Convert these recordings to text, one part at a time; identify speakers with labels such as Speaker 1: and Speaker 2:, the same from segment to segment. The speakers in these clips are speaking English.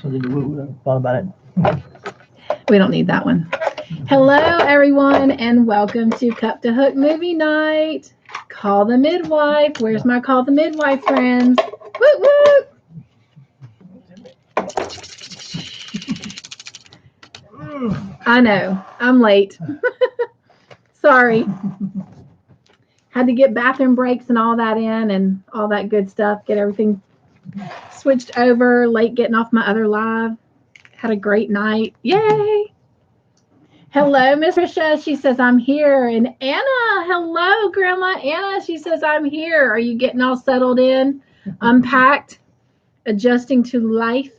Speaker 1: So did we thought about it.
Speaker 2: We don't need that one. Hello, everyone, and welcome to Cup2Hook movie night. Call the Midwife. Where's my Call the Midwife friends? Woo woo! I know, I'm late. Sorry. Had to get bathroom breaks and all that in and all that good stuff. Get everything switched over. Late getting off my other live. Had a great night. Yay! Hello, Miss Tricia. She says, I'm here. And Anna, hello, Grandma Anna. She says, I'm here. Are you getting all settled in, unpacked, adjusting to life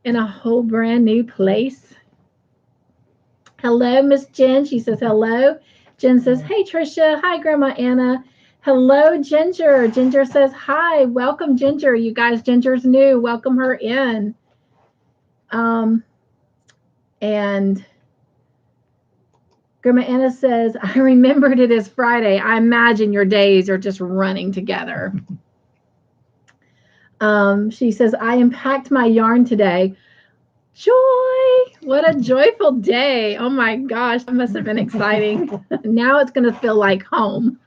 Speaker 2: in a whole brand new place? Hello, Miss Jen. She says, hello. Jen says, hey, Tricia. Hi, Grandma Anna. Hello, Ginger. Ginger says, hi. Welcome, Ginger. You guys, Ginger's new. Welcome her in. And Grandma Anna says, I remembered it is Friday. I imagine your days are just running together. She says, I unpacked my yarn today. Joy! What a joyful day. Oh my gosh, that must have been exciting. Now it's going to feel like home.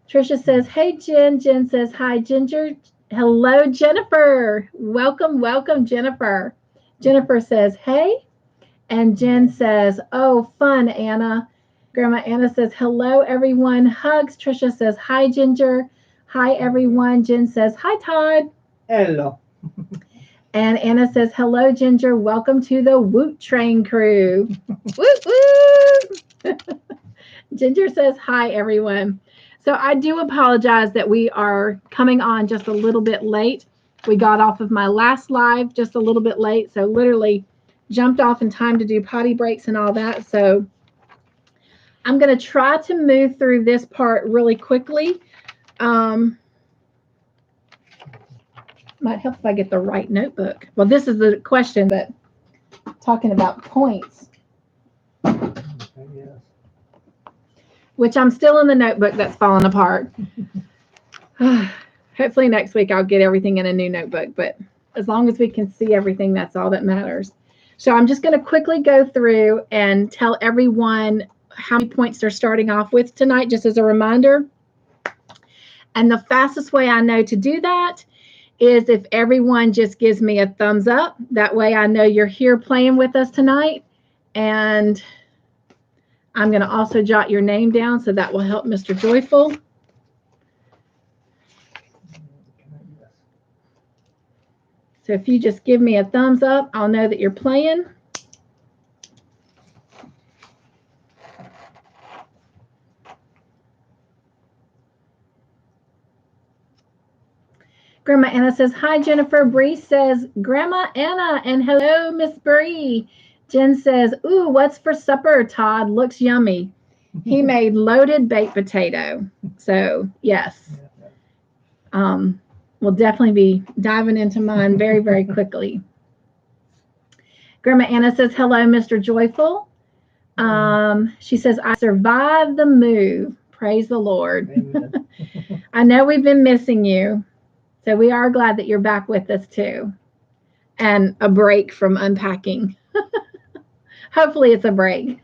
Speaker 2: Tricia says, hey, Jen. Jen says, hi, Ginger. Hello, Jennifer. Welcome, welcome, Jennifer. Jennifer says, hey. And Jen says, oh, fun, Anna. Grandma Anna says, hello, everyone. Hugs. Tricia says, hi, Ginger. Hi, everyone. Jen says, hi, Todd.
Speaker 1: Hello.
Speaker 2: And Anna says, hello, Ginger. Welcome to the Woot Train crew. Woot, woot. Ginger says, hi, everyone. So I do apologize that we are coming on just a little bit late. We got off of my last live just a little bit late. So literally jumped off in time to do potty breaks and all that. So I'm going to try to move through this part really quickly. Might help if I get the right notebook. Well, this is the question, but talking about points, which I'm still in the notebook that's falling apart. Hopefully next week I'll get everything in a new notebook, but as long as we can see everything, that's all that matters. So I'm just going to quickly go through and tell everyone how many points they're starting off with tonight, just as a reminder. And the fastest way I know to do that is if everyone just gives me a thumbs up. That way I know you're here playing with us tonight. And I'm going to also jot your name down, so that will help Mr. Joyful. So if you just give me a thumbs up, I'll know that you're playing. Grandma Anna says, hi, Jennifer. Bree says, Grandma Anna, and hello, Miss Bree. Jen says, ooh, what's for supper, Todd? Looks yummy. He made loaded baked potato. So, yes. We'll definitely be diving into mine very, very quickly. Grandma Anna says, hello, Mr. Joyful. She says, I survived the move. Praise the Lord. I know we've been missing you. So we are glad that you're back with us too. And a break from unpacking. Hopefully it's a break.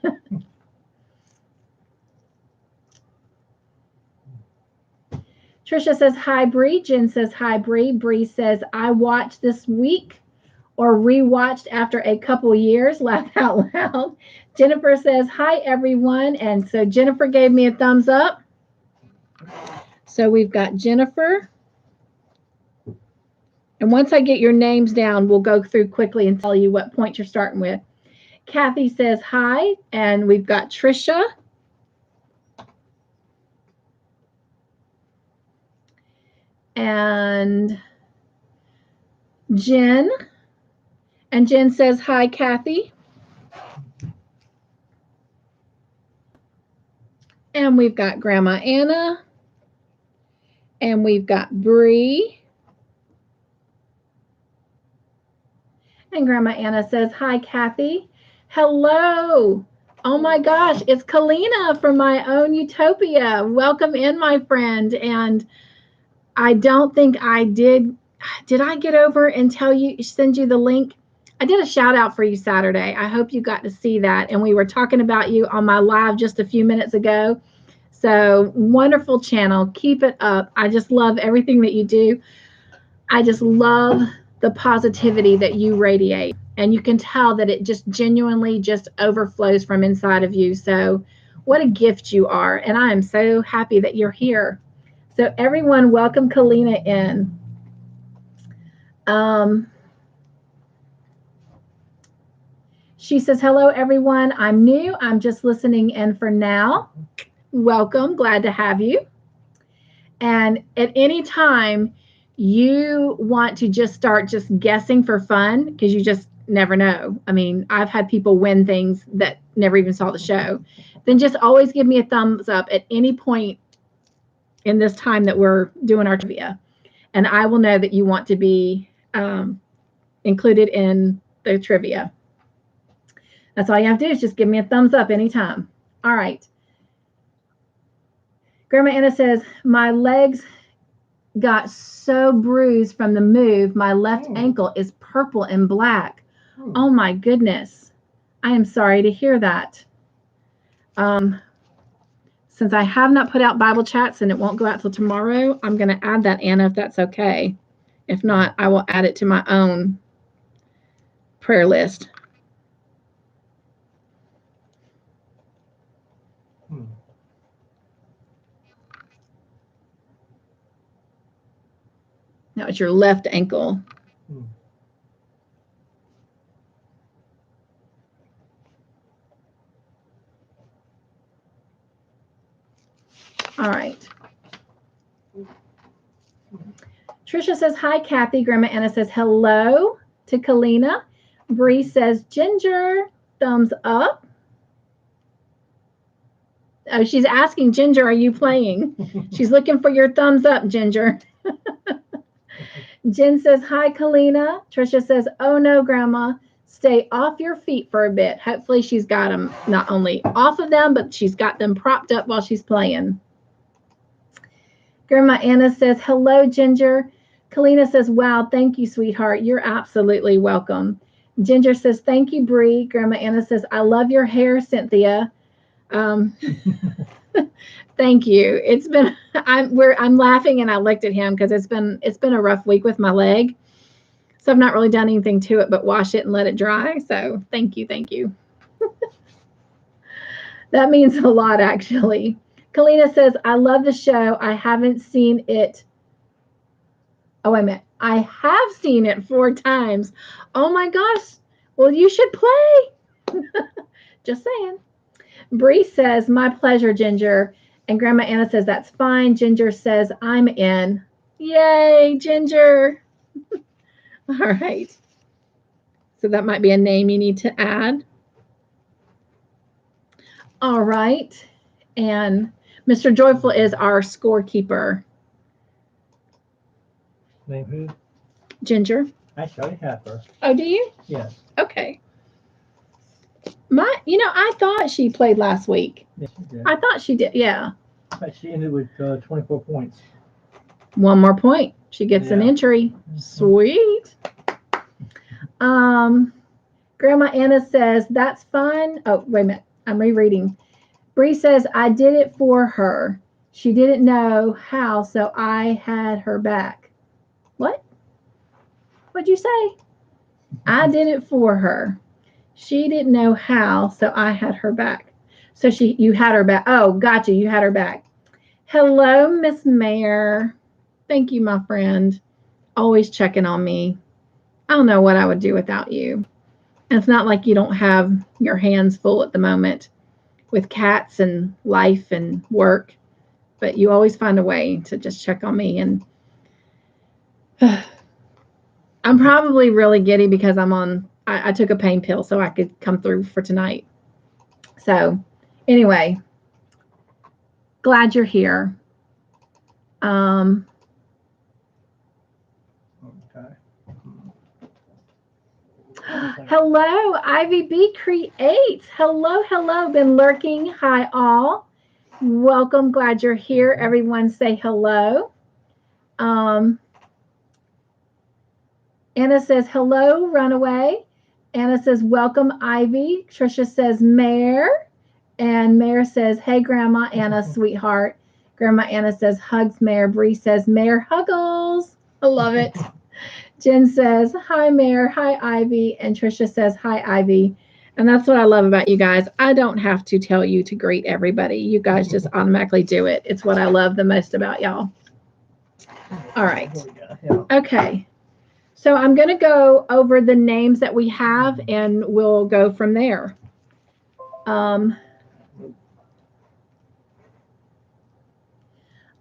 Speaker 2: Trisha says, hi, Bree. Jen says, hi, Bree. Bree says, I watched this week or rewatched after a couple years. Laugh out loud. Jennifer says, hi, everyone. And so Jennifer gave me a thumbs up. So we've got Jennifer. And once I get your names down, we'll go through quickly and tell you what point you're starting with. Kathy says, hi. And we've got Trisha. And Jen. And Jen says, hi, Kathy. And we've got Grandma Anna. And we've got Bree. And Grandma Anna says, hi, Kathy. Hello. Oh my gosh, it's Kalina from my own Utopia. Welcome in, my friend. And I don't think I did. Did I get over and send you the link? I did a shout out for you Saturday. I hope you got to see that. And we were talking about you on my live just a few minutes ago. So wonderful channel. Keep it up. I just love everything that you do. I just love the positivity that you radiate. And you can tell that it just genuinely just overflows from inside of you. So what a gift you are. And I am so happy that you're here. So everyone, welcome Kalina in. She says, hello, everyone. I'm new. I'm just listening in for now. Welcome. Glad to have you. And at any time you want to just start just guessing for fun, because you just never know. I mean, I've had people win things that never even saw the show. Then just always give me a thumbs up at any point in this time that we're doing our trivia. And I will know that you want to be included in the trivia. That's all you have to do is just give me a thumbs up anytime. All right. Grandma Anna says, my legs got so bruised from the move. My left ankle is purple and black. Oh my goodness. I am sorry to hear that. Since I have not put out Bible chats and it won't go out till tomorrow, I'm going to add that, Anna, if that's okay. If not, I will add it to my own prayer list. Now it's your left ankle. All right. Trisha says, hi, Kathy. Grandma Anna says, hello to Kalina. Bree says, Ginger, thumbs up. Oh, she's asking, Ginger, are you playing? She's looking for your thumbs up, Ginger. Jen says, hi, Kalina. Trisha says, oh, no, Grandma. Stay off your feet for a bit. Hopefully she's got them not only off of them, but she's got them propped up while she's playing. Grandma Anna says, hello, Ginger. Kalina says, wow, thank you, sweetheart. You're absolutely welcome. Ginger says, thank you, Bree. Grandma Anna says, I love your hair, Cynthia. Thank you. It's been, I'm laughing and I looked at him because it's been a rough week with my leg. So I've not really done anything to it but wash it and let it dry. So thank you. Thank you. That means a lot, actually. Kalina says, I love the show. I haven't seen it. Oh, wait a minute. I have seen it 4 times. Oh, my gosh. Well, you should play. Just saying. Bree says, my pleasure, Ginger. And Grandma Anna says, that's fine. Ginger says, I'm in. Yay, Ginger. All right. So that might be a name you need to add. All right. And Mr. Joyful is our scorekeeper.
Speaker 1: Name who?
Speaker 2: Ginger.
Speaker 1: Actually, I have her.
Speaker 2: Oh, do you?
Speaker 1: Yes.
Speaker 2: Okay. I thought she played last week.
Speaker 1: Yes, she did.
Speaker 2: I thought she did, yeah.
Speaker 1: But she ended with 24 points.
Speaker 2: One more point. She gets an entry. Sweet. Grandma Anna says, that's fine. Oh, wait a minute. I'm rereading. Bree says, I did it for her. She didn't know how, so I had her back. What? What'd you say? I did it for her. She didn't know how, so I had her back. So you had her back. Oh, gotcha. You had her back. Hello, Miss Mayor. Thank you, my friend. Always checking on me. I don't know what I would do without you. And it's not like you don't have your hands full at the moment with cats and life and work, but you always find a way to just check on me. And I'm probably really giddy because I took a pain pill so I could come through for tonight. So anyway, glad you're here. Okay. Hello, Ivy B Creates. Hello. Been lurking. Hi, all. Welcome. Glad you're here. Everyone say hello. Anna says, hello, Runaway. Anna says, welcome, Ivy. Trisha says, Mare. And Mare says, hey, Grandma Anna, sweetheart. Grandma Anna says, hugs, Mare. Bree says, Mare huggles. I love it. Jen says, hi, Mare. Hi, Ivy. And Trisha says, hi, Ivy. And that's what I love about you guys. I don't have to tell you to greet everybody. You guys just automatically do it. It's what I love the most about y'all. All right. Okay. So I'm going to go over the names that we have, and we'll go from there.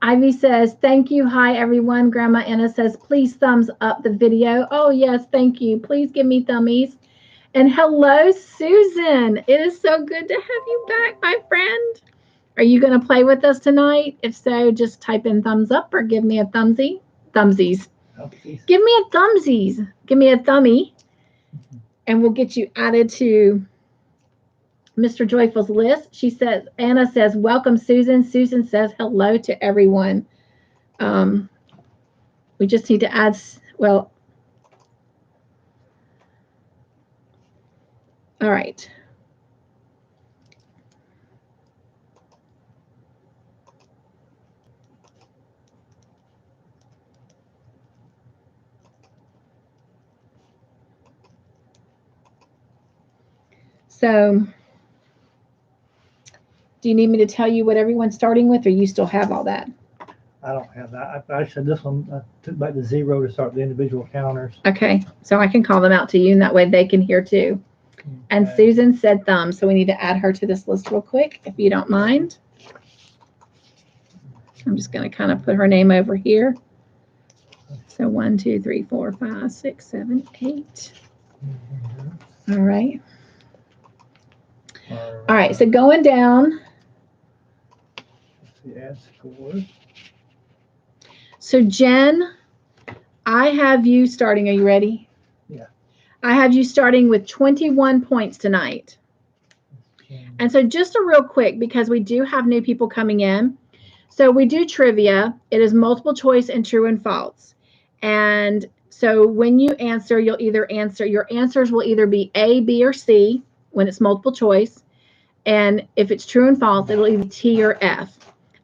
Speaker 2: Ivy says, thank you. Hi, everyone. Grandma Anna says, please thumbs up the video. Oh, yes. Thank you. Please give me thummies. And hello, Susan. It is so good to have you back, my friend. Are you going to play with us tonight? If so, just type in thumbs up or give me a thumbsie. Thumbsies. Give me a thumbsies. Give me a thumbie. And we'll get you added to Mr. Joyful's list. She says, Anna says, welcome, Susan. Susan says hello to everyone. We just need to add, well, all right. So, do you need me to tell you what everyone's starting with, or you still have all that?
Speaker 1: I don't have that. I said this one, I took back the 0 to start the individual counters.
Speaker 2: Okay, so I can call them out to you, and that way they can hear too. Okay. And Susan said thumb, so we need to add her to this list real quick, if you don't mind. I'm just going to kind of put her name over here. So 1, 2, 3, 4, 5, 6, 7, 8. All right. All right, so going down.
Speaker 1: Add scores.
Speaker 2: So Jen, I have you starting. Are you ready?
Speaker 1: Yeah.
Speaker 2: I have you starting with 21 points tonight. And so just a real quick, because we do have new people coming in. So we do trivia. It is multiple choice and true and false. And so when you answer, you'll either answer, your answers will either be A, B, or C when it's multiple choice. And if it's true and false, it'll either be T or F.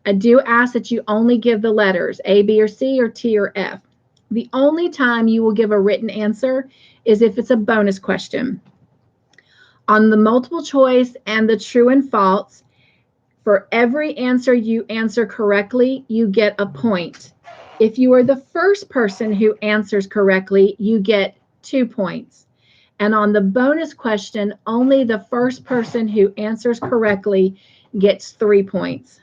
Speaker 2: I do ask that you only give the letters A, B, or C, or T or F. The only time you will give a written answer is if it's a bonus question. On the multiple choice and the true and false, for every answer you answer correctly, you get a point. If you are the first person who answers correctly, you get 2 points. And on the bonus question, only the first person who answers correctly gets 3 points.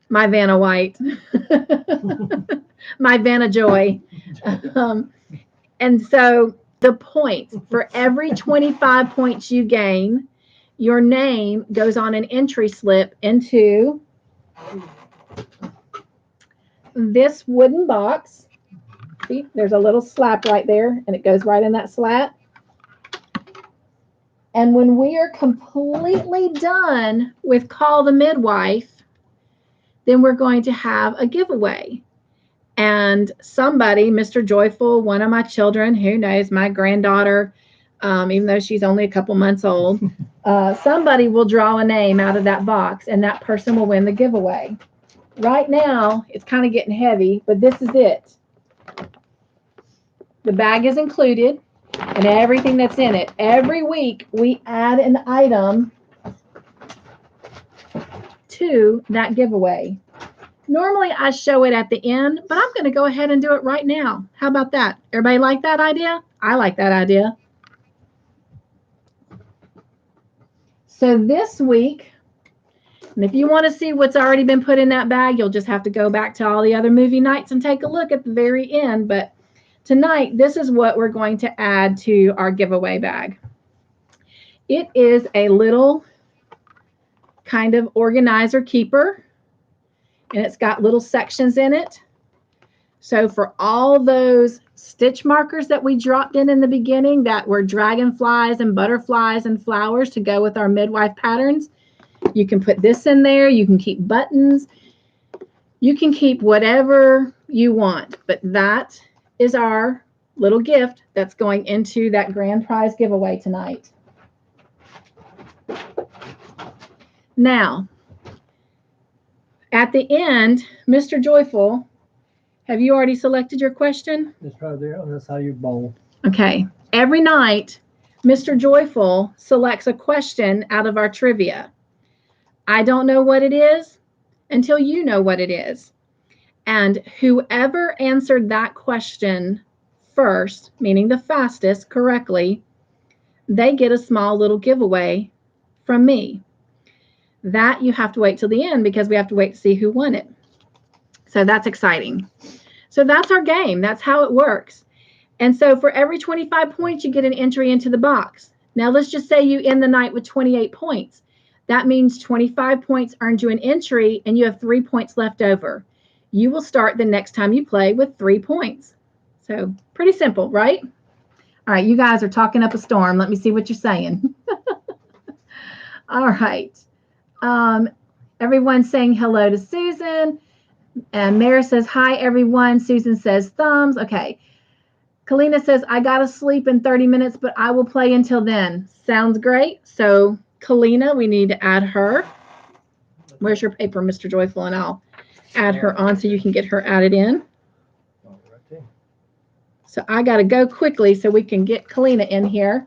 Speaker 2: My Vanna White. My Vanna Joy. And so the points, for every 25 points you gain, your name goes on an entry slip into this wooden box. See, there's a little slap right there, and it goes right in that slat. And when we are completely done with Call the Midwife, then we're going to have a giveaway. And somebody, Mr. Joyful, one of my children, who knows, my granddaughter, even though she's only a couple months old, somebody will draw a name out of that box, and that person will win the giveaway. Right now, it's kind of getting heavy, but this is it. The bag is included and everything that's in it. Every week, we add an item to that giveaway. Normally, I show it at the end, but I'm going to go ahead and do it right now. How about that? Everybody like that idea? I like that idea. So this week, and if you want to see what's already been put in that bag, you'll just have to go back to all the other movie nights and take a look at the very end. But tonight, this is what we're going to add to our giveaway bag. It is a little kind of organizer keeper, and it's got little sections in it. So for all those stitch markers that we dropped in the beginning that were dragonflies and butterflies and flowers to go with our midwife patterns, you can put this in there. You can keep buttons. You can keep whatever you want, but that is our little gift that's going into that grand prize giveaway tonight. Now, at the end, Mr. Joyful, have you already selected your question?
Speaker 1: It's right there on the side of your bowl.
Speaker 2: Okay. Every night, Mr. Joyful selects a question out of our trivia. I don't know what it is until you know what it is. And whoever answered that question first, meaning the fastest correctly, they get a small little giveaway from me. That you have to wait till the end because we have to wait to see who won it. So that's exciting. So that's our game. That's how it works. And so for every 25 points, you get an entry into the box. Now let's just say you end the night with 28 points. That means 25 points earned you an entry and you have 3 points left over. You will start the next time you play with 3 points. So pretty simple, right? All right, you guys are talking up a storm. Let me see what you're saying. All right. Everyone's saying hello to Susan. And Mary says, hi, everyone. Susan says, thumbs. Okay. Kalina says, I got to sleep in 30 minutes, but I will play until then. Sounds great. So, Kalina, we need to add her. Where's your paper, Mr. Joyful? And I'll add her on so you can get her added in. So, I got to go quickly so we can get Kalina in here.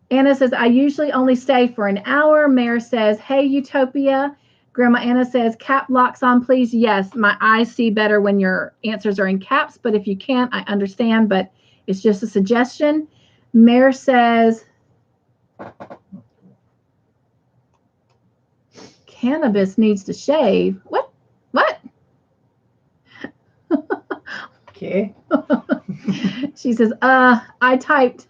Speaker 2: Anna says, I usually only stay for an hour. Mare says, hey, Utopia. Grandma Anna says, cap locks on, please. Yes, my eyes see better when your answers are in caps, but if you can't, I understand, but it's just a suggestion. Mare says, cannabis needs to shave. What? What?
Speaker 1: Okay.
Speaker 2: She says, I typed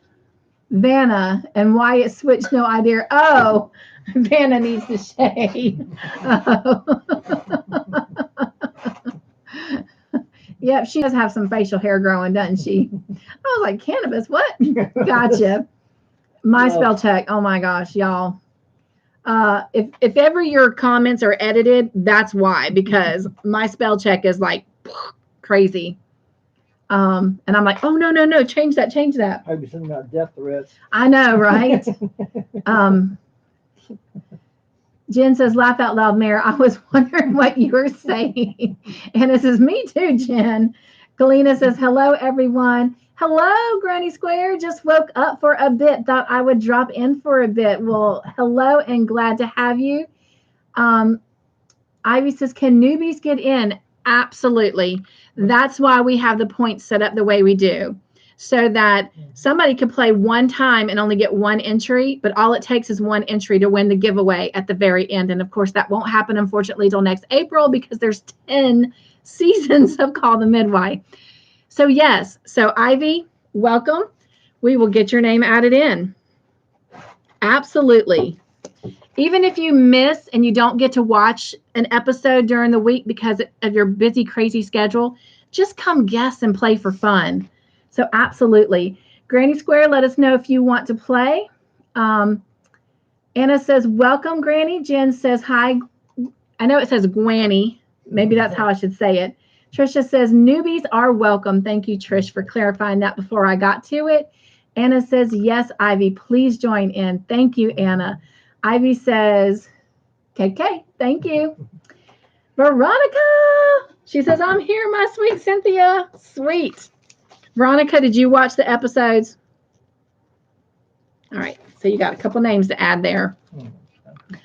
Speaker 2: Vanna and why it switched, no idea. Oh, Vanna needs to shave. Oh. Yep, she does have some facial hair growing, doesn't she? I was like, cannabis, what? Gotcha. My spell check. Oh my gosh, y'all. If ever your comments are edited, that's why, because my spell check is like crazy. And I'm like, oh no, change that.
Speaker 1: I'd be sending out death threats.
Speaker 2: I know, right? Jen says, laugh out loud, Mayor. I was wondering what you were saying. And it says, me too, Jen. Galena says, hello, everyone. Hello, Granny Square. Just woke up for a bit. Thought I would drop in for a bit. Well, hello and glad to have you. Ivy says, can newbies get in? Absolutely. That's why we have the points set up the way we do. So that somebody could play one time and only get one entry, but all it takes is one entry to win the giveaway at the very end. And of course, that won't happen, unfortunately, till next April because there's 10 seasons of Call the Midwife. So yes, so Ivy, welcome. We will get your name added in. Absolutely. Even if you miss and you don't get to watch an episode during the week because of your busy, crazy schedule, just come guess and play for fun. So absolutely. Granny Square, let us know if you want to play. Anna says, welcome, Granny. Jen says, hi. I know it says Granny. Maybe that's how I should say it. Trisha says, newbies are welcome. Thank you, Trish, for clarifying that before I got to it. Anna says, yes, Ivy, please join in. Thank you, Anna. Ivy says, KK, thank you. Veronica, she says, I'm here, my sweet Cynthia. Sweet. Veronica, did you watch the episodes? All right, so you got a couple names to add there.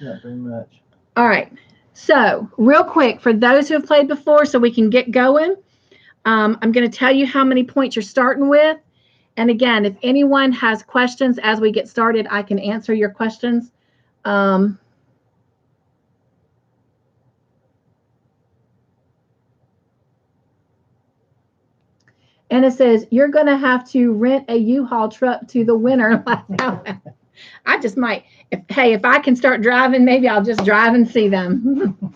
Speaker 1: Not very much.
Speaker 2: All right, so real quick, for those who have played before so we can get going, I'm going to tell you how many points you're starting with. And again, if anyone has questions as we get started, I can answer your questions. And it says, you're going to have to rent a U-Haul truck to the winner. I just might. If I can start driving, maybe I'll just drive and see them.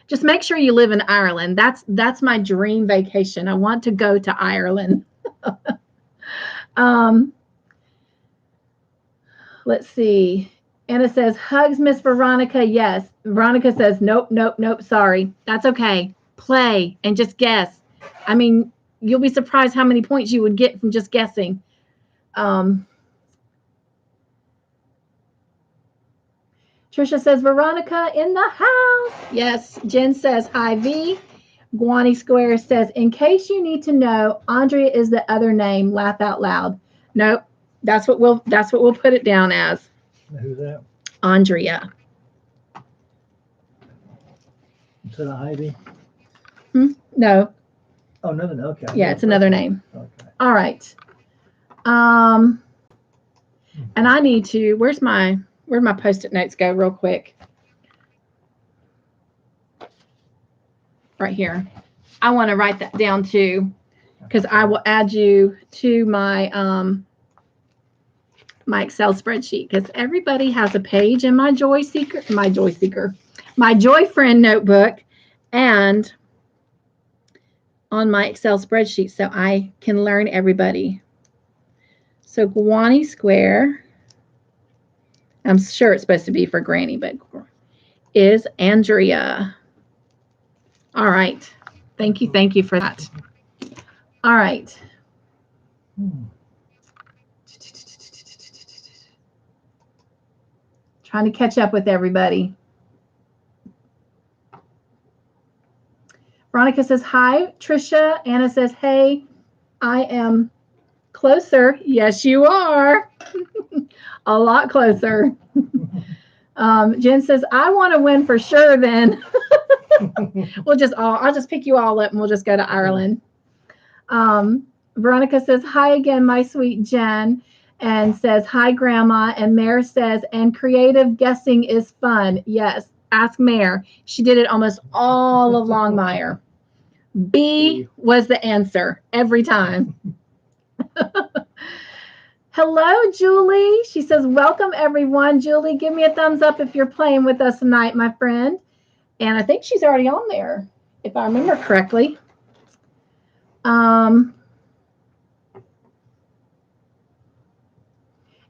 Speaker 2: Just make sure you live in Ireland. That's my dream vacation. I want to go to Ireland. Let's see. Anna says, hugs, Miss Veronica. Yes. Veronica says, nope, nope, nope. Sorry. That's okay. Play and just guess. I mean, you'll be surprised how many points you would get from just guessing. Trisha says, Veronica in the house. Yes. Jen says, hi, V. Guani Square says, in case you need to know, Andrea is the other name. Laugh out loud. Nope. That's what we'll put it down as.
Speaker 1: Who's that?
Speaker 2: Andrea.
Speaker 1: Instead of Ivy?
Speaker 2: No.
Speaker 1: Oh, no. Okay.
Speaker 2: Yeah, it's another name.
Speaker 1: Okay.
Speaker 2: All right. And I need to, where'd my Post-it notes go real quick? Right here. I want to write that down too, because I will add you to my my Excel spreadsheet, because everybody has a page in my Joy Friend notebook and on my Excel spreadsheet, so I can learn everybody. So Guani Square, I'm sure it's supposed to be for Granny, but is Andrea. All right. Thank you for that. All right. Trying to catch up with everybody. Veronica says, hi, Trisha. Anna says, hey, I am closer. Yes, you are. A lot closer. Jen says, I want to win for sure then. I'll just pick you all up and we'll just go to Ireland. Veronica says, hi again, my sweet Jen, and says, hi, Grandma. And Mare says, and creative guessing is fun. Yes, ask Mare. She did it almost all of Longmire. B was the answer every time. Hello, Julie. She says, welcome, everyone. Julie, give me a thumbs up if you're playing with us tonight, my friend. And I think she's already on there, if I remember correctly. And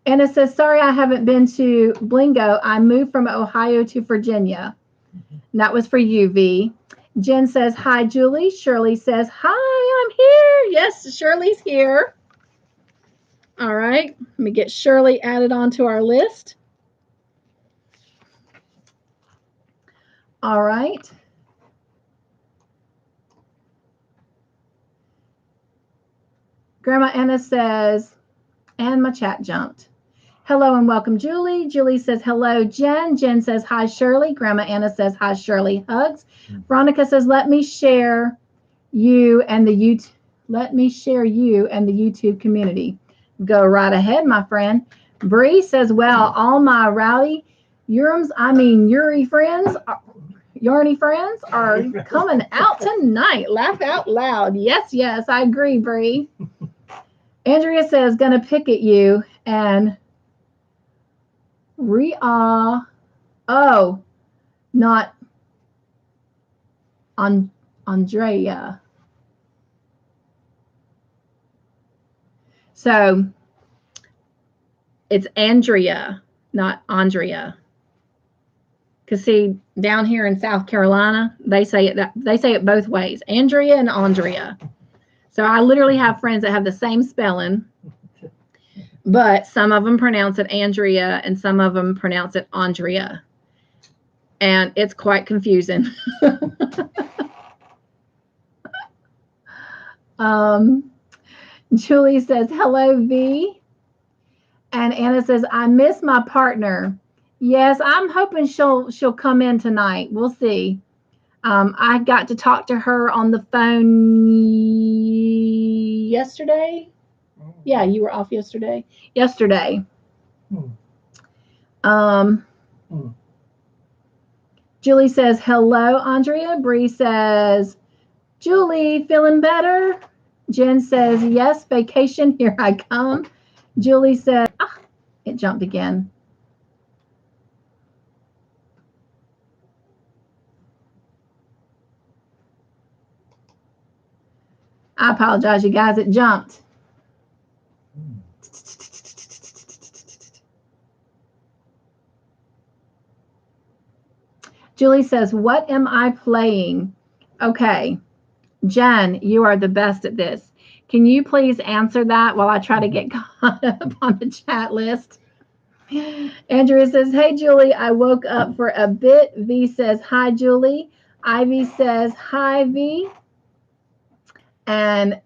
Speaker 2: it says, sorry, I haven't been to Blingo. I moved from Ohio to Virginia. And that was for you, V. Jen says, hi, Julie. Shirley says, hi, I'm here. Yes, Shirley's here. All right. Let me get Shirley added onto our list. All right. Grandma Anna says, and my chat jumped. Hello and welcome, Julie. Julie says, hello, Jen. Jen says, hi, Shirley. Grandma Anna says, hi, Shirley. Hugs. Veronica says, let me share you and the YouTube community. Go right ahead, my friend. Bree says, well, all my rowdy yarny friends are coming out tonight. Laugh out loud. Yes, I agree, Bree. Andrea says, gonna pick at you. And not Andrea. So it's Andrea, not Andrea. Because see, down here in South Carolina, they say it both ways, Andrea and Andrea. So I literally have friends that have the same spelling, but some of them pronounce it Andrea and some of them pronounce it Andrea. And it's quite confusing. Julie says, hello, V. And Anna says, I miss my partner. Yes, I'm hoping she'll come in tonight. We'll see. I got to talk to her on the phone yesterday. Yeah, you were off yesterday. Julie says, hello, Andrea. Bree says, Julie, feeling better? Jen says, yes, vacation, here I come. Julie says, it jumped again. I apologize, you guys, it jumped. Julie says, what am I playing? Okay. Jen, you are the best at this. Can you please answer that while I try to get caught up on the chat list? Andrea says, hey, Julie, I woke up for a bit. V says, hi, Julie. Ivy says, hi, V. And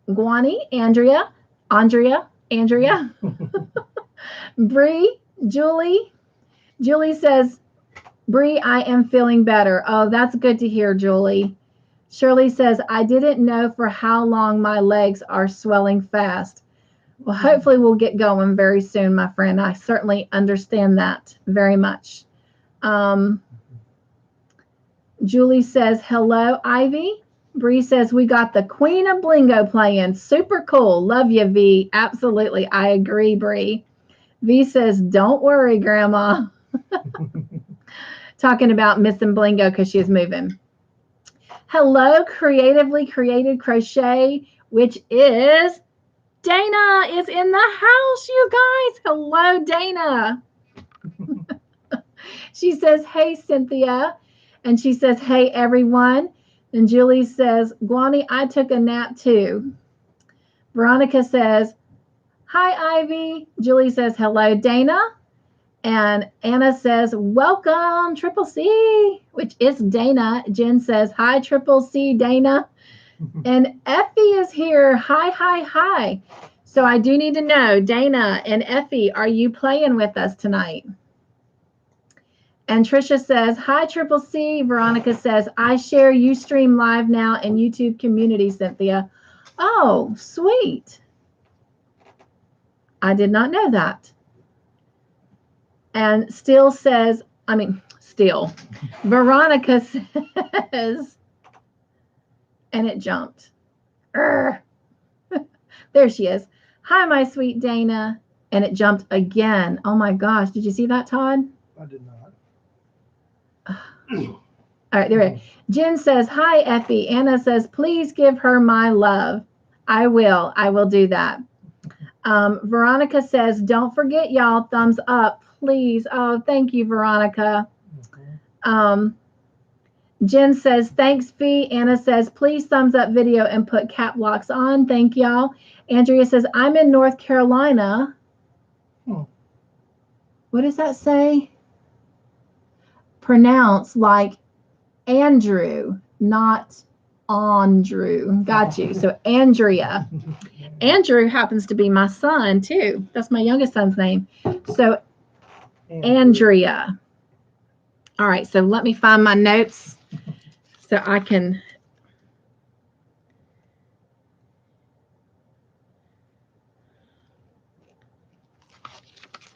Speaker 2: Guani, Andrea. Bree, Julie. Julie says, Bree, I am feeling better. Oh, that's good to hear, Julie. Shirley says, I didn't know for how long my legs are swelling fast. Well, hopefully we'll get going very soon, my friend. I certainly understand that very much. Julie says, hello, Ivy. Bree says, we got the Queen of Blingo playing. Super cool. Love you, V. Absolutely. I agree, Bree. V says, don't worry, Grandma. Talking about missing Blingo because she is moving. Hello, Creatively Created Crochet, which is Dana is in the house, you guys. Hello, Dana. She says, hey, Cynthia. And she says, hey, everyone. And Julie says, Guani, I took a nap too. Veronica says, hi, Ivy. Julie says, hello, Dana. And Anna says, welcome, Triple C, which is Dana. Jen says, hi, Triple C, Dana. And Effie is here. Hi, hi, hi. So I do need to know, Dana and Effie, are you playing with us tonight? And Trisha says, hi, Triple C. Veronica says, I share Ustream Live now and YouTube community, Cynthia. Oh, sweet. I did not know that. And Veronica says, and it jumped. There she is. Hi, my sweet Dana. And it jumped again. Oh my gosh. Did you see that, Todd?
Speaker 1: I did not.
Speaker 2: All right, there it is. Jen says, hi, Effie. Anna says, please give her my love. I will do that. Veronica says, don't forget, y'all, thumbs up, please. Oh, thank you, Veronica. Jen says, thanks, Fee. Anna says, please thumbs up video and put cap locks on. Thank y'all. Andrea says, I'm in North Carolina. What does that say? Pronounce like Andrew, not Andrew. Got you. So Andrea. Andrew happens to be my son too. That's my youngest son's name. So Andrea. All right. So let me find my notes so I can.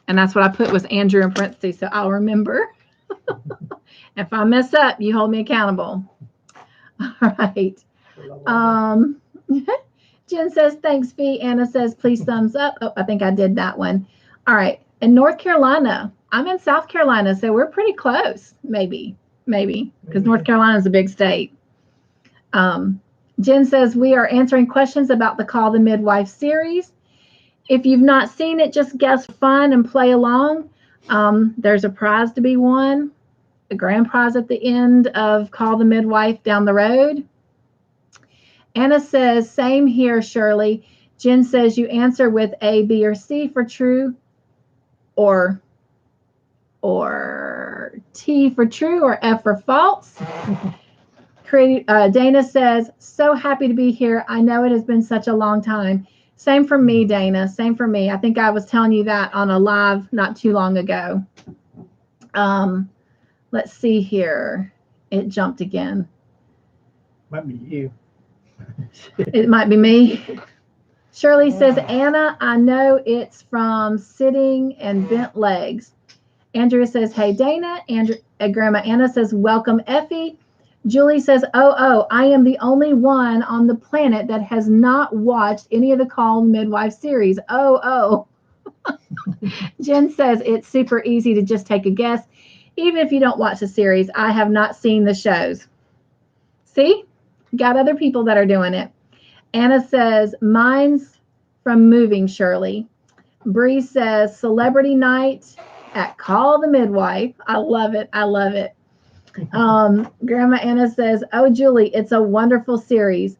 Speaker 2: And that's what I put was Andrew in parentheses, so I'll remember. If I mess up, you hold me accountable. All right. Jen says, thanks, Fee. Anna says, please thumbs up. Oh, I think I did that one. All right. In North Carolina, I'm in South Carolina, so we're pretty close, maybe, because North Carolina is a big state. Jen says, we are answering questions about the Call the Midwife series. If you've not seen it, just guess fun and play along. There's a prize to be won, a grand prize at the end of Call the Midwife down the road. Anna says, same here, Shirley. Jen says, you answer with A, B, or C for true, or T for true, or F for false. Dana says, so happy to be here. I know it has been such a long time. Same for me, Dana. Same for me. I think I was telling you that on a live not too long ago. Let's see here. It jumped again.
Speaker 1: Might be you.
Speaker 2: It might be me. Shirley says, Anna, I know it's from sitting and bent legs. Andrea says, hey, Dana. Grandma Anna says, welcome, Effie. Julie says, oh, I am the only one on the planet that has not watched any of the Call Midwife series. Oh. Jen says, it's super easy to just take a guess. Even if you don't watch the series, I have not seen the shows. See? Got other people that are doing it. Anna says, mine's from moving, Shirley. Bree says, celebrity night at Call the Midwife. I love it. Grandma Anna says, "Oh, Julie, it's a wonderful series.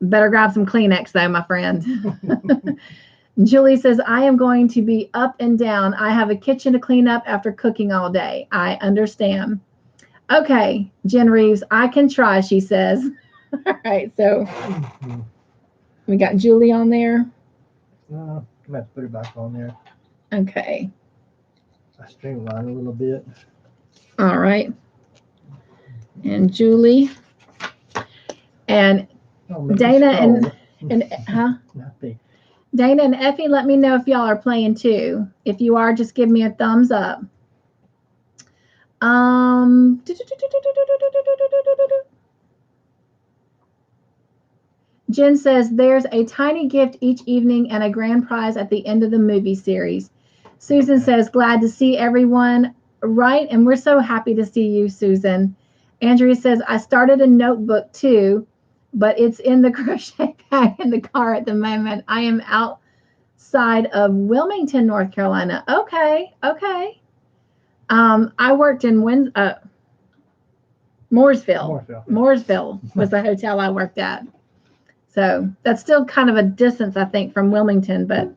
Speaker 2: Better grab some Kleenex, though, my friend." Julie says, "I am going to be up and down. I have a kitchen to clean up after cooking all day. I understand." Okay, Jen Reeves, I can try, she says. All right, so we got Julie on there.
Speaker 1: I'm going to put it back on there.
Speaker 2: Okay.
Speaker 1: I streamline a little bit.
Speaker 2: All right. And Julie. And Dana and Dana and Effie, let me know if y'all are playing too. If you are, just give me a thumbs up. Jen says there's a tiny gift each evening and a grand prize at the end of the movie series. Susan says, glad to see everyone. Right, and we're so happy to see you, Susan. Andrea says, I started a notebook too, but it's in the crochet bag in the car at the moment. I am outside of Wilmington, North Carolina. Okay. I worked in Mooresville. Mooresville was the hotel I worked at. So that's still kind of a distance, I think, from Wilmington, but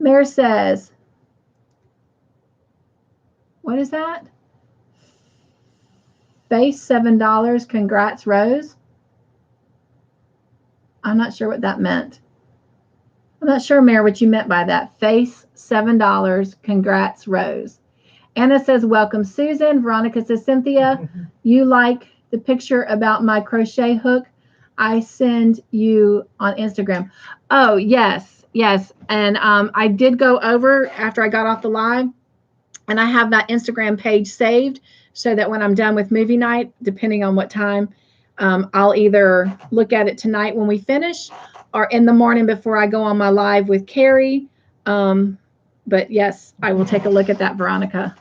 Speaker 2: Mare says, what is that? Face $7. Congrats, Rose. I'm not sure what that meant. I'm not sure, Mare, what you meant by that. Face $7. Congrats, Rose. Anna says, welcome, Susan. Veronica says, Cynthia, you like the picture about my crochet hook I send you on Instagram? Oh, yes. And I did go over after I got off the live, and I have that Instagram page saved so that when I'm done with movie night, depending on what time, I'll either look at it tonight when we finish or in the morning before I go on my live with Carrie. But yes, I will take a look at that, Veronica.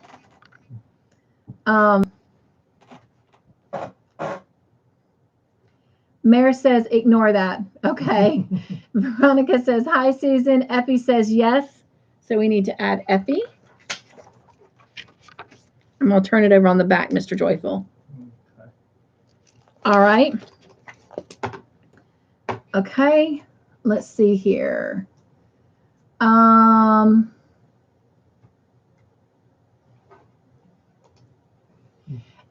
Speaker 2: Mare says, ignore that. Okay. Veronica says, hi, Susan. Effie says, yes. So we need to add Effie. I'm going to turn it over on the back, Mr. Joyful. Okay. All right. Okay. Let's see here.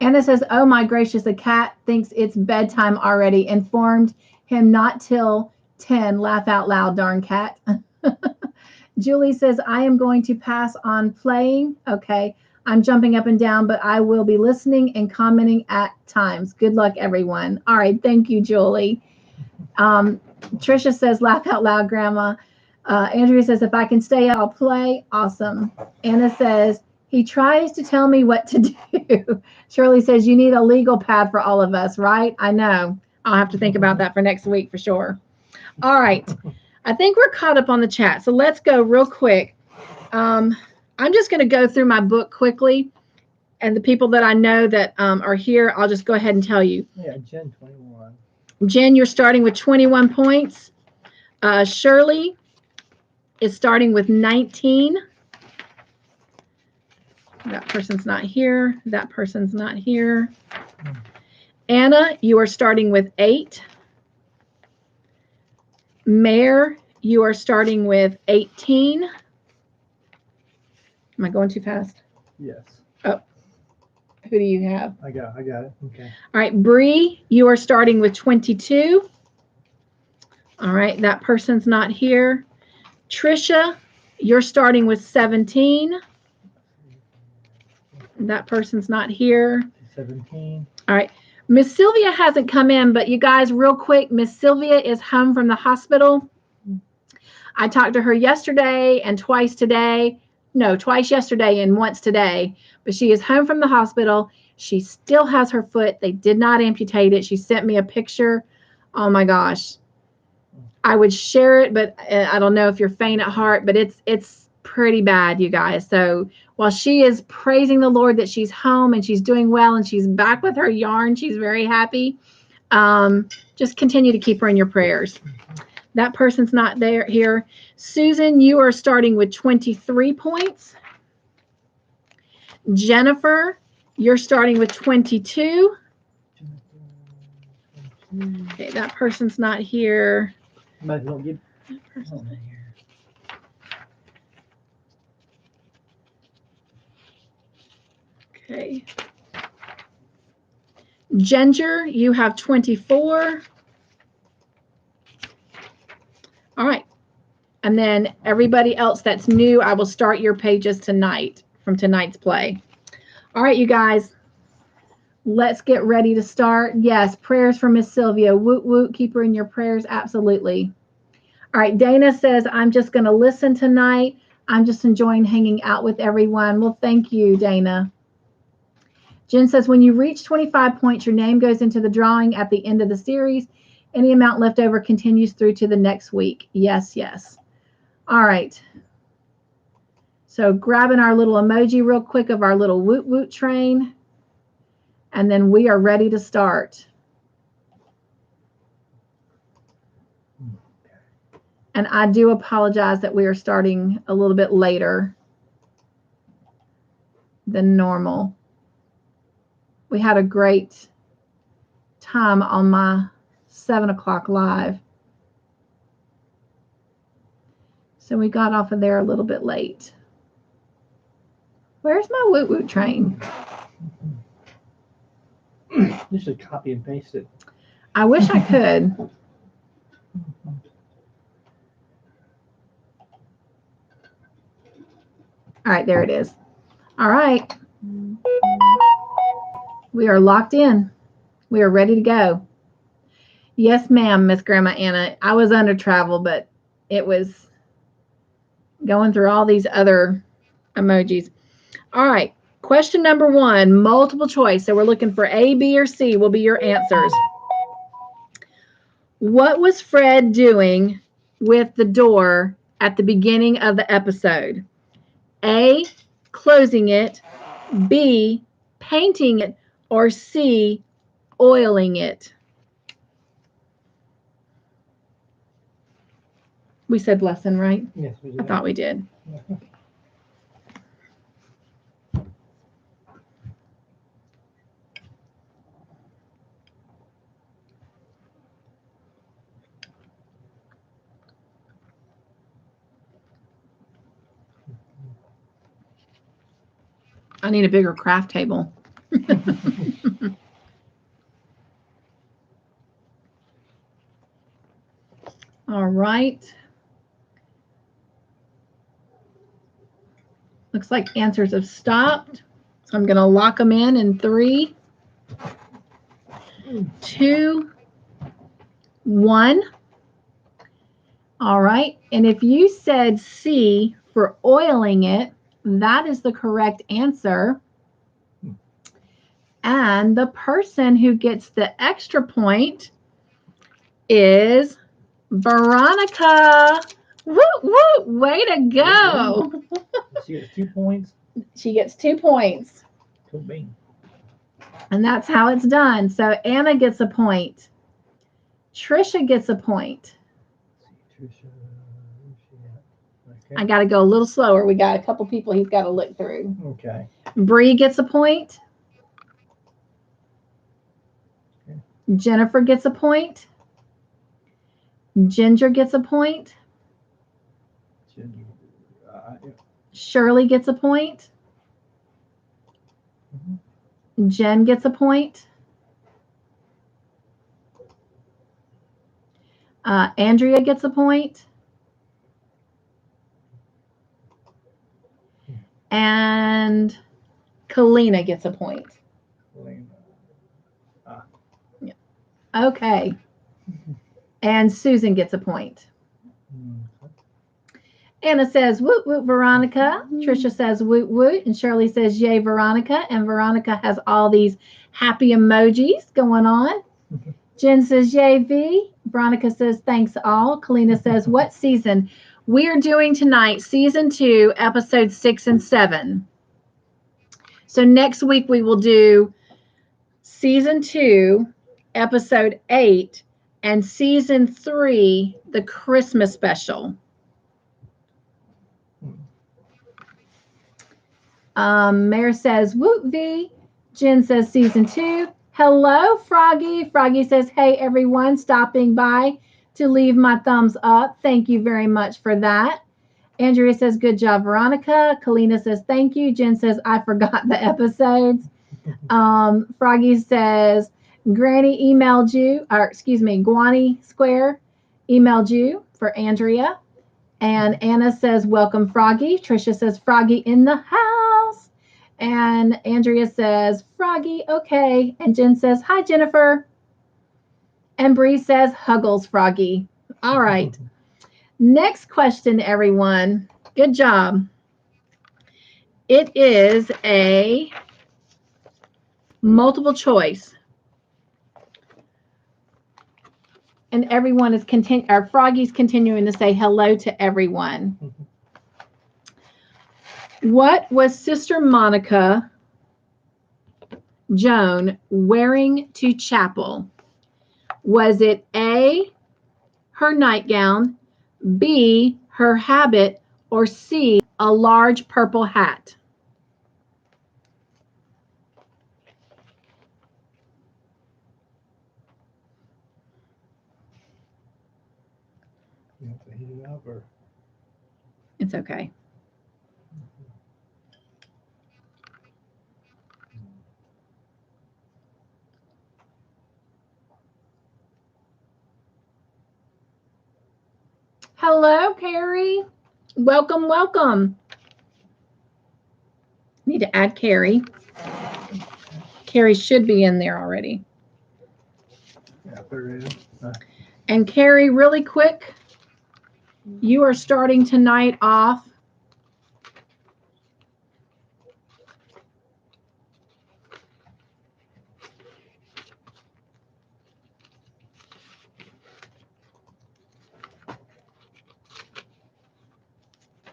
Speaker 2: Anna says, oh my gracious, the cat thinks it's bedtime already. Informed him not till 10. Laugh out loud, darn cat. Julie says, I am going to pass on playing. Okay. I'm jumping up and down, but I will be listening and commenting at times. Good luck, everyone. All right. Thank you, Julie. Trisha says, laugh out loud, Grandma. Andrea says, if I can stay, I'll play. Awesome. Anna says, he tries to tell me what to do. Shirley says, you need a legal pad for all of us, right? I know. I'll have to think about that for next week for sure. All right. I think we're caught up on the chat. So let's go real quick. I'm just going to go through my book quickly. And the people that I know that are here, I'll just go ahead and tell you.
Speaker 1: Yeah, Jen, 21.
Speaker 2: Jen, you're starting with 21 points. Shirley is starting with 19. That person's not here. That person's not here. Anna, you are starting with 8. Mare, you are starting with 18. Am I going too fast?
Speaker 1: Yes.
Speaker 2: Oh, who do you have?
Speaker 1: I got it. Okay.
Speaker 2: All right, Bree, you are starting with 22. All right, that person's not here. Trisha, you're starting with 17. That person's not here.
Speaker 1: 17.
Speaker 2: All right. Miss Sylvia hasn't come in, but you guys, real quick, Miss Sylvia is home from the hospital. I talked to her yesterday and twice today. No, twice yesterday and once today. But she is home from the hospital. She still has her foot. They did not amputate it. She sent me a picture. Oh, my gosh. I would share it, but I don't know if you're faint at heart, but it's pretty bad, you guys. So while she is praising the Lord that she's home and she's doing well and she's back with her yarn, she's very happy. Just continue to keep her in your prayers. That person's not there here. Susan, you are starting with 23 points. Jennifer, you're starting with 22. Okay, that person's not here.
Speaker 1: Might as well get
Speaker 2: That person's not here. Okay. Ginger, you have 24. All right. And then everybody else that's new, I will start your pages tonight from tonight's play. All right, you guys. Let's get ready to start. Yes, prayers for Miss Sylvia. Woot, woot. Keep her in your prayers. Absolutely. All right, Dana says, I'm just going to listen tonight. I'm just enjoying hanging out with everyone. Well, thank you, Dana. Jen says, when you reach 25 points, your name goes into the drawing at the end of the series. Any amount left over continues through to the next week. Yes, yes. All right. So grabbing our little emoji real quick of our little woot woot train. And then we are ready to start. And I do apologize that we are starting a little bit later than normal. We had a great time on my 7 o'clock live. So we got off of there a little bit late. Where's my woot woot train?
Speaker 1: You should copy and paste it.
Speaker 2: I wish I could. All right, there it is. All right. We are locked in. We are ready to go. Yes, ma'am, Miss Grandma Anna. I was under travel, but it was going through all these other emojis. All right. Question number 1, multiple choice. So we're looking for A, B, or C will be your answers. What was Fred doing with the door at the beginning of the episode? A, closing it, B, painting it, or C, oiling it? We said lesson, right?
Speaker 1: Yes, we did.
Speaker 2: I thought we did. I need a bigger craft table. All right. Looks like answers have stopped. So I'm going to lock them in 3, 2, 1. All right. And if you said C for oiling it, that is the correct answer. And the person who gets the extra point is Veronica. Woo, woo, way to go.
Speaker 1: She gets 2 points.
Speaker 2: She gets 2 points.
Speaker 1: Cool bean.
Speaker 2: And that's how it's done. So Anna gets a point. Trisha gets a point.
Speaker 1: Trisha, okay.
Speaker 2: I got to go a little slower. We got a couple people he's got to look through.
Speaker 1: Okay.
Speaker 2: Bree gets a point.
Speaker 1: Okay.
Speaker 2: Jennifer gets a point. Ginger gets a point. Shirley gets a point.
Speaker 1: Mm-hmm.
Speaker 2: Jen gets a point. Andrea gets a point. And Kalina gets a point. Yeah. Okay. And Susan gets a point. Anna says, woot, woot, Veronica. Trisha says, woot, woot. And Shirley says, yay, Veronica. And Veronica has all these happy emojis going on. Jen says, yay, V. Veronica says, thanks all. Kalina says, what season? We are doing tonight, season 2, episodes 6 and 7. So next week we will do season 2, episode 8, and season 3, the Christmas special. Mayor says, whoop V. Jen says season 2. Hello, Froggy. Froggy says, hey, everyone, stopping by to leave my thumbs up. Thank you very much for that. Andrea says, good job, Veronica. Kalina says, thank you. Jen says, I forgot the episodes. Froggy says, Granny emailed you, or excuse me, Guani Square emailed you for Andrea. And Anna says, welcome, Froggy. Trisha says, Froggy in the house. And Andrea says, Froggy, okay. And Jen says, hi, Jennifer. And Bree says, Huggles, Froggy. All right. Next question, everyone. Good job. It is a multiple choice. And everyone is our Froggy's continuing to say hello to everyone. What was Sister Monica Joan wearing to chapel? Was it A, her nightgown, B, her habit, or C, a large purple hat?
Speaker 1: You have to heat it up, or
Speaker 2: It's okay. Hello, Carrie. Welcome, welcome. Need to add Carrie. Carrie should be in there already.
Speaker 1: yeah, put it in.
Speaker 2: And Carrie, really quick, you are starting tonight off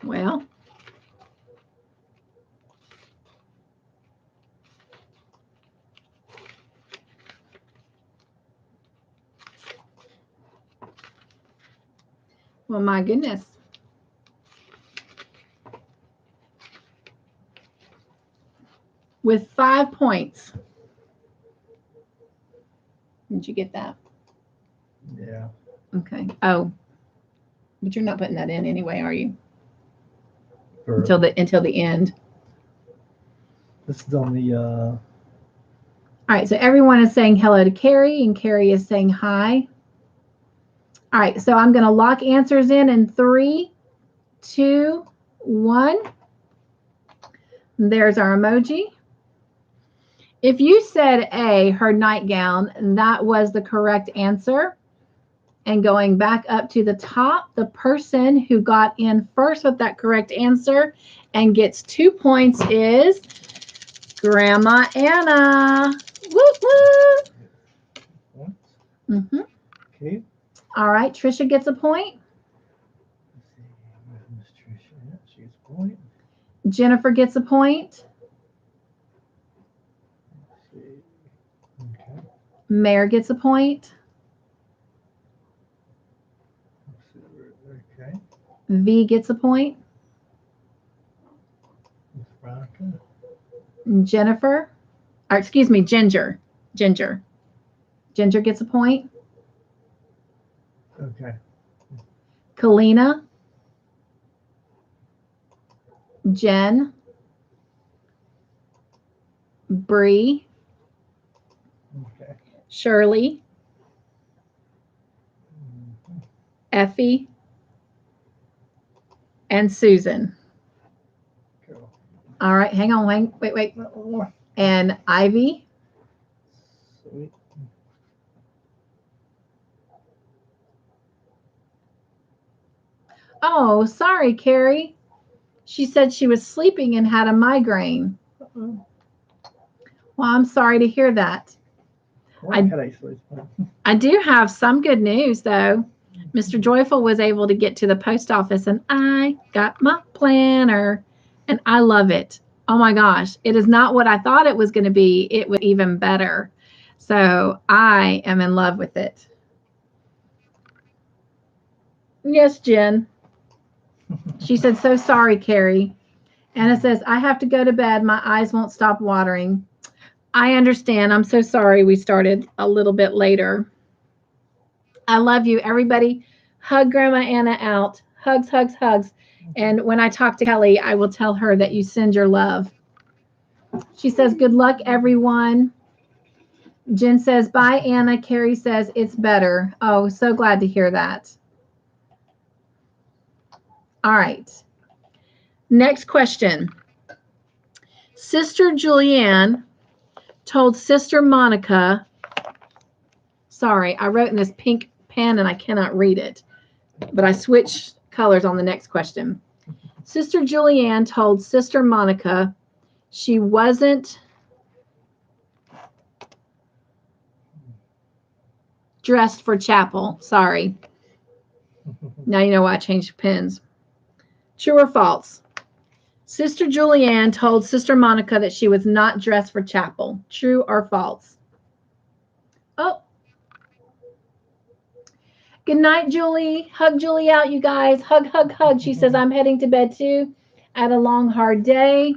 Speaker 2: well. Well, my goodness. With 5 points. Did you get that?
Speaker 1: Yeah.
Speaker 2: Okay. Oh, but you're not putting that in anyway, are you?
Speaker 1: For,
Speaker 2: Until the end.
Speaker 1: this is on the.
Speaker 2: All right. So everyone is saying hello to Carrie, and Carrie is saying hi. All right. So I'm going to lock answers in 3, 2, 1. There's our emoji. If you said A, her nightgown, that was the correct answer. And going back up to the top, the person who got in first with that correct answer and gets 2 points is Grandma Anna. Whoop, whoop. Mm-hmm.
Speaker 1: Okay.
Speaker 2: All right, Trisha gets a point.
Speaker 1: Let's see. Where's Miss Tricia? Yeah, she gets a point.
Speaker 2: Jennifer gets a point.
Speaker 1: Let's see. Okay.
Speaker 2: Mare gets a point.
Speaker 1: Let's see. Okay.
Speaker 2: V gets a point.
Speaker 1: Miss Veronica.
Speaker 2: Jennifer, or excuse me, Ginger. Ginger gets a point.
Speaker 1: Okay.
Speaker 2: Kalina, Jen, Bree,
Speaker 1: Okay.
Speaker 2: Shirley, Effie, and Susan.
Speaker 1: Cool.
Speaker 2: All right, hang on, wait. And Ivy.
Speaker 1: Sweet.
Speaker 2: Oh, sorry, Carrie. She said she was sleeping and had a migraine.
Speaker 1: Uh-oh.
Speaker 2: Well, I'm sorry to hear that. I do have some good news, though. Mr. Joyful was able to get to the post office, and I got my planner, and I love it. Oh, my gosh. It is not what I thought it was going to be. It was even better. So I am in love with it. Yes, Jen. She said, so sorry, Carrie. Anna says, I have to go to bed. My eyes won't stop watering. I understand. I'm so sorry we started a little bit later. I love you. Everybody, hug Grandma Anna out. Hugs, hugs, hugs. And when I talk to Kelly, I will tell her that you send your love. She says, good luck, everyone. Jen says, bye, Anna. Carrie says, it's better. Oh, so glad to hear that. All right. Next question. Sister Julianne told Sister Monica, sorry, I wrote in this pink pen and I cannot read it, but I switched colors on the next question. Sister Julianne told Sister Monica she wasn't dressed for chapel. Sorry. Now you know why I changed pens. True or false? Sister Julianne told Sister Monica that she was not dressed for chapel. True or false? Oh. Good night, Julie. Hug Julie out, you guys. Hug, hug, hug. She says, I'm heading to bed too. I had a long, hard day.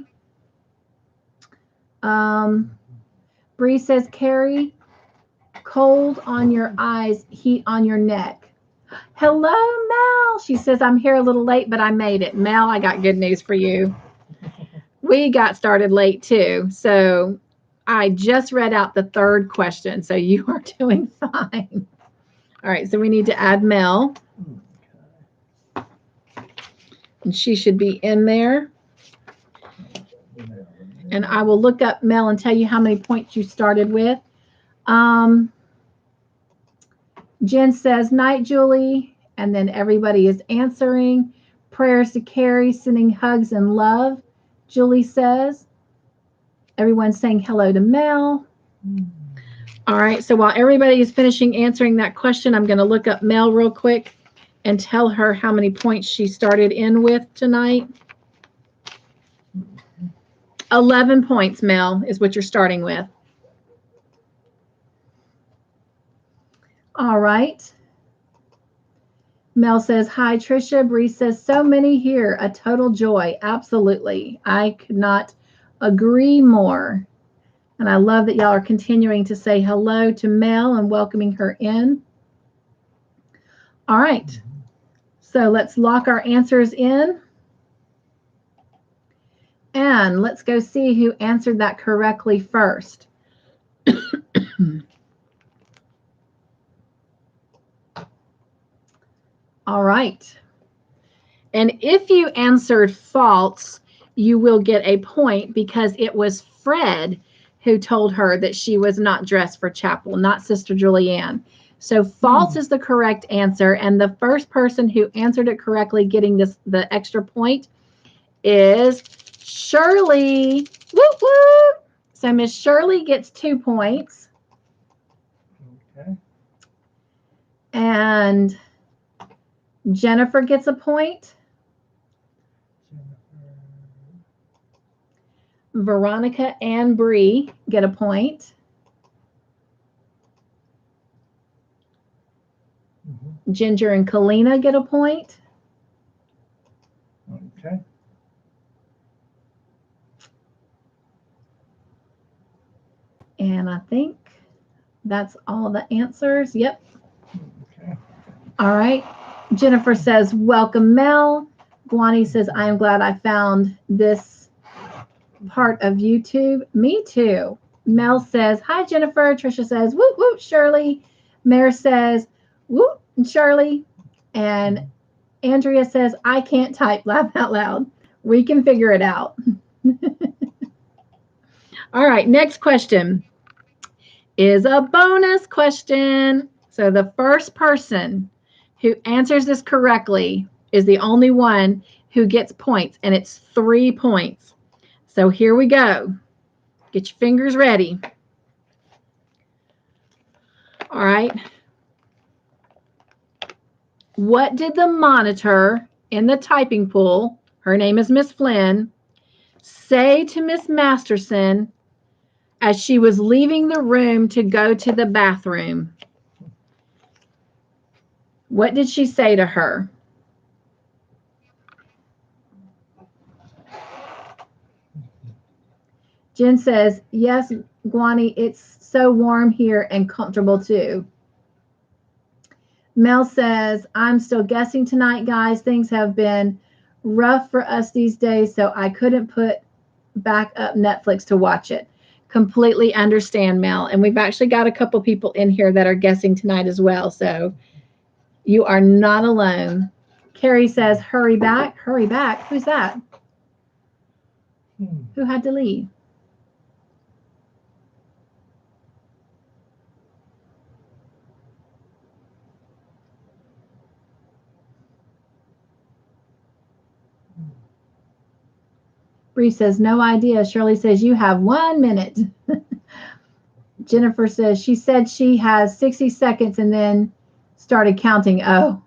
Speaker 2: Bree says, Carrie, cold on your eyes, heat on your neck. Hello, Mel. She says, I'm here a little late, but I made it. Mel, I got good news for you. We got started late too. So I just read out the third question. So you are doing fine. All right. So we need to add Mel. And she should be in there. And I will look up Mel and tell you how many points you started with. Jen says, night, Julie. And then everybody is answering. Prayers to Carrie, sending hugs and love. Julie says. Everyone's saying hello to Mel. All right. So while everybody is finishing answering that question, I'm going to look up Mel real quick and tell her how many points she started in with tonight. 11 points, Mel, is what you're starting with. All right. Mel says, hi, Trisha. Bree says, so many here. A total joy. Absolutely. I could not agree more. And I love that y'all are continuing to say hello to Mel and welcoming her in. All right. So let's lock our answers in. And let's go see who answered that correctly first. All right. And if you answered false, you will get a point because it was Fred who told her that she was not dressed for chapel, not Sister Julianne. So false is the correct answer. And the first person who answered it correctly getting the extra point is Shirley. Whoop, whoop. So Miss Shirley gets 2 points.
Speaker 1: Okay.
Speaker 2: And Jennifer gets a point. Veronica and Bree get a point. Ginger and Kalina get a point.
Speaker 1: Okay.
Speaker 2: And I think that's all the answers. Yep.
Speaker 1: Okay.
Speaker 2: All right. Jennifer says, welcome, Mel. Guani says, I am glad I found this part of YouTube. Me too. Mel says, hi, Jennifer. Trisha says, woot, woot, Shirley. Mare says, woot, Shirley. And Andrea says, I can't type. Laugh out loud. We can figure it out. All right. Next question is a bonus question. So the first person who answers this correctly is the only one who gets points, and it's 3 points. So here we go. Get your fingers ready. All right. What did the monitor in the typing pool, her name is Miss Flynn, say to Miss Masterson as she was leaving the room to go to the bathroom? What did she say to her? Jen says, yes, Guani, it's so warm here and comfortable too. Mel says, I'm still guessing tonight, guys. Things have been rough for us these days, so I couldn't put back up Netflix to watch it. Completely understand, Mel. And we've actually got a couple people in here that are guessing tonight as well, so you are not alone. Carrie says, hurry back. Hurry back. Who's that? Who had to leave? Bree says, no idea. Shirley says, you have 1 minute. Jennifer says, she said she has 60 seconds and then started counting. Oh.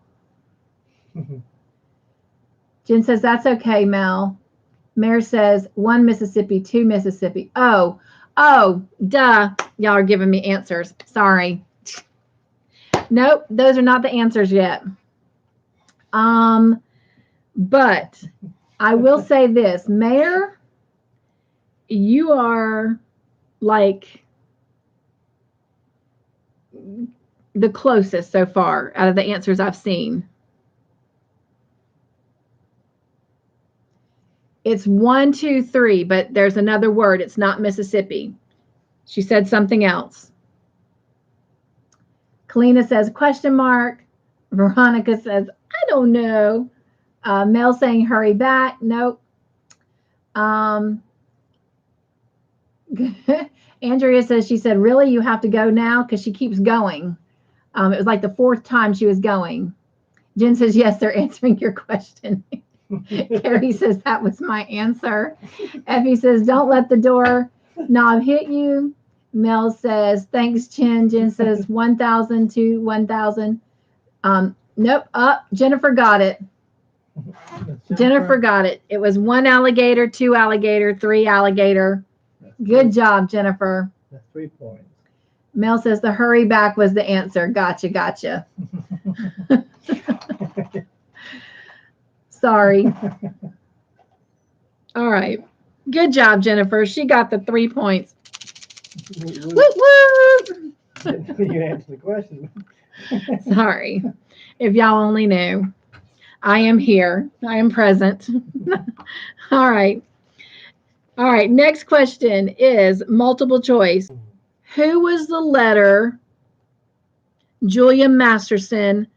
Speaker 2: Jen says, that's okay, Mel. Mare says, 1 Mississippi, 2 Mississippi. Oh, duh. Y'all are giving me answers. Sorry. Nope, those are not the answers yet. But I will say this, Mare, you are like the closest so far out of the answers I've seen. It's 1, 2, 3, but there's another word. It's not Mississippi. She said something else. Kalina says, question mark. Veronica says, I don't know. Mel saying, hurry back. Nope. Andrea says, she said, really, you have to go now? Because she keeps going. It was like the 4th time she was going. Jen says, yes, they're answering your question. Carrie says, that was my answer. Effie says, don't let the door knob hit you. Mel says, thanks, Jen. Jen says, 1,000 to 1,000. Nope. Jennifer got it. Jennifer got it. It was 1 alligator, 2 alligator, 3 alligator. Good job, Jennifer.
Speaker 1: That's 3 points.
Speaker 2: Mel says the hurry back was the answer. Gotcha. Sorry. All right. Good job, Jennifer. She got the 3 points. Woo woo!
Speaker 1: You answered the question.
Speaker 2: Sorry. If y'all only knew. I am here. I am present. All right. All right. Next question is multiple choice. Who was the letter Julia Masterson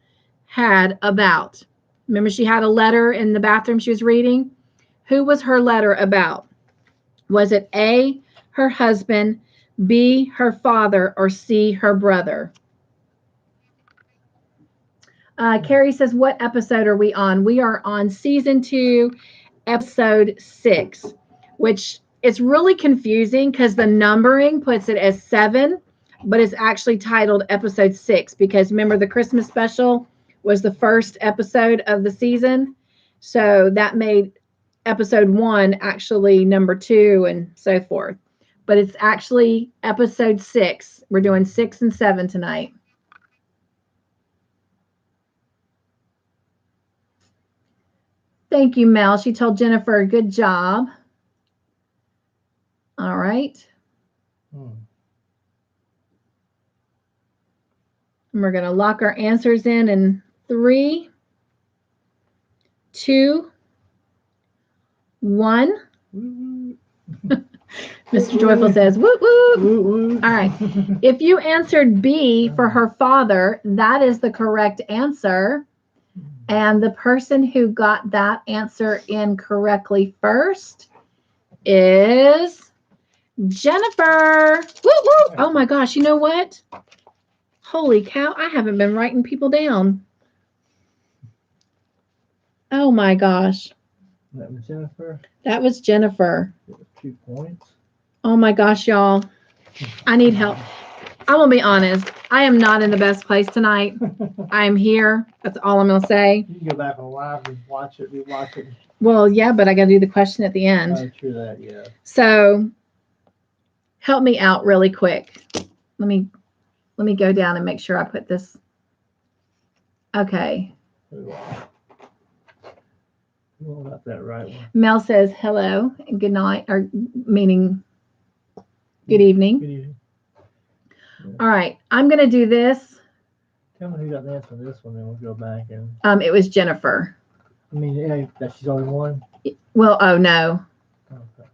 Speaker 2: had about? Remember, she had a letter in the bathroom she was reading. Who was her letter about? Was it A, her husband, B, her father, or C, her brother? Carrie says, what episode are we on? We are on season 2, episode 6, which it's really confusing because the numbering puts it as 7, but it's actually titled episode 6 because remember the Christmas special was the first episode of the season. So that made episode 1 actually number 2 and so forth. But it's actually episode 6. We're doing 6 and 7 tonight. Thank you, Mel. She told Jennifer, good job. All right. And we're going to lock our answers in 3, 2, 1. Mr. Joyful says, woo, woo. All right. If you answered B for her father, that is the correct answer. And the person who got that answer incorrectly first is Jennifer. Woo, woo. Oh my gosh, you know what? Holy cow, I haven't been writing people down. Oh my gosh.
Speaker 1: That was Jennifer.
Speaker 2: That was Jennifer.
Speaker 1: 2 points.
Speaker 2: Oh my gosh, y'all. I need help. I'm going to be honest. I am not in the best place tonight. I'm here. That's all I'm going to say.
Speaker 1: You can go back on live and watch it, rewatch it.
Speaker 2: Well, yeah, but I got to do the question at the end.
Speaker 1: Oh, true that, yeah.
Speaker 2: So help me out really quick. Let me go down and make sure I put this. Okay.
Speaker 1: Well, not that right one.
Speaker 2: Mel says hello and good night, or meaning Good evening.
Speaker 1: Good evening.
Speaker 2: All right, I'm going to do this.
Speaker 1: Tell me who got the answer to this one, then we'll go back and.
Speaker 2: It was Jennifer.
Speaker 1: I mean, yeah, that she's only one.
Speaker 2: Well, oh no.
Speaker 1: Okay.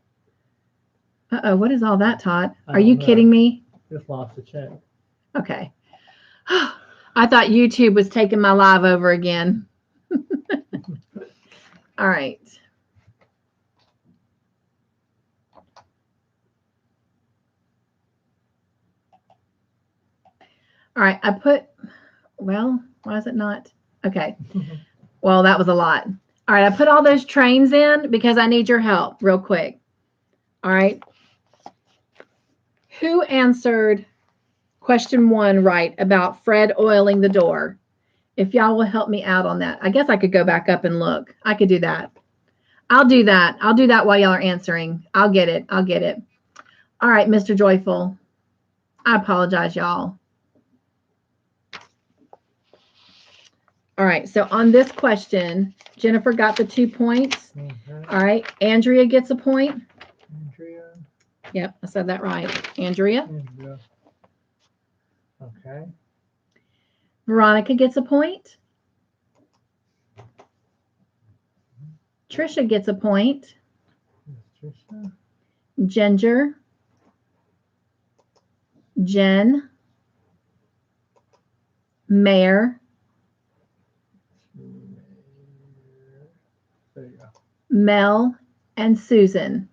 Speaker 2: Uh-oh, what is all that, Todd?
Speaker 1: I
Speaker 2: Are you
Speaker 1: don't know.
Speaker 2: kidding me?
Speaker 1: Just lost the check.
Speaker 2: Okay. I thought YouTube was taking my live over again. All right. All right, I put, well, why is it not? Okay. Well, that was a lot. All right, I put all those trains in because I need your help real quick. All right. Who answered question 1 right about Fred oiling the door? If y'all will help me out on that. I guess I could go back up and look. I could do that. I'll do that. I'll do that while y'all are answering. I'll get it. I'll get it. All right, Mr. Joyful. I apologize, y'all. All right, so on this question, Jennifer got the 2 points.
Speaker 1: Okay.
Speaker 2: All right, Andrea gets a point.
Speaker 1: Andrea.
Speaker 2: Yep, I said that right. Andrea.
Speaker 1: Andrea. Okay.
Speaker 2: Veronica gets a point. Trisha gets a point.
Speaker 1: Trisha.
Speaker 2: Ginger. Jen. Mayor.
Speaker 1: There you go.
Speaker 2: Mel and Susan.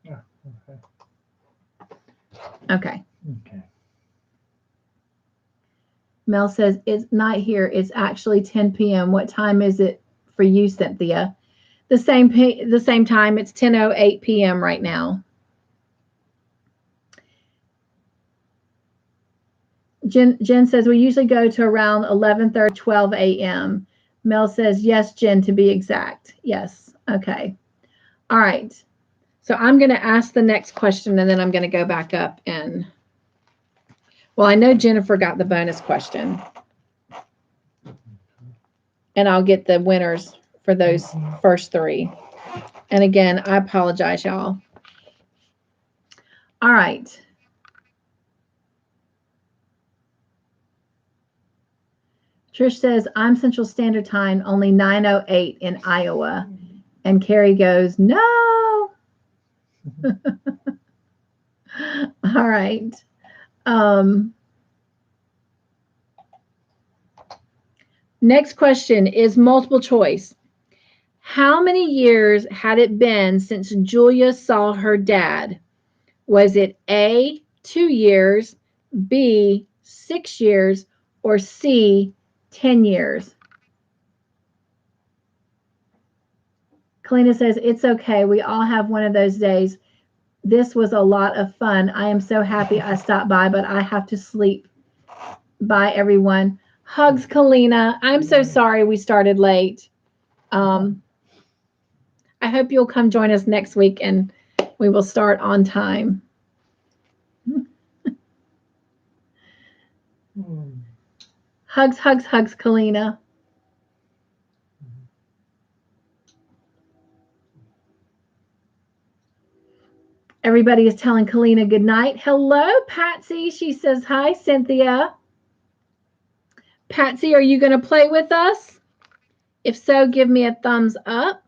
Speaker 1: Yeah, okay.
Speaker 2: Okay.
Speaker 1: Okay.
Speaker 2: Mel says, it's not here. It's actually 10 p.m. What time is it for you, Cynthia? The same time. It's 10:08 p.m. right now. Jen says, we usually go to around 11:30, 12 a.m. Mel says, yes, Jen, to be exact. Yes. Okay. All right. So I'm going to ask the next question, and then I'm going to go back up and, well, I know Jennifer got the bonus question. And I'll get the winners for those first 3. And again, I apologize, y'all. All right. Trish says, I'm Central Standard Time, only 9:08 in Iowa. And Carrie goes, no. All right. Next question is multiple choice. How many years had it been since Julia saw her dad? Was it A, 2 years, B, 6 years, or C, 10 years? Kalina says, it's okay. We all have one of those days. This was a lot of fun. I am so happy I stopped by, but I have to sleep. Bye, everyone. Hugs, Kalina. I'm so sorry we started late. I hope you'll come join us next week and we will start on time. Hugs, hugs, hugs, Kalina. Everybody is telling Kalina good night. Hello, Patsy. She says, hi, Cynthia. Patsy, are you going to play with us? If so, give me a thumbs up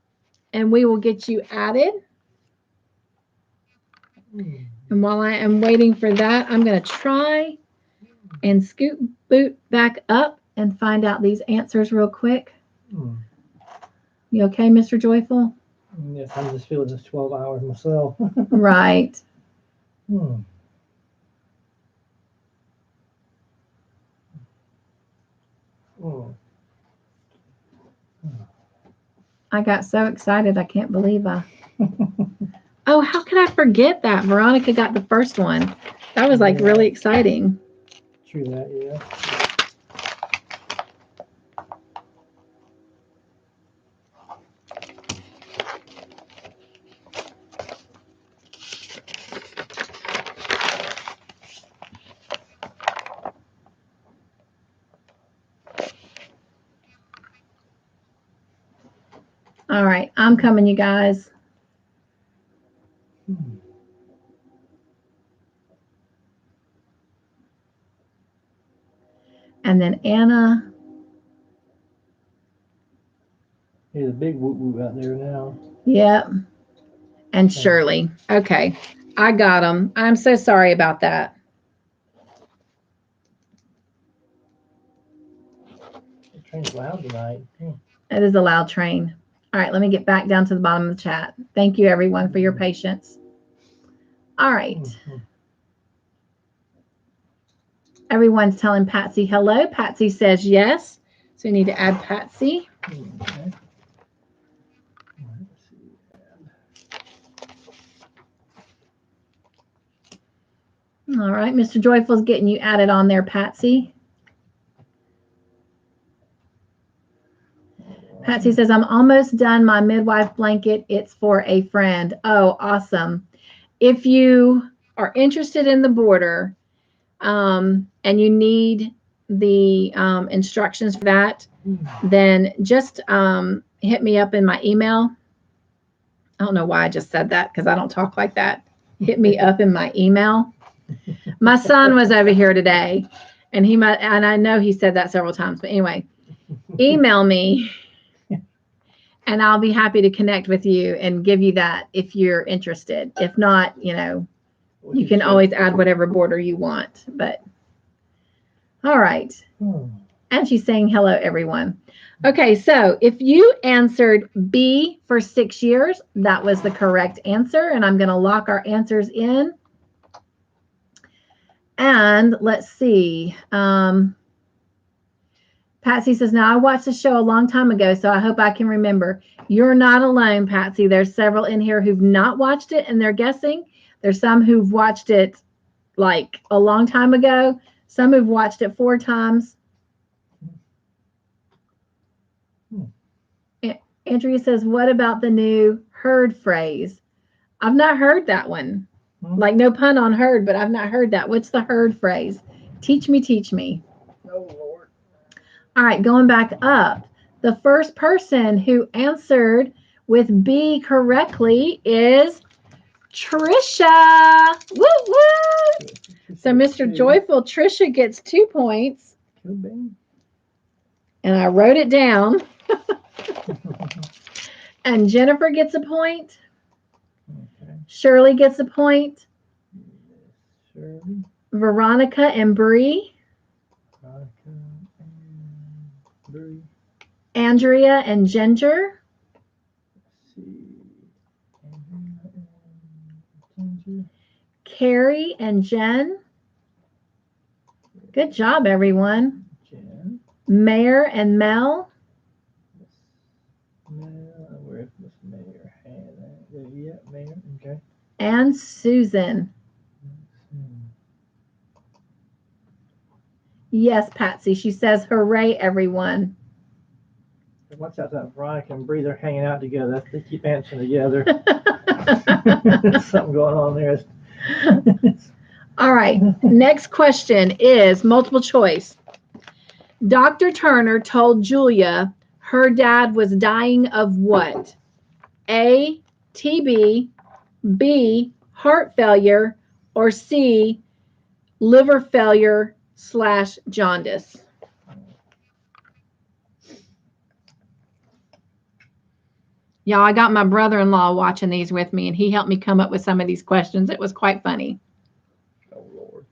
Speaker 2: and we will get you added. And while I am waiting for that, I'm going to try and boot back up and find out these answers real quick. You okay, Mr. Joyful?
Speaker 1: Yes, I'm just feeling this 12 hours myself.
Speaker 2: Right. I got so excited. I can't believe Oh, how could I forget that? Veronica got the first one. That was like really exciting.
Speaker 1: True that, yeah.
Speaker 2: All All right, I'm coming, you guys. And then Anna.
Speaker 1: There's a big whoop whoop out there now.
Speaker 2: Yep. And Shirley. Okay. I got them. I'm so sorry about that.
Speaker 1: The train's loud tonight.
Speaker 2: It is a loud train. All right, let me get back down to the bottom of the chat. Thank you, everyone, for your patience. All right. Everyone's telling Patsy hello. Patsy says yes. So we need to add Patsy.
Speaker 1: Okay.
Speaker 2: All right, Mr. Joyful's getting you added on there, Patsy. Patsy says, I'm almost done my midwife blanket. It's for a friend. Oh, awesome. If you are interested in the border and you need the instructions for that, then just hit me up in my email. I don't know why I just said that because I don't talk like that. Hit me up in my email. My son was over here today, and I know he said that several times, but anyway, email me. And I'll be happy to connect with you and give you that if you're interested. If not, you can always add whatever border you want. But all right. And she's saying hello, everyone. Okay, so if you answered B for 6 years, that was the correct answer. And I'm going to lock our answers in. And let's see. Patsy says, now I watched the show a long time ago, so I hope I can remember. You're not alone, Patsy. There's several in here who've not watched it, and they're guessing. There's some who've watched it like a long time ago. Some who've watched it 4 times. Andrea says, what about the new heard phrase? I've not heard that one. Like no pun on heard, but I've not heard that. What's the heard phrase? Teach me, teach me.
Speaker 1: Oh, Lord.
Speaker 2: All right, going back up. The first person who answered with B correctly is Trisha. Woo woo! So Mr. Joyful, Trisha gets 2 points. And I wrote it down. And Jennifer gets a point.
Speaker 1: Okay.
Speaker 2: Shirley gets a point.
Speaker 1: Shirley.
Speaker 2: Veronica and Bree. Andrea and Ginger. Carrie and Jen. Good job, everyone.
Speaker 1: Jen.
Speaker 2: Mayor and Mel.
Speaker 1: Where's Miss Mayor? Yeah, Mayor. Okay.
Speaker 2: And Susan. Yes, Patsy. She says, hooray, everyone.
Speaker 1: Watch out, that Veronica and Bree, they're hanging out together. They keep answering together. Something going on there.
Speaker 2: All right. Next question is multiple choice. Dr. Turner told Julia her dad was dying of what? A, TB, B, heart failure, or C, liver failure / jaundice. Y'all, I got my brother-in-law watching these with me, and he helped me come up with some of these questions. It was quite funny.
Speaker 1: Oh, Lord.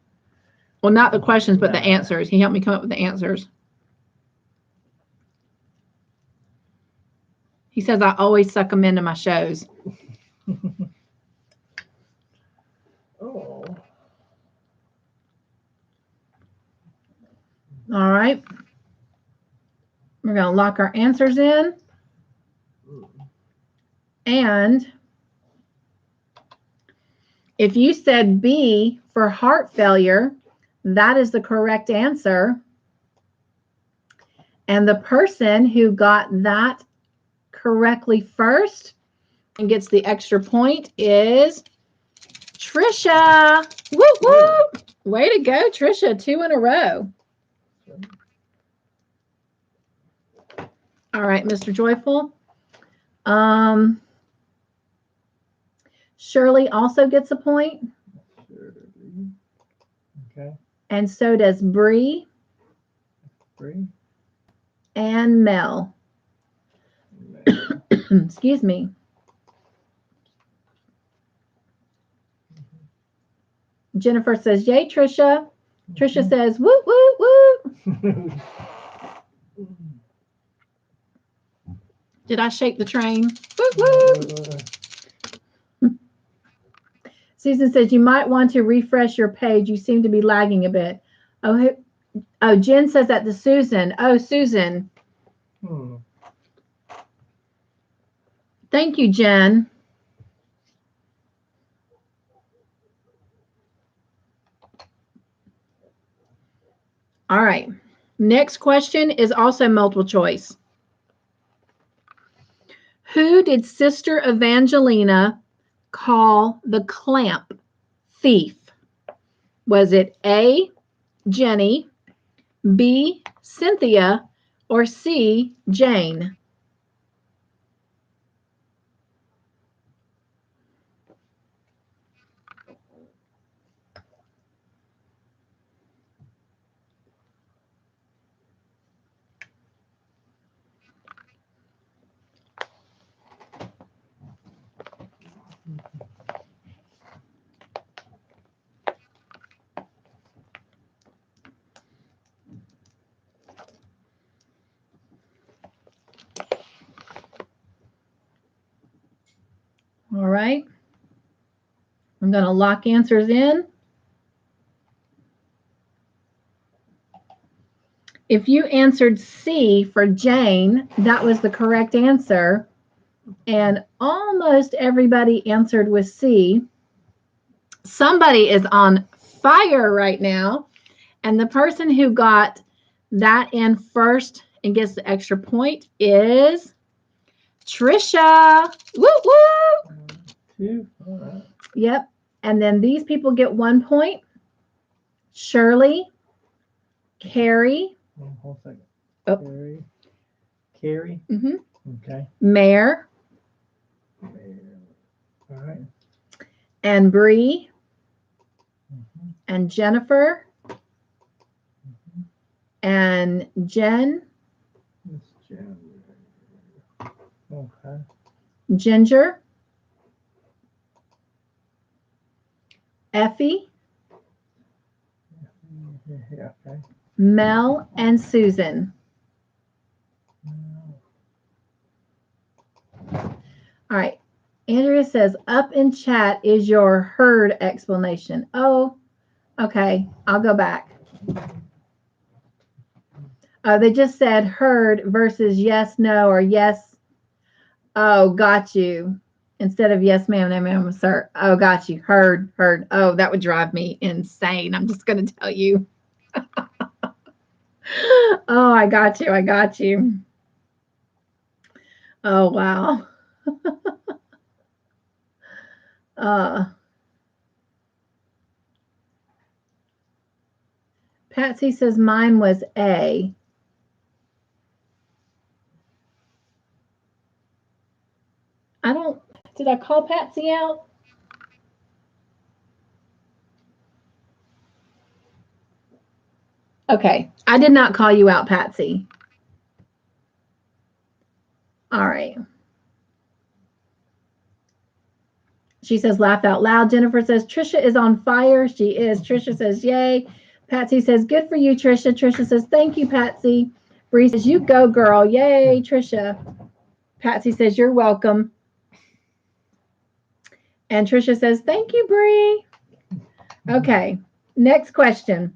Speaker 2: Well, not the questions, but the answers. He helped me come up with the answers. He says I always suck them into my shows.
Speaker 1: Oh.
Speaker 2: All right. We're going to lock our answers in. And if you said B for heart failure, that is the correct answer. And the person who got that correctly first and gets the extra point is Trisha. Woo woo! Way to go, Trisha. 2 in a row. All right, Mr. Joyful. Shirley also gets a point.
Speaker 1: Okay.
Speaker 2: And so does Bree.
Speaker 1: Bree.
Speaker 2: And Mel. Excuse me. Jennifer says, yay, Trisha. Trisha says, woo, woo, woo. Did I shake the train? Woo, woo. Susan says, you might want to refresh your page. You seem to be lagging a bit. Oh, Jen says that to Susan. Oh, Susan. Thank you, Jen. All right. Next question is also multiple choice. Who did Sister Evangelina call the clamp thief? Was it A, Jenny, B, Cynthia, or C, Jane? All right. I'm going to lock answers in. If you answered C for Jane, that was the correct answer. And almost everybody answered with C. Somebody is on fire right now. And the person who got that in first and gets the extra point is Trisha. Woo, woo.
Speaker 1: 2. All right.
Speaker 2: Yep. And then these people get 1 point. Shirley, Carrie.
Speaker 1: Hold a second.
Speaker 2: Oh.
Speaker 1: Carrie.
Speaker 2: Mm-hmm.
Speaker 1: Okay.
Speaker 2: Mare.
Speaker 1: All right.
Speaker 2: And Bree. And Jennifer. And Jen.
Speaker 1: Jen. Okay.
Speaker 2: Ginger. Effie.
Speaker 1: Yeah, okay.
Speaker 2: Mel and Susan. All right. Andrea says, up in chat is your herd explanation. Oh, okay. I'll go back. They just said herd versus yes, no, or yes. Oh, got you. Instead of yes, ma'am, no, ma'am, sir. Oh, got you. Herd. Oh, that would drive me insane. I'm just going to tell you. Oh, I got you. Oh, wow. Patsy says mine was A. Did I call Patsy out? Okay, I did not call you out, Patsy. All right. She says, laugh out loud. Jennifer says, Trisha is on fire. She is. Trisha says, yay. Patsy says, good for you, Trisha. Trisha says, thank you, Patsy. Bree says, you go, girl. Yay, Trisha. Patsy says, you're welcome. And Trisha says, thank you, Bree. Okay, next question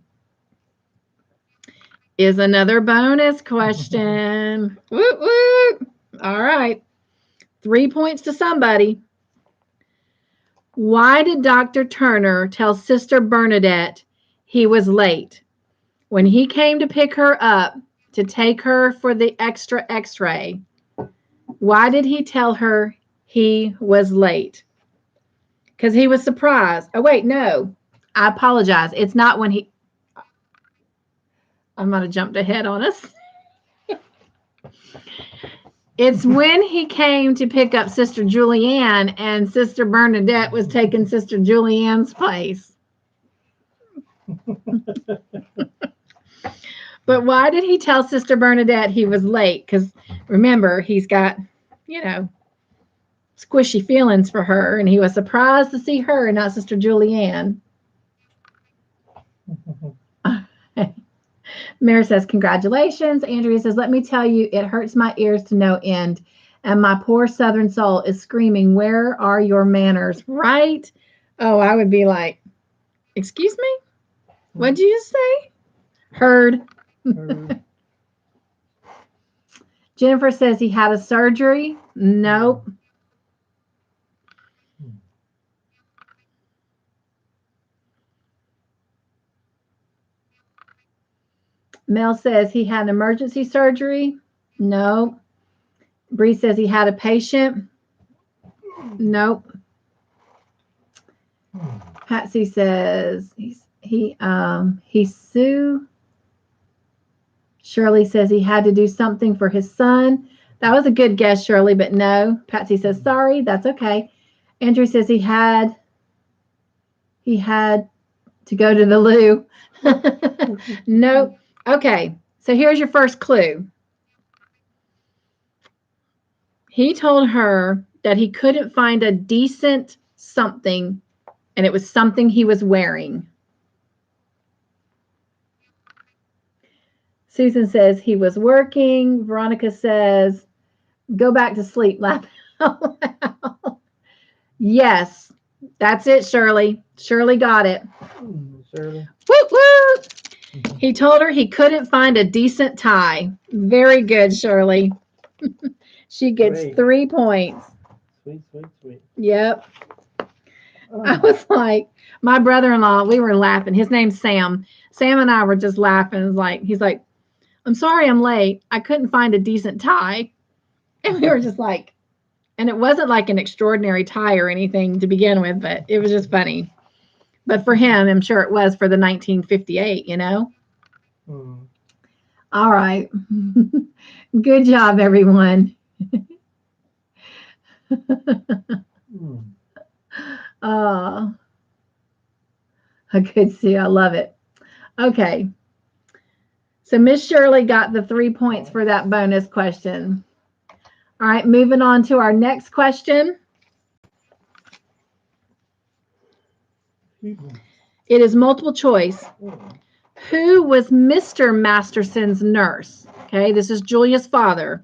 Speaker 2: is another bonus question. Woo, woo. All right. 3 points to somebody. Why did Dr. Turner tell Sister Bernadette he was late? When he came to pick her up to take her for the extra x-ray, why did he tell her he was late? Because he was surprised. Oh, wait, no. I apologize. It's not when he... I might have jumped ahead on us. It's when he came to pick up Sister Julianne and Sister Bernadette was taking Sister Julianne's place. But why did he tell Sister Bernadette he was late? Because remember, he's got, squishy feelings for her, and he was surprised to see her and not Sister Julianne. Mary says, congratulations. Andrea says, let me tell you, it hurts my ears to no end. And my poor Southern soul is screaming, where are your manners? Right? Oh, I would be like, excuse me? What'd you just say? Heard. Jennifer says he had a surgery. Nope. Mel says he had an emergency surgery. Nope. Bree says he had a patient. Nope. Patsy says he Sue. Shirley says he had to do something for his son. That was a good guess, Shirley, but no. Patsy says sorry. That's okay. Andrew says he had to go to the loo. Nope. Okay. So here's your first clue. He told her that he couldn't find a decent something, and it was something he was wearing. Susan says he was working. Veronica says, go back to sleep, laugh out loud. Yes, that's it, Shirley. Shirley got it.
Speaker 1: Shirley.
Speaker 2: Woo, woo. He told her he couldn't find a decent tie. Very good, Shirley. She gets 3 points.
Speaker 1: Sweet.
Speaker 2: Yep. I was like, my brother-in-law, we were laughing. His name's Sam. Sam and I were just laughing. He's like, I'm sorry I'm late. I couldn't find a decent tie. And we were just like, and it wasn't like an extraordinary tie or anything to begin with, but it was just funny. But for him, I'm sure it was for the 1958, All right. Good job, everyone. Oh, good see. I love it. Okay. So Miss Shirley got the 3 points for that bonus question. All right, moving on to our next question. It is multiple choice. Who was Mr. Masterson's nurse? Okay, this is Julia's father.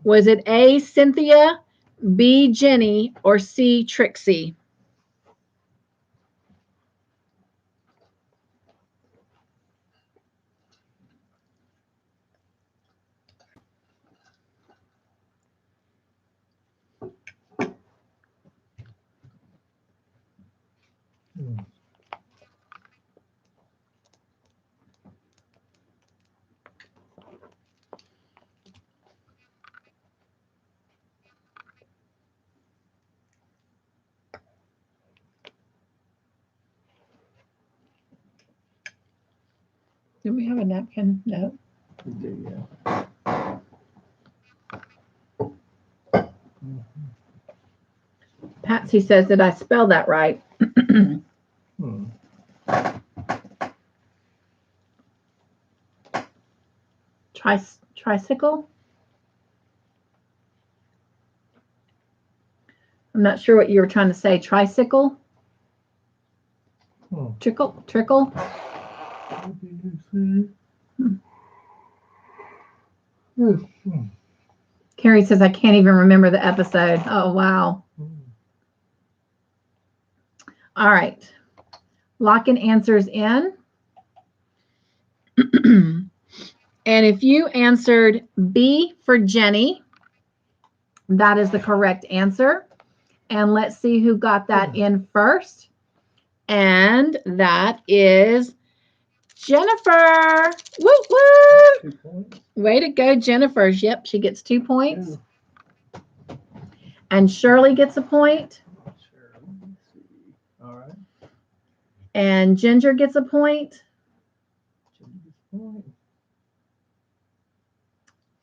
Speaker 2: Was it A, Cynthia, B, Jenny, or C, Trixie? Do we have a napkin? No.
Speaker 1: We do, yeah.
Speaker 2: Patsy says, did I spell that right? Tricycle? I'm not sure what you were trying to say. Tricycle? Trickle? Carrie says, I can't even remember the episode. Oh, wow. All right. Locking answers in. And if you answered B for Jenny, that is the correct answer. And let's see who got that in first. And that is Jennifer. Woo, woo.
Speaker 1: 2 points.
Speaker 2: Way to go, Jennifer. Yep, she gets 2 points. And Shirley gets a point.
Speaker 1: All right.
Speaker 2: And Ginger gets a point.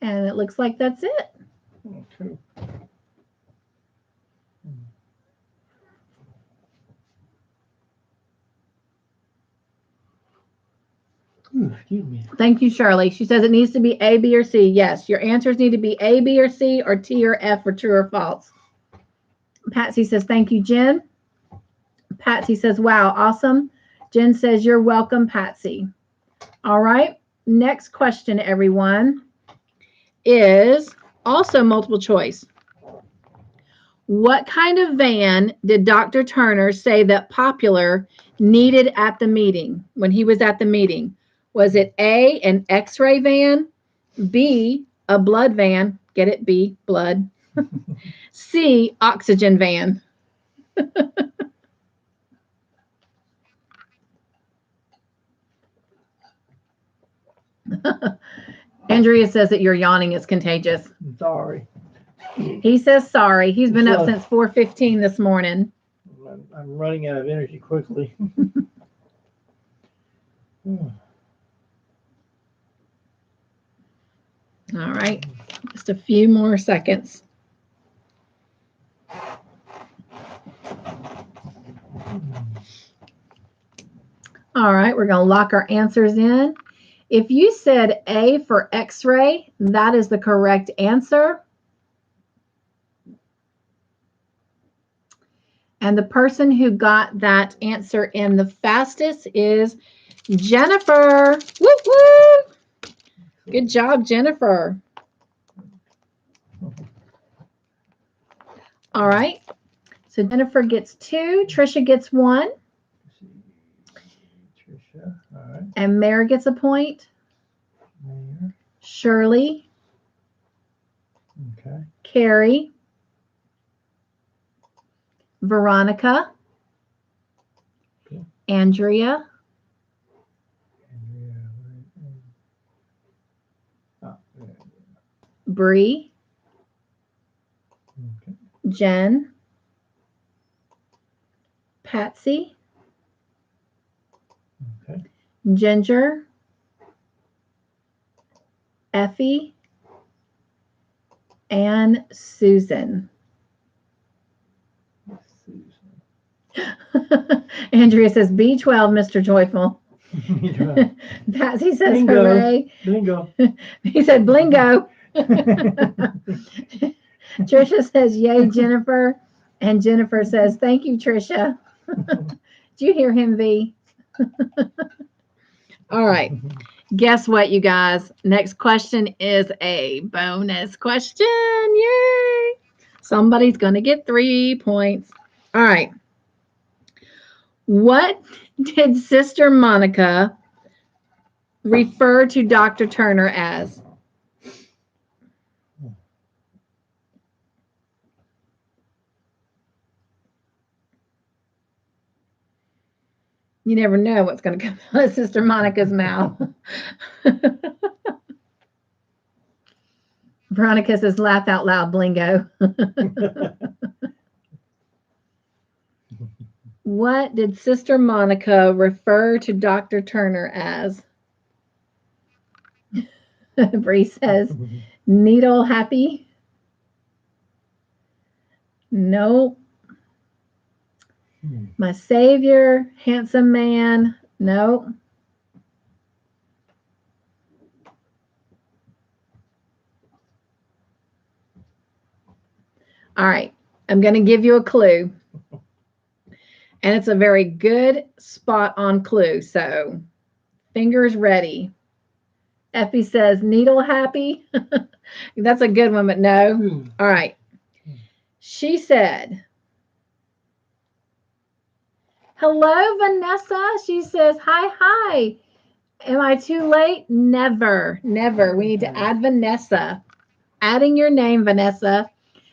Speaker 2: And it looks like that's it.
Speaker 1: Okay. Ooh, excuse me.
Speaker 2: Thank you, Shirley. She says it needs to be A, B, or C. Yes, your answers need to be A, B, or C, or T or F for true or false. Patsy says, thank you, Jen. Patsy says, wow, awesome. Jen says, you're welcome, Patsy. All right. Next question, everyone, is also multiple choice. What kind of van did Dr. Turner say that Popular needed at the meeting when he was at the meeting? Was it A, an X-ray van, B, a blood van, get it, B, blood, C, oxygen van? Andrea says that your yawning is contagious.
Speaker 1: I'm sorry.
Speaker 2: He says sorry. He's been up since 4:15 this morning.
Speaker 1: I'm running out of energy quickly.
Speaker 2: All right, just a few more seconds. All right, we're going to lock our answers in. If you said A for X-ray, that is the correct answer. And the person who got that answer in the fastest is Jennifer. Woo woo! Good job, Jennifer. All right. So Jennifer gets 2. Trisha gets 1.
Speaker 1: Trisha, all right.
Speaker 2: And Mare gets a point.
Speaker 1: Mayor.
Speaker 2: Shirley.
Speaker 1: Okay.
Speaker 2: Carrie. Veronica.
Speaker 1: Okay.
Speaker 2: Andrea. Bree.
Speaker 1: Okay.
Speaker 2: Jen. Patsy.
Speaker 1: Okay.
Speaker 2: Ginger. Effie. And Susan. Andrea says B12, Mr. Joyful. Patsy says
Speaker 1: Bingo.
Speaker 2: hooray.
Speaker 1: Bingo.
Speaker 2: He said blingo. Trisha says yay, Jennifer. And Jennifer says thank you, Trisha. Did you hear him, V? All right. Guess what, you guys? Next question is a bonus question. Yay. Somebody's going to get 3 points. All right. What did Sister Monica refer to Dr. Turner as? You never know what's going to come out of Sister Monica's mouth. Veronica says, laugh out loud, blingo. What did Sister Monica refer to Dr. Turner as? Bree says, needle happy. Nope. My savior, handsome man. Nope. All right. I'm going to give you a clue. And it's a very good spot on clue. So fingers ready. Effie says, needle happy. That's a good one, but no. All right. She said, hello, Vanessa. She says, hi. Am I too late? Never. We need to add Vanessa. Adding your name, Vanessa.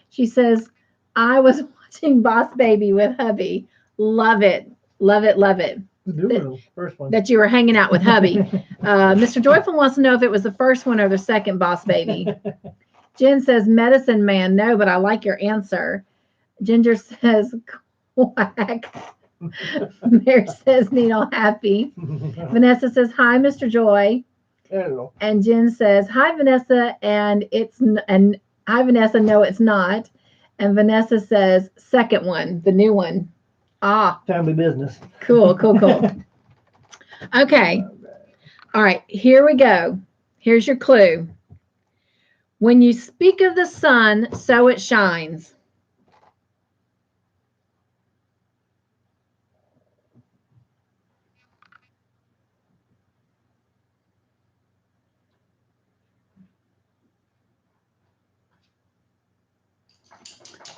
Speaker 2: She says, I was watching Boss Baby with hubby. Love it.
Speaker 1: First one.
Speaker 2: That you were hanging out with hubby. Mr. Joyful wants to know if it was the first one or the second Boss Baby. Jen says, medicine man. No, but I like your answer. Ginger says, quack. Mary says, needle happy. Vanessa says, hi, Mr. Joy.
Speaker 1: Hello.
Speaker 2: And Jen says, hi, Vanessa. And Hi, Vanessa. No, it's not. And Vanessa says, second one, the new one. Ah,
Speaker 1: Family business.
Speaker 2: cool, cool, cool. Okay. All right, here we go. Here's your clue. When you speak of the sun, so it shines.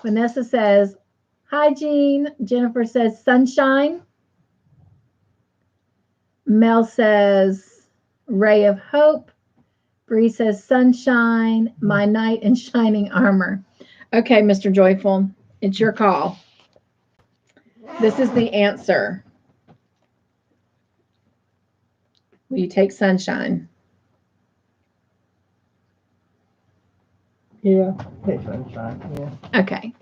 Speaker 2: Vanessa says, hi, Jean. Jennifer says, sunshine. Mel says, ray of hope. Bree says, sunshine, my knight in shining armor. Okay, Mr. Joyful, it's your call. This is the answer. Will you take sunshine?
Speaker 1: Yeah, take sunshine. Yeah.
Speaker 2: Okay.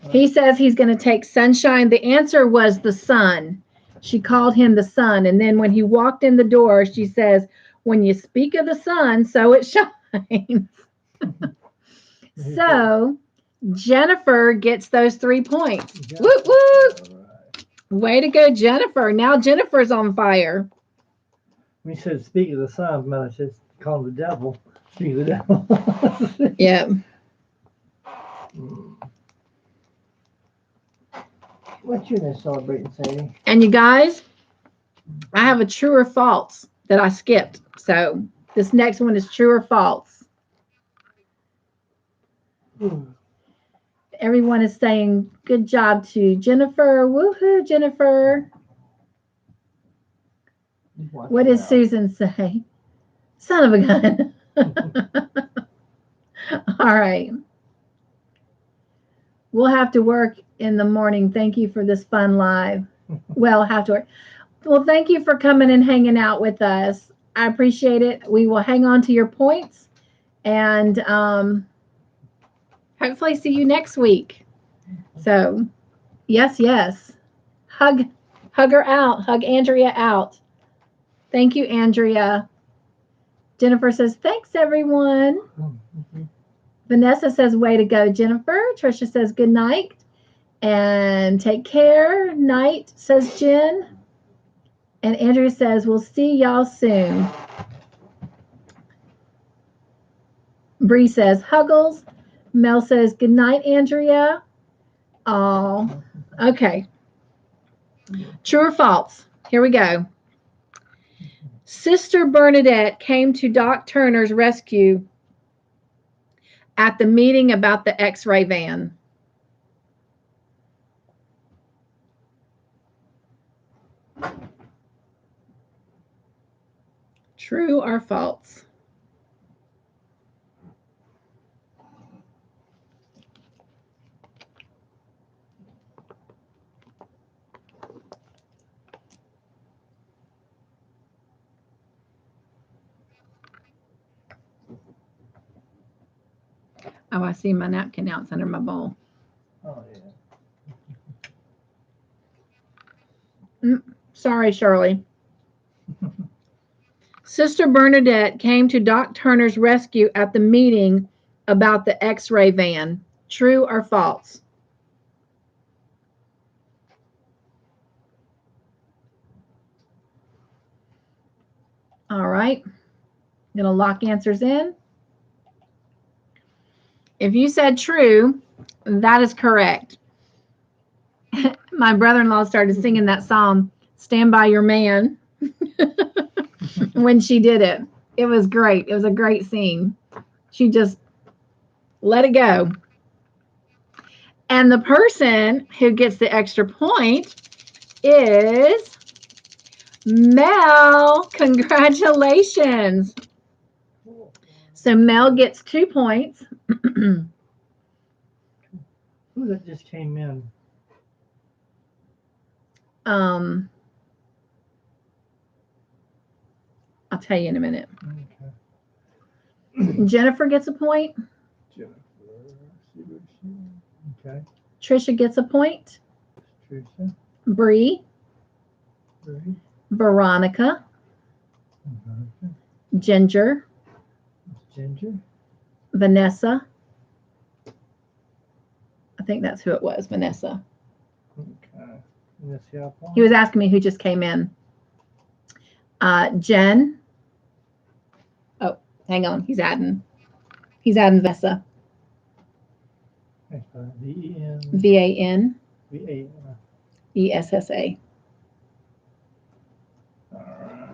Speaker 2: He says he's going to take sunshine. The answer was the sun. She called him the sun. And then when he walked in the door, she says, when you speak of the sun, so it shines. So Jennifer gets those 3 points. Whoop, whoop. Way to go, Jennifer. Now Jennifer's on fire.
Speaker 1: When you said speak of the sun, man, I said call him the devil. Speak of the devil.
Speaker 2: Yeah.
Speaker 1: What you been celebrating, Sadie?
Speaker 2: And you guys, I have a true or false that I skipped. So this next one is true or false. Everyone is saying good job to Jennifer. Woohoo, Jennifer. What does Susan say? Son of a gun. All right. We'll have to work in the morning. Thank you for this fun live. Well, have to work. Well, thank you for coming and hanging out with us. I appreciate it. We will hang on to your points and hopefully see you next week. So, yes, yes. Hug her out. Hug Andrea out. Thank you, Andrea. Jennifer says, thanks, everyone. Vanessa says, way to go, Jennifer. Tricia says, good night. And take care. Night, says Jen. And Andrea says, we'll see y'all soon. Bree says, huggles. Mel says, good night, Andrea. Oh, okay. True or false? Here we go. Sister Bernadette came to Doc Turner's rescue at the meeting about the X-ray van. True or false? Oh, I see my napkin now. It's under my bowl.
Speaker 1: Oh, yeah.
Speaker 2: Sorry, Shirley. Sister Bernadette came to Doc Turner's rescue at the meeting about the X-ray van. True or false? All right. I'm going to lock answers in. If you said true, that is correct. My brother-in-law started singing that song, Stand By Your Man, when she did it. It was great. It was a great scene. She just let it go. And the person who gets the extra point is Mel. Congratulations. So Mel gets 2 points.
Speaker 1: Who that just came in?
Speaker 2: I'll tell you in a minute.
Speaker 1: Okay.
Speaker 2: Jennifer gets a point.
Speaker 1: Jennifer. Okay.
Speaker 2: Trisha gets a point.
Speaker 1: Trisha.
Speaker 2: Bree. Veronica. Ginger.
Speaker 1: Ginger.
Speaker 2: Vanessa. think that's who it was, Vanessa.
Speaker 1: Okay. Let's see how far.
Speaker 2: He was asking me who just came in. Jen. Oh, hang on. He's adding Vanessa.
Speaker 1: V-E-N.
Speaker 2: V-A-N.
Speaker 1: V-A-N.
Speaker 2: E-S-S-A.
Speaker 1: All right.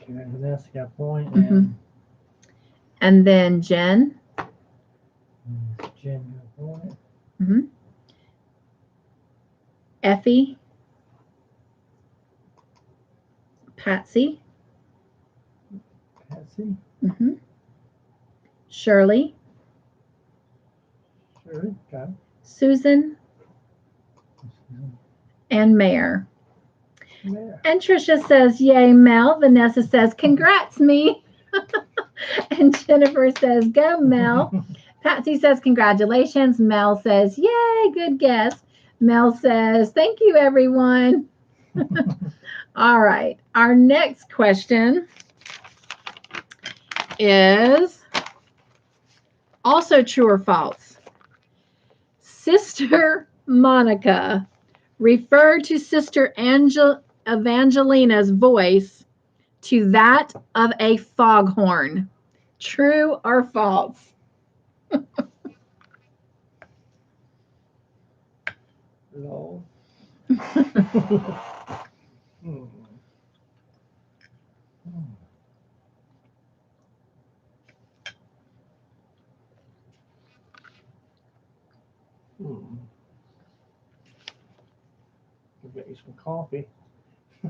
Speaker 1: Okay, Vanessa got a point.
Speaker 2: Mhm. And then Jen.
Speaker 1: Jen got a point.
Speaker 2: Mm-hmm. Effie. Patsy.
Speaker 1: Patsy.
Speaker 2: Mm-hmm. Shirley.
Speaker 1: Sure. Got
Speaker 2: Susan.
Speaker 1: it.
Speaker 2: And Mayor.
Speaker 1: There.
Speaker 2: And Trisha says, yay, Mel. Vanessa says, congrats, me. And Jennifer says, go, Mel. Patsy says, congratulations. Mel says, yay, good guess. Mel says, thank you, everyone. All right. Our next question is also true or false. Sister Monica referred to Sister Evangelina's voice to that of a foghorn. True or false?
Speaker 1: No. I'll get you some coffee.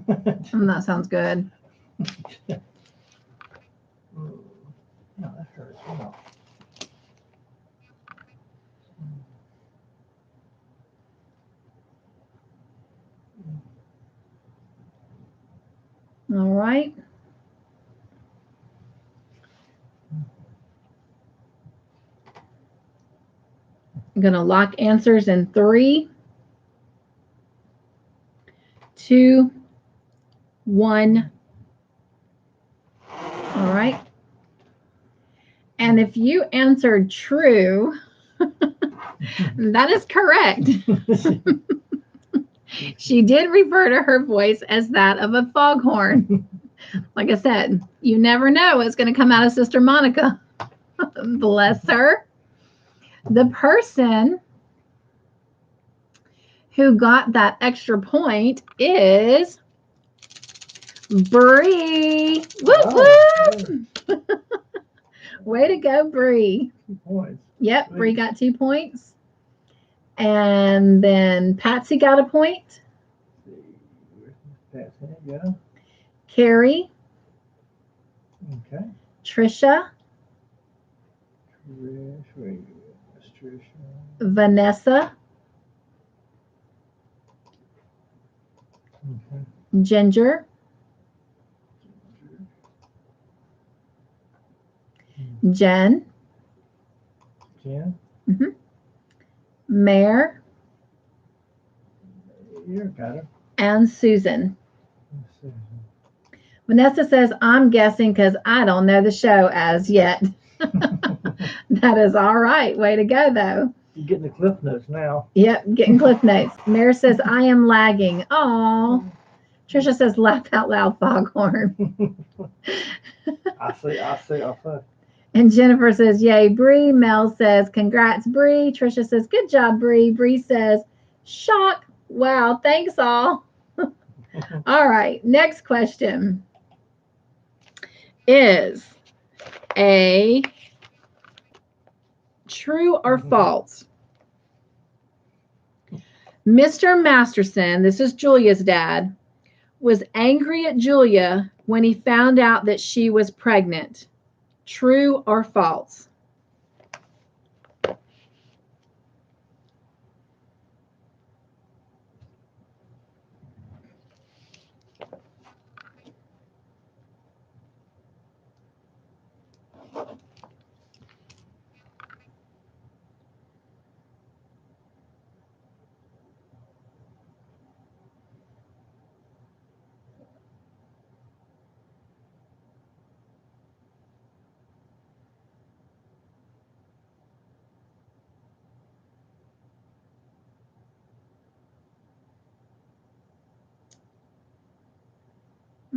Speaker 2: That sounds good.
Speaker 1: No, that hurts. No.
Speaker 2: All right. I'm going to lock answers in 3, 2, 1. All right. And if you answered true, that is correct. She did refer to her voice as that of a foghorn. Like I said, you never know what's going to come out of Sister Monica. Bless her. The person who got that extra point is Bree. Whoop, whoop. Way to go, Bree.
Speaker 1: 2 points.
Speaker 2: Yep, Bree got 2 points. And then Patsy got a point.
Speaker 1: Patsy, yeah.
Speaker 2: Carrie.
Speaker 1: Okay.
Speaker 2: Trisha.
Speaker 1: Trisha.
Speaker 2: Vanessa.
Speaker 1: Okay.
Speaker 2: Ginger. Jen.
Speaker 1: Jen.
Speaker 2: Mm-hmm. Mare.
Speaker 1: You got her.
Speaker 2: And Susan. Vanessa says, I'm guessing because I don't know the show as yet. That is all right. Way to go, though.
Speaker 1: You're getting the cliff notes now.
Speaker 2: Yep, getting cliff notes. Mare says, I am lagging. Oh. Trisha says, laugh out loud, foghorn.
Speaker 1: I see.
Speaker 2: And Jennifer says, yay, Bree. Mel says, congrats, Bree. Trisha says, good job, Bree. Bree says, shock. Wow, thanks all. All right, next question is a true or false. Mr. Masterson, this is Julia's dad, was angry at Julia when he found out that she was pregnant. True or false?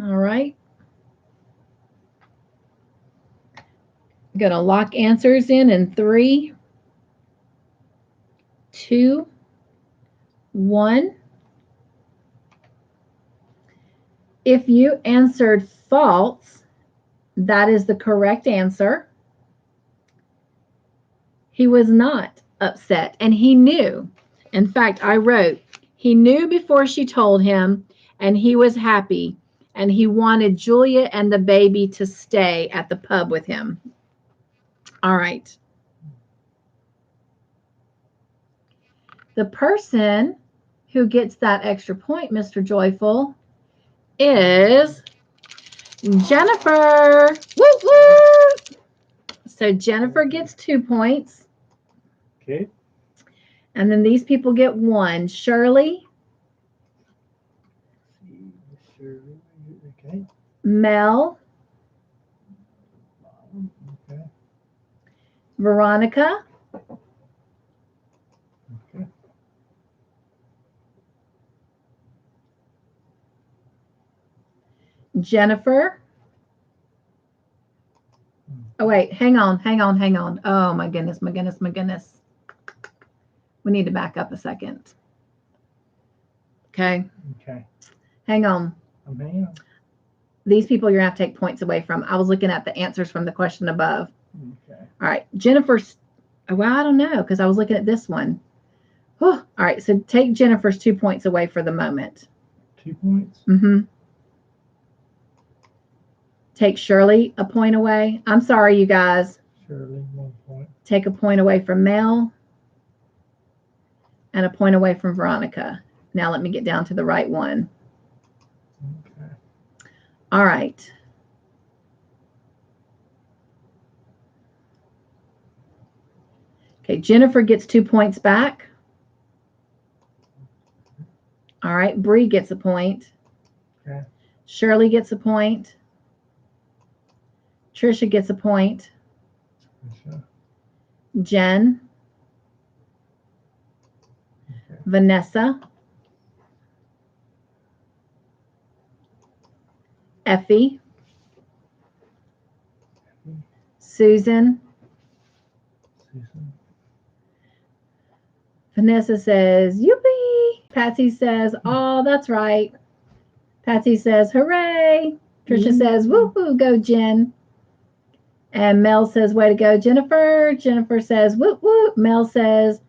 Speaker 2: All right. Going to lock answers in 3, 2, 1. If you answered false, that is the correct answer. He was not upset, and he knew. In fact, I wrote, he knew before she told him, and he was happy, and he wanted Julia and the baby to stay at the pub with him. All right. The person who gets that extra point, Mr. Joyful, is Jennifer. Woo woo! So Jennifer gets 2 points.
Speaker 1: Okay.
Speaker 2: And then these people get 1. Shirley.
Speaker 1: Okay.
Speaker 2: Mel.
Speaker 1: Okay.
Speaker 2: Veronica.
Speaker 1: Okay.
Speaker 2: Jennifer. Oh, wait. Hang on. Oh, my goodness. We need to back up a second. Okay.
Speaker 1: Okay.
Speaker 2: Hang on.
Speaker 1: I'm hanging on.
Speaker 2: These people you're going to have to take points away from. I was looking at the answers from the question above.
Speaker 1: Okay.
Speaker 2: All right. Jennifer's, well, I don't know because I was looking at this one. Whew. All right. So take Jennifer's 2 points away for the moment.
Speaker 1: 2 points?
Speaker 2: Mm-hmm. Take Shirley a point away. I'm sorry, you guys.
Speaker 1: Shirley, 1 point.
Speaker 2: Take a point away from Mel and a point away from Veronica. Now let me get down to the right one.
Speaker 1: Okay.
Speaker 2: All right. Okay, Jennifer gets 2 points back. All right, Bree gets a point.
Speaker 1: Okay.
Speaker 2: Shirley gets a point. Trisha gets a point.
Speaker 1: Trisha.
Speaker 2: Jen.
Speaker 1: Okay.
Speaker 2: Vanessa. Effie. Susan.
Speaker 1: Susan.
Speaker 2: Vanessa says, "Yippee." Patsy says, "Oh, that's right." Patsy says, "Hooray." Trisha says, "Woohoo, go Jen." And Mel says, "Way to go, Jennifer." Jennifer says, "Whoop, whoop." Mel says,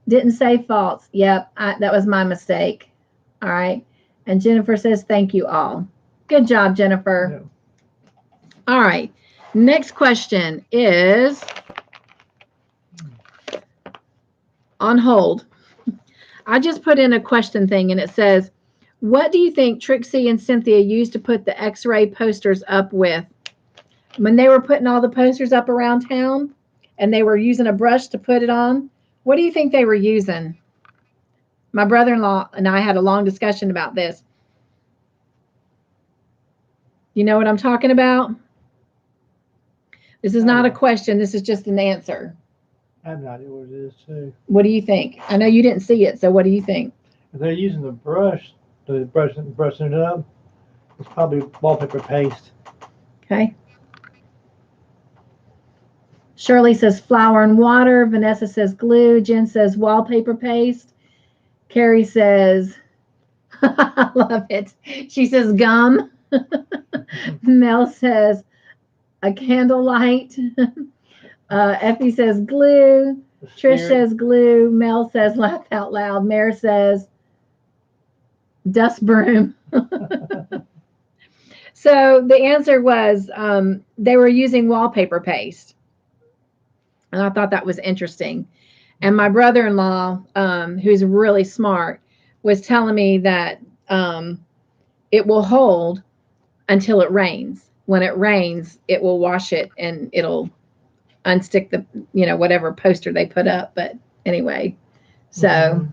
Speaker 2: "Didn't say false." Yep, that was my mistake. All right. And Jennifer says, "Thank you all." Good job, Jennifer.
Speaker 1: Yep.
Speaker 2: All right. Next question is on hold. I just put in a question thing, and it says, what do you think Trixie and Cynthia used to put the X-ray posters up with? When they were putting all the posters up around town and they were using a brush to put it on, what do you think they were using? My brother-in-law and I had a long discussion about this. You know what I'm talking about? This is not a question. This is just an answer.
Speaker 1: I have no idea what it is, too.
Speaker 2: What do you think? I know you didn't see it, so what do you think?
Speaker 1: If they're using the brush, brushing it up, it's probably wallpaper paste.
Speaker 2: Okay. Shirley says flour and water. Vanessa says glue. Jen says wallpaper paste. Carrie says, I love it. She says gum. Mel says a candlelight. Effie says glue. Trish says glue. Mel says laugh out loud. Mare says dust broom. So the answer was they were using wallpaper paste. And I thought that was interesting. And my brother-in-law, who's really smart, was telling me that it will hold until it rains. When it rains, it will wash it and it'll unstick the, whatever poster they put up. But anyway, so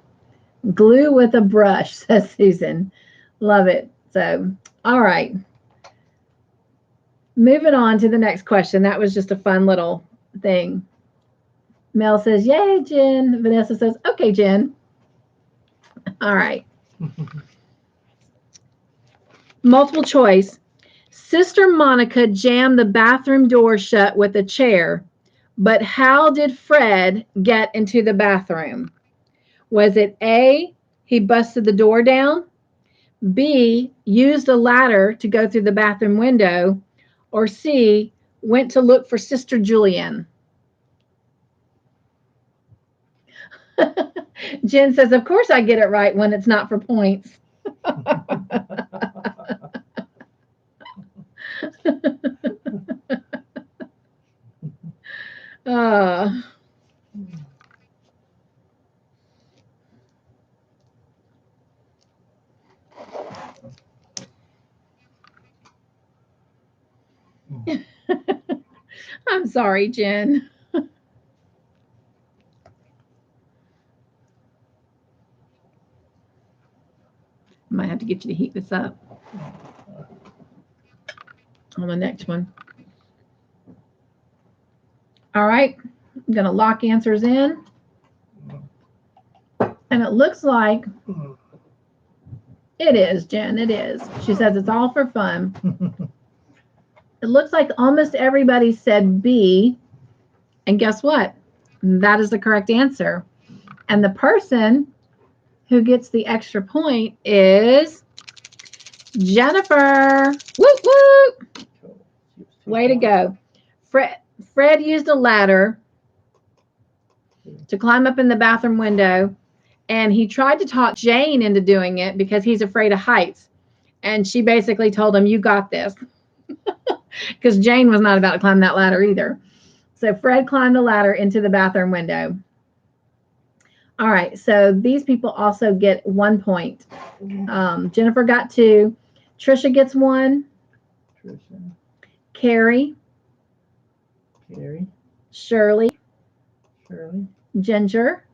Speaker 2: glue with a brush, says Susan. Love it. So, all right. Moving on to the next question. That was just a fun little thing. Mel says, yay, Jen. Vanessa says, okay, Jen. All right. Multiple choice. Sister Monica jammed the bathroom door shut with a chair, but how did Fred get into the bathroom? Was it A, he busted the door down, B, used a ladder to go through the bathroom window, or C, went to look for Sister Julian? Jen says, of course I get it right when it's not for points. I'm sorry, Jen. Might have to get you to heat this up on the next one. All right, I'm going to lock answers in. And it looks like it is, Jen, it is. She says it's all for fun. It looks like almost everybody said B. And guess what? That is the correct answer. And the person who gets the extra point is Jennifer. Whoop, whoop. Way to go. Fred used a ladder to climb up in the bathroom window, and he tried to talk Jane into doing it because he's afraid of heights. And she basically told him, you got this. Because Jane was not about to climb that ladder either. So Fred climbed the ladder into the bathroom window. All right, so these people also get 1 point. Jennifer got 2. Trisha gets 1.
Speaker 1: Trisha.
Speaker 2: Carrie.
Speaker 1: Carrie.
Speaker 2: Shirley.
Speaker 1: Shirley.
Speaker 2: Ginger.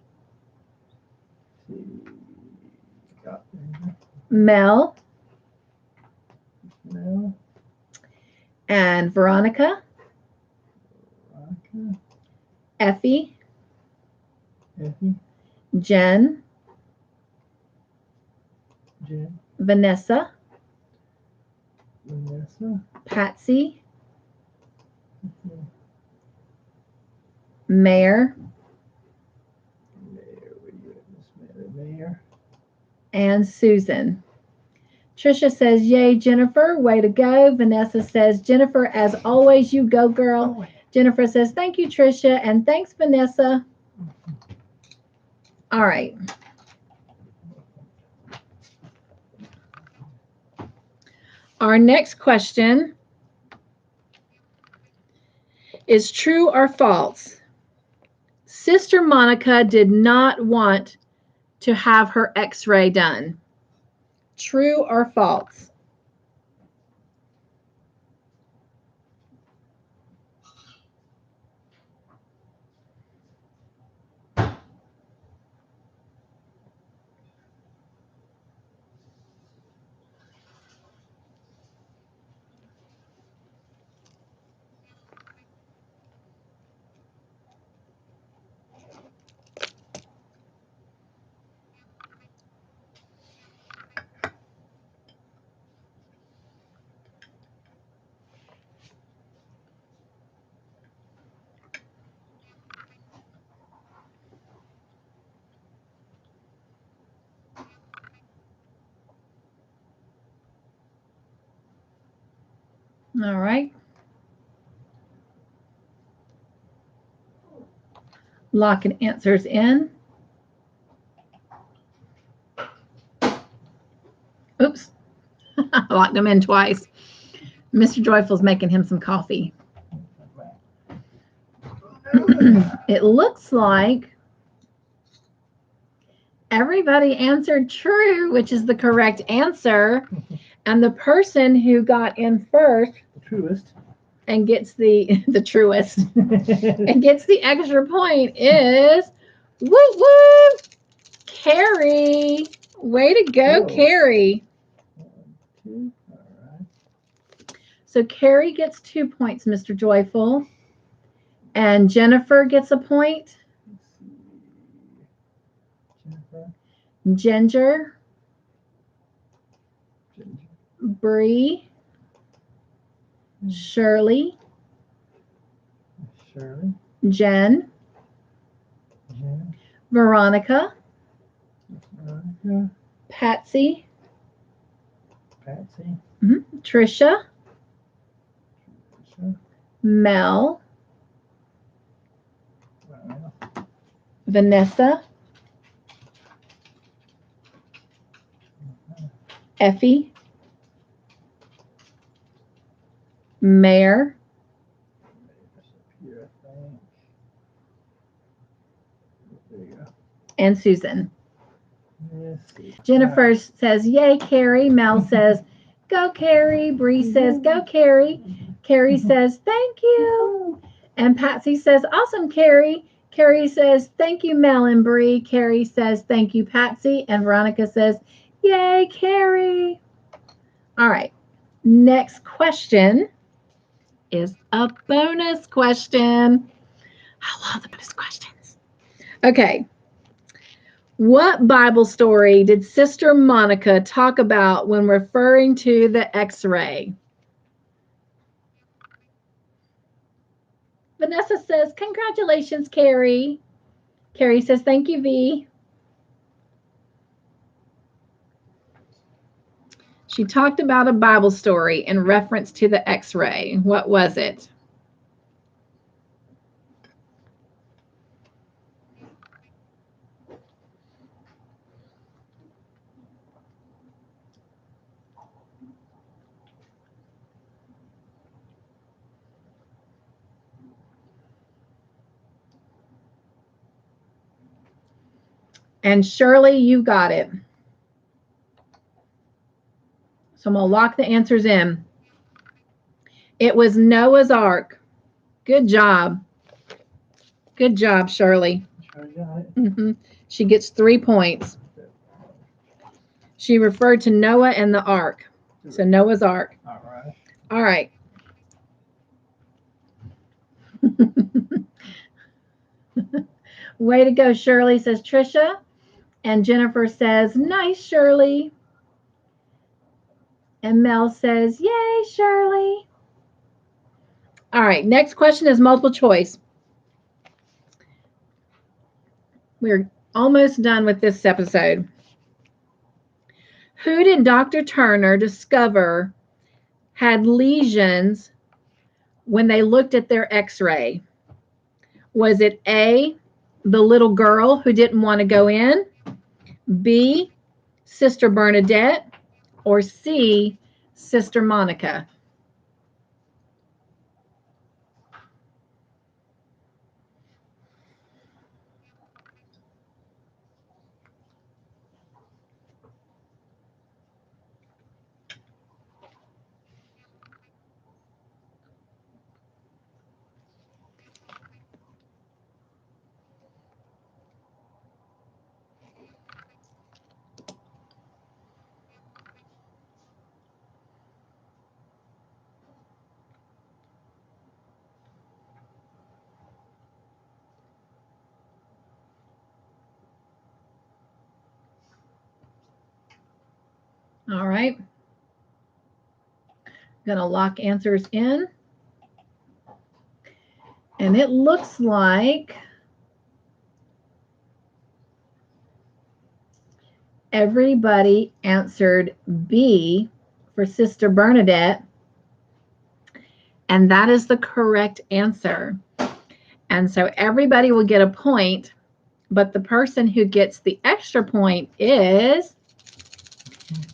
Speaker 1: Got
Speaker 2: Mel.
Speaker 1: Mel.
Speaker 2: And Veronica.
Speaker 1: Veronica.
Speaker 2: Effie.
Speaker 1: Effie.
Speaker 2: Jen.
Speaker 1: Jen.
Speaker 2: Vanessa.
Speaker 1: Vanessa.
Speaker 2: Patsy. Mayor.
Speaker 1: Mayor.
Speaker 2: And Susan. Trisha says, yay, Jennifer. Way to go. Vanessa says, Jennifer, as always, you go, girl.
Speaker 1: Oh,
Speaker 2: Jennifer says, thank you, Trisha. And thanks, Vanessa. All right. Our next question is true or false? Sister Monica did not want to have her x-ray done. True or false? All right. Locking answers in. Oops. I locked them in twice. Mr. Joyful's making him some coffee. It looks like everybody answered true, which is the correct answer. And the person who got in first,
Speaker 1: the truest,
Speaker 2: and gets the truest, and gets the extra point is woo woo, Carrie. Way to go, Carrie.
Speaker 1: 1, 2. All right.
Speaker 2: So Carrie gets 2 points, Mr. Joyful, and Jennifer gets a point.
Speaker 1: Jennifer.
Speaker 2: Ginger. Bree, Shirley,
Speaker 1: Shirley.
Speaker 2: Jen,
Speaker 1: Jen.
Speaker 2: Veronica,
Speaker 1: Veronica.
Speaker 2: Patsy,
Speaker 1: Patsy.
Speaker 2: Trisha,
Speaker 1: Trisha.
Speaker 2: Mel,
Speaker 1: Well,
Speaker 2: Vanessa, Effie, Mayor,
Speaker 1: here, I think. There you go.
Speaker 2: and Susan.
Speaker 1: Let's see.
Speaker 2: Jennifer says, yay, Carrie. Mel says, go, Carrie. Bree says, go, Carrie. Carrie says, thank you. And Patsy says, awesome, Carrie. Carrie says, thank you, Mel and Bree. Carrie says, thank you, Patsy. And Veronica says, yay, Carrie. All right. Next question is a bonus question. I love the bonus questions. Okay. What Bible story did Sister Monica talk about when referring to the X-ray? Vanessa says, congratulations, Carrie. Carrie says, thank you, V. She talked about a Bible story in reference to the X-ray. What was it? And Shirley, you got it. So I'm going to lock the answers in. It was Noah's Ark. Good job. Good job, Shirley.
Speaker 1: Sure got it.
Speaker 2: She gets 3 points. She referred to Noah and the ark. So Noah's Ark.
Speaker 1: All right.
Speaker 2: All right. Way to go, Shirley, says Trisha. And Jennifer says, nice, Shirley. And Mel says, yay, Shirley. All right, next question is multiple choice. We're almost done with this episode. Who did Dr. Turner discover had lesions when they looked at their X-ray? Was it A, the little girl who didn't want to go in, B, Sister Bernadette, or C, Sister Monica? All right. Going to lock answers in. And it looks like everybody answered B for Sister Bernadette. And that is the correct answer. And so everybody will get a point, but the person who gets the extra point is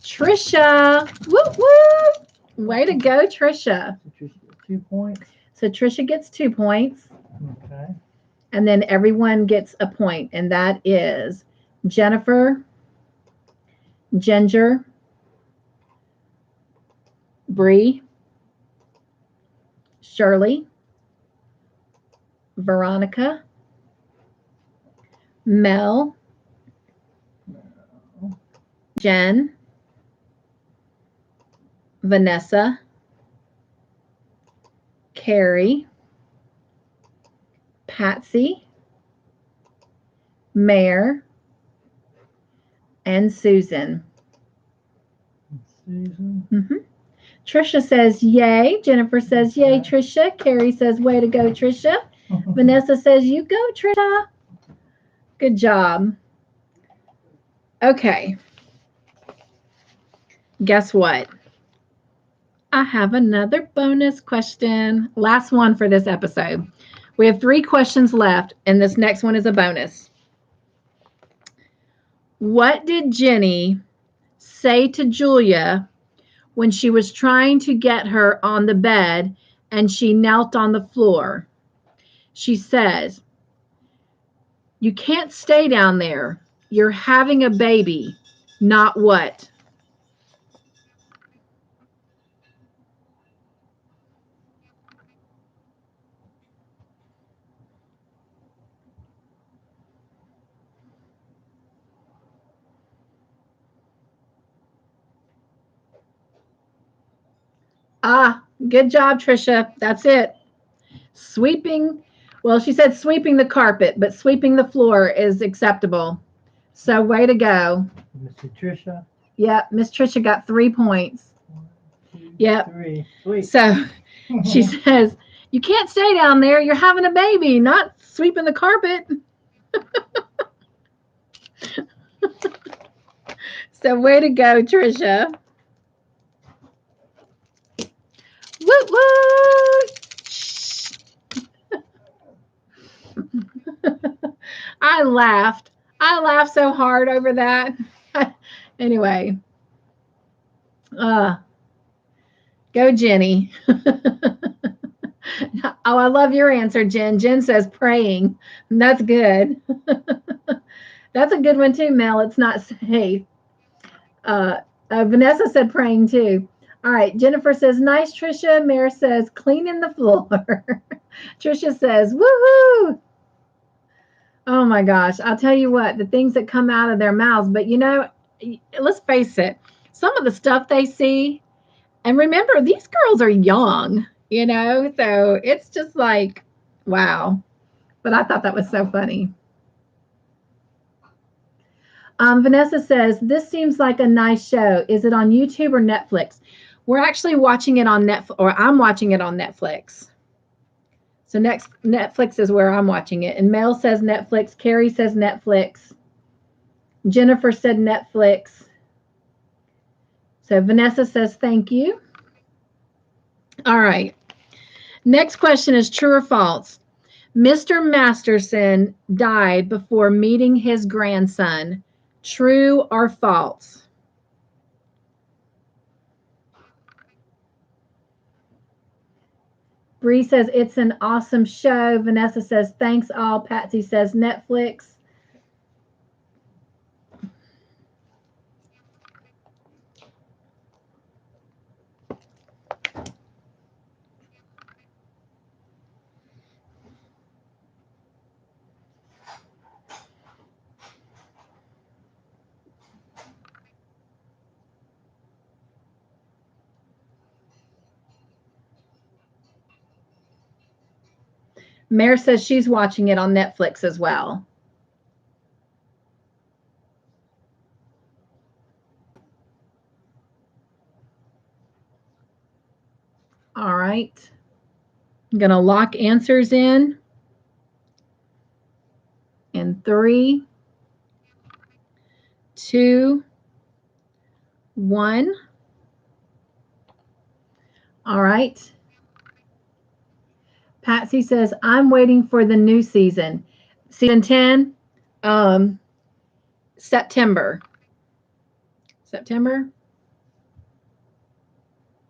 Speaker 2: Trisha. Woo woo! Way to go, Trisha.
Speaker 1: So Trisha gets 2 points.
Speaker 2: So Trisha gets 2 points.
Speaker 1: Okay.
Speaker 2: And then everyone gets a point, and that is Jennifer, Ginger, Bree, Shirley, Veronica, Mel, Jen, Vanessa, Carrie, Patsy, Mare, and Susan.
Speaker 1: Let's season.
Speaker 2: Trisha says, yay. Jennifer says, yay, Trisha. Carrie says, way to go, Trisha. Vanessa says, you go, Trisha. Good job. Okay. Guess what? I have another bonus question. Last one for this episode. We have 3 questions left, and this next one is a bonus. What did Jenny say to Julia when she was trying to get her on the bed and she knelt on the floor? She says, you can't stay down there. You're having a baby. Not what? Ah, good job, Trisha. That's it. Sweeping. Well, she said sweeping the carpet, but sweeping the floor is acceptable. So way to go.
Speaker 1: Miss Tricia.
Speaker 2: Yep, Miss Trisha got 3 points.
Speaker 1: 1, 2,
Speaker 2: Yep.
Speaker 1: 3. Sweet.
Speaker 2: So she says, you can't stay down there. You're having a baby, not sweeping the carpet. So way to go, Trisha. Woo woo! I laughed. I laughed so hard over that. Anyway. Go Jenny. Oh, I love your answer, Jen. Jen says praying. That's good. That's a good one too, Mel. It's not safe. Vanessa said praying too. All right. Jennifer says nice, Trisha. Mary says cleaning the floor. Trisha says woohoo. Oh my gosh. I'll tell you what, the things that come out of their mouths. But you know, let's face it, some of the stuff they see, and remember, these girls are young, you know, so it's just like, wow. But I thought that was so funny. Vanessa says, this seems like a nice show. Is it on YouTube or Netflix? We're actually watching it on Netflix, or I'm watching it on Netflix. So Netflix is where I'm watching it. And Mel says Netflix. Carrie says Netflix. Jennifer said Netflix. So Vanessa says thank you. All right. Next question is true or false? Mr. Masterson died before meeting his grandson. True or false? Bree says it's an awesome show. Vanessa says thanks all. Patsy says Netflix. Mare says she's watching it on Netflix as well. All right. I'm going to lock answers in 3, 2, 1. All right. Patsy says, I'm waiting for the new season. Season 10, September. September?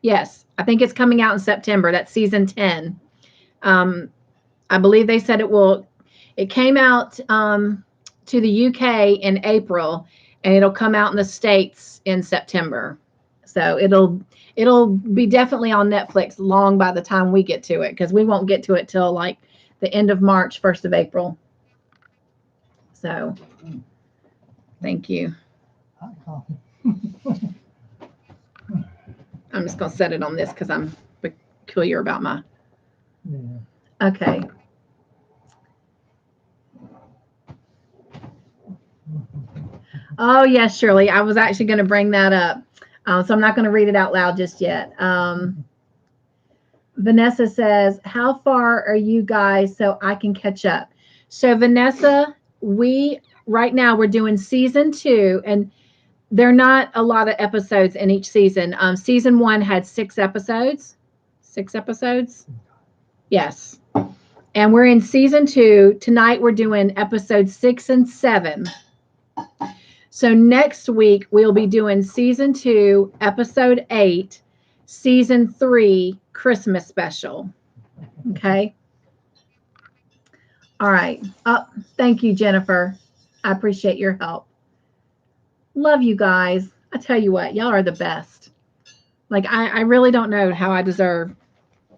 Speaker 2: Yes, I think it's coming out in September. That's season 10. I believe they said it came out to the UK in April, and it'll come out in the States in September. So it'll be definitely on Netflix long by the time we get to it, because we won't get to it till like the end of March, 1st of April. So thank you. I'm just going to set it on this because I'm peculiar about my. Yeah. Okay. Oh, yes, Shirley. I was actually going to bring that up. So I'm not going to read it out loud just yet. Vanessa says, how far are you guys so I can catch up? So Vanessa, right now we're doing season 2, and there are not a lot of episodes in each season. Season 1 had 6 episodes. 6 episodes? Yes. And we're in season 2. Tonight we're doing episodes 6 and 7. So next week we'll be doing season 2, episode 8, season 3, Christmas special. Okay. All right. Thank you, Jennifer. I appreciate your help. Love you guys. I tell you what, y'all are the best. Like, I really don't know how I deserve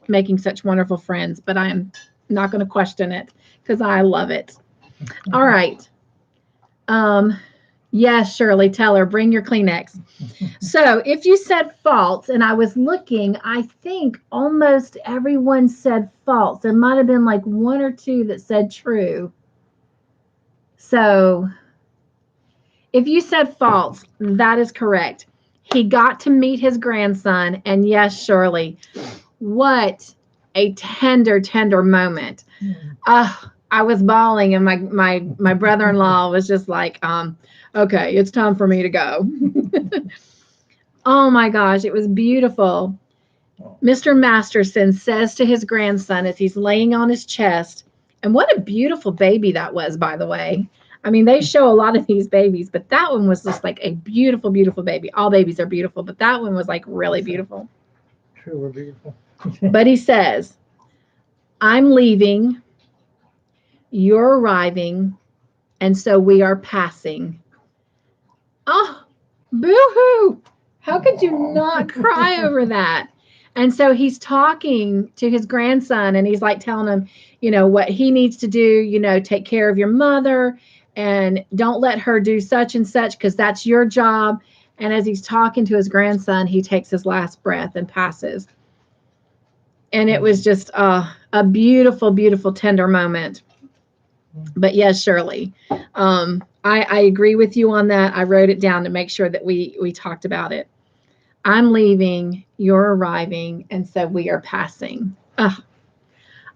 Speaker 2: making such wonderful friends, but I am not going to question it because I love it. All right. Yes, Shirley, tell her, bring your Kleenex. So if you said false, and I was looking, I think almost everyone said false. There might have been like 1 or 2 that said true. So if you said false, that is correct. He got to meet his grandson, and yes, Shirley, what a tender, tender moment. I was bawling, and my brother-in-law was just like, okay, it's time for me to go. Oh my gosh, it was beautiful. Mr. Masterson says to his grandson as he's laying on his chest, and what a beautiful baby that was, by the way. I mean, they show a lot of these babies, but that one was just like a beautiful, beautiful baby. All babies are beautiful, but that one was like really beautiful.
Speaker 1: True, we're beautiful.
Speaker 2: But he says, I'm leaving, you're arriving, and so we are passing. Oh, boo-hoo. How could you not cry over that? And so he's talking to his grandson, and he's like telling him, you know, what he needs to do, you know, take care of your mother and don't let her do such and such because that's your job. And as he's talking to his grandson, he takes his last breath and passes. And it was just a beautiful, beautiful, tender moment. But yes, Shirley, I agree with you on that. I wrote it down to make sure that we talked about it. I'm leaving, you're arriving, and so we are passing. All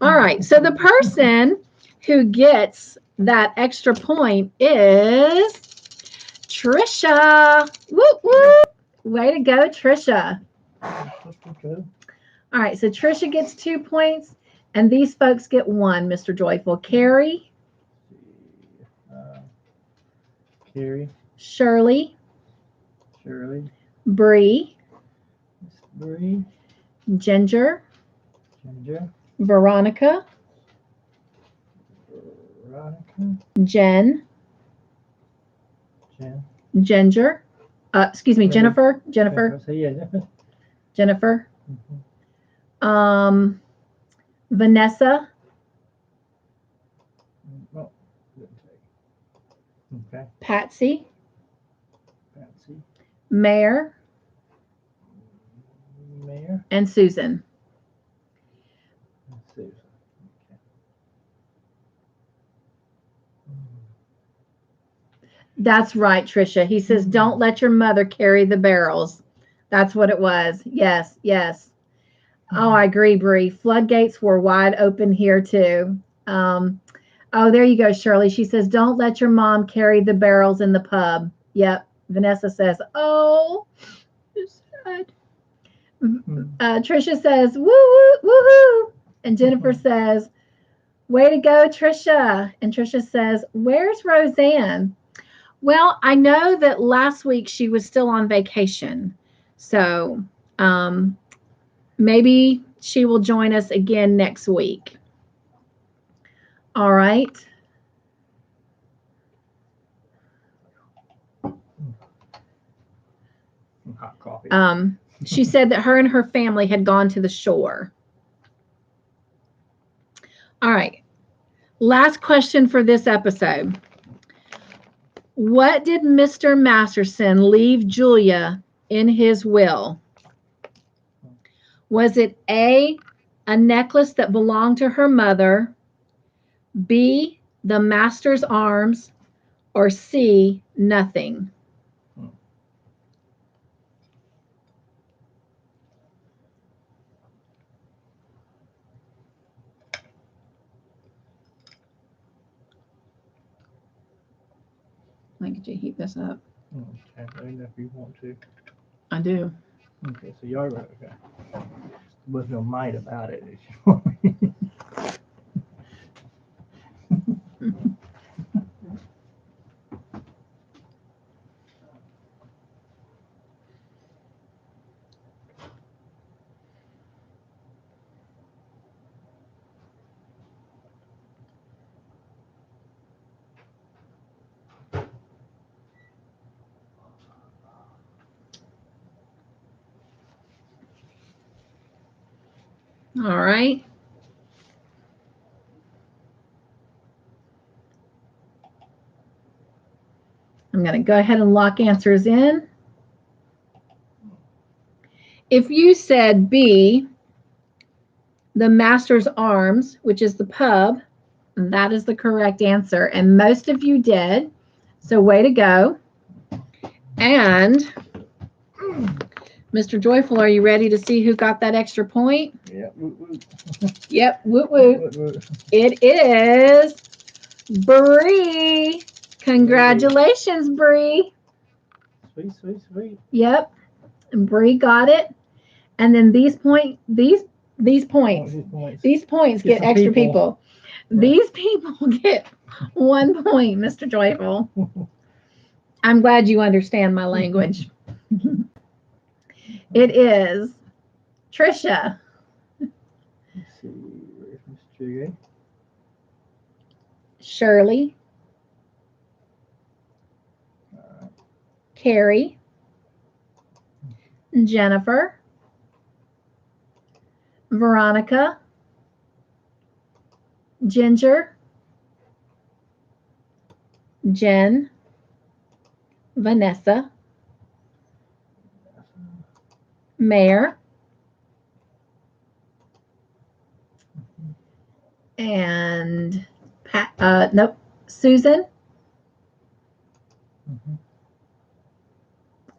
Speaker 2: right. So the person who gets that extra point is Trisha. Whoop, whoop. Way to go, Trisha. All right. So Trisha gets 2 points, and these folks get 1, Mr. Joyful. Carrie.
Speaker 1: Carrie.
Speaker 2: Shirley. Bree. Ginger. Veronica. Jen. Ginger. Excuse me, Jennifer. Jennifer. Jennifer. Vanessa.
Speaker 1: Okay.
Speaker 2: Patsy. Mayor. And Susan.
Speaker 1: Okay.
Speaker 2: That's right, Trisha. He says, don't let your mother carry the barrels. That's what it was. Yes, yes. Oh, I agree, Bree. Floodgates were wide open here, too. Oh, there you go, Shirley. She says, don't let your mom carry the barrels in the pub. Yep. Vanessa says, oh, it's sad. Trisha says, woo, woo, woohoo. And Jennifer says, way to go, Trisha. And Trisha says, where's Roseanne? Well, I know that last week she was still on vacation. So maybe she will join us again next week. All right.
Speaker 1: Hot coffee.
Speaker 2: She said that her and her family had gone to the shore. All right. Last question for this episode. What did Mr. Masterson leave Julia in his will? Was it A, a necklace that belonged to her mother, B, the master's arms, or C, nothing? Let me get you to heat this up.
Speaker 1: Okay, let me know if you want to.
Speaker 2: I do.
Speaker 1: Okay, so you're right. Okay. There was no might about it. If you want me.
Speaker 2: All right. I'm going to go ahead and lock answers in. If you said B, the Master's Arms, which is the pub, that is the correct answer. And most of you did. So way to go. And Mr. Joyful, are you ready to see who got that extra point?
Speaker 1: Yeah. Woot, woot.
Speaker 2: Yep. Woot woot.
Speaker 1: Woot, woot.
Speaker 2: It is Bree. Congratulations, Bree.
Speaker 1: Sweet, sweet, sweet.
Speaker 2: Yep. And Bree got it. And then these points get
Speaker 1: Get
Speaker 2: extra people.
Speaker 1: Right.
Speaker 2: These people get 1 point, Mr. Joyful. I'm glad you understand my language. It is Trisha.
Speaker 1: Let's see. Where's Miss Judy?
Speaker 2: Shirley. Carrie. Jennifer. Veronica. Ginger. Jen. Vanessa. Mayor. And nope, Susan.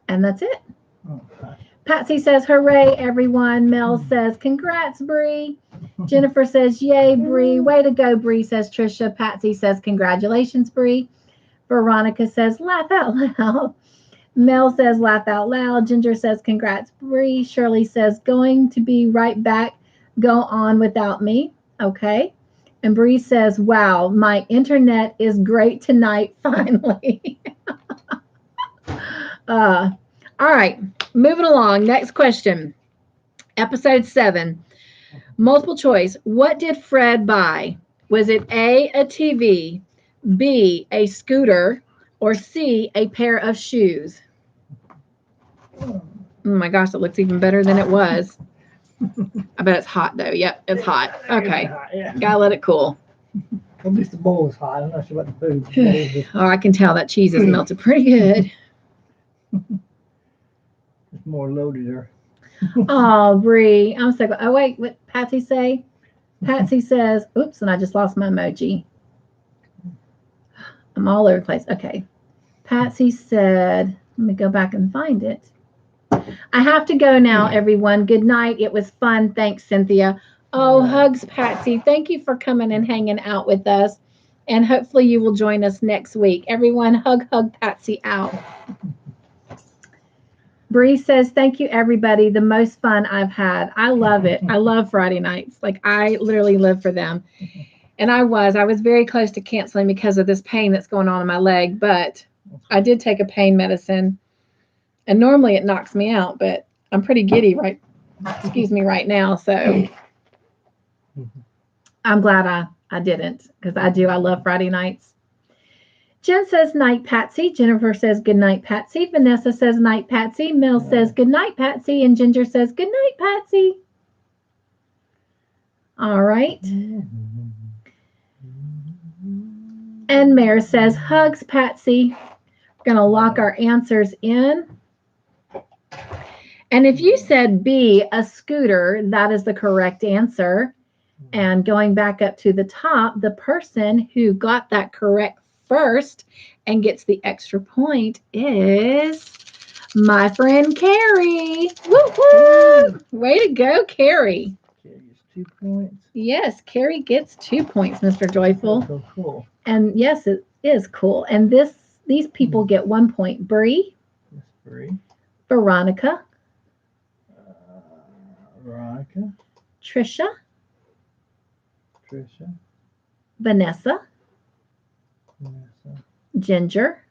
Speaker 2: And that's it.
Speaker 1: Okay.
Speaker 2: Patsy says, hooray, everyone. Mel says, congrats, Bree. Jennifer says, yay, Bree. Way to go, Bree, says Trisha. Patsy says, congratulations, Bree. Veronica says, laugh out loud. Mel says, laugh out loud. Ginger says, congrats, Bree. Shirley says, going to be right back. Go on without me. Okay. And Bree says, wow, my internet is great tonight, finally. All right. Moving along. Next question. Episode 7. Multiple choice. What did Fred buy? Was it A, a TV, B, a scooter, or C, a pair of shoes? Oh my gosh, it looks even better than it was. I bet it's hot though. Yep, it's hot. Okay.
Speaker 1: Yeah.
Speaker 2: Gotta let it cool.
Speaker 1: At least the bowl is hot. I'm not sure about the food.
Speaker 2: Oh, I can tell that cheese is melted pretty good.
Speaker 1: It's more loaded there.
Speaker 2: Oh, Bree. I'm so glad. Oh, wait. What did Patsy say? Patsy says, oops, and I just lost my emoji. I'm all over the place. Okay. Patsy said, let me go back and find it. I have to go now, everyone. Good night. It was fun. Thanks, Cynthia. Oh, hugs, Patsy. Thank you for coming and hanging out with us. And hopefully you will join us next week. Everyone, hug Patsy out. Bree says, thank you, everybody. The most fun I've had. I love it. I love Friday nights. Like, I literally live for them. And I was very close to canceling because of this pain that's going on in my leg. But I did take a pain medicine. And normally it knocks me out, but I'm pretty giddy right now. So I'm glad I didn't, because I love Friday nights. Jen says, night, Patsy. Jennifer says, good night, Patsy. Vanessa says, night, Patsy. Mel says, good night, Patsy. And Ginger says, good night, Patsy. All right. And Mare says, hugs, Patsy. We're going to lock our answers in. And if you said B, a scooter, that is the correct answer. And going back up to the top, the person who got that correct first and gets the extra point is my friend Carrie. Woo-hoo! Way to go, Carrie.
Speaker 1: Carrie gets 2 points.
Speaker 2: Yes, Carrie gets 2 points, Mr. Joyful.
Speaker 1: That's so cool.
Speaker 2: And yes, it is cool. And these These people get 1 point. Bree,
Speaker 1: Miss Bree.
Speaker 2: Veronica,
Speaker 1: Veronica.
Speaker 2: Trisha,
Speaker 1: Trisha.
Speaker 2: Vanessa,
Speaker 1: Vanessa.
Speaker 2: Ginger,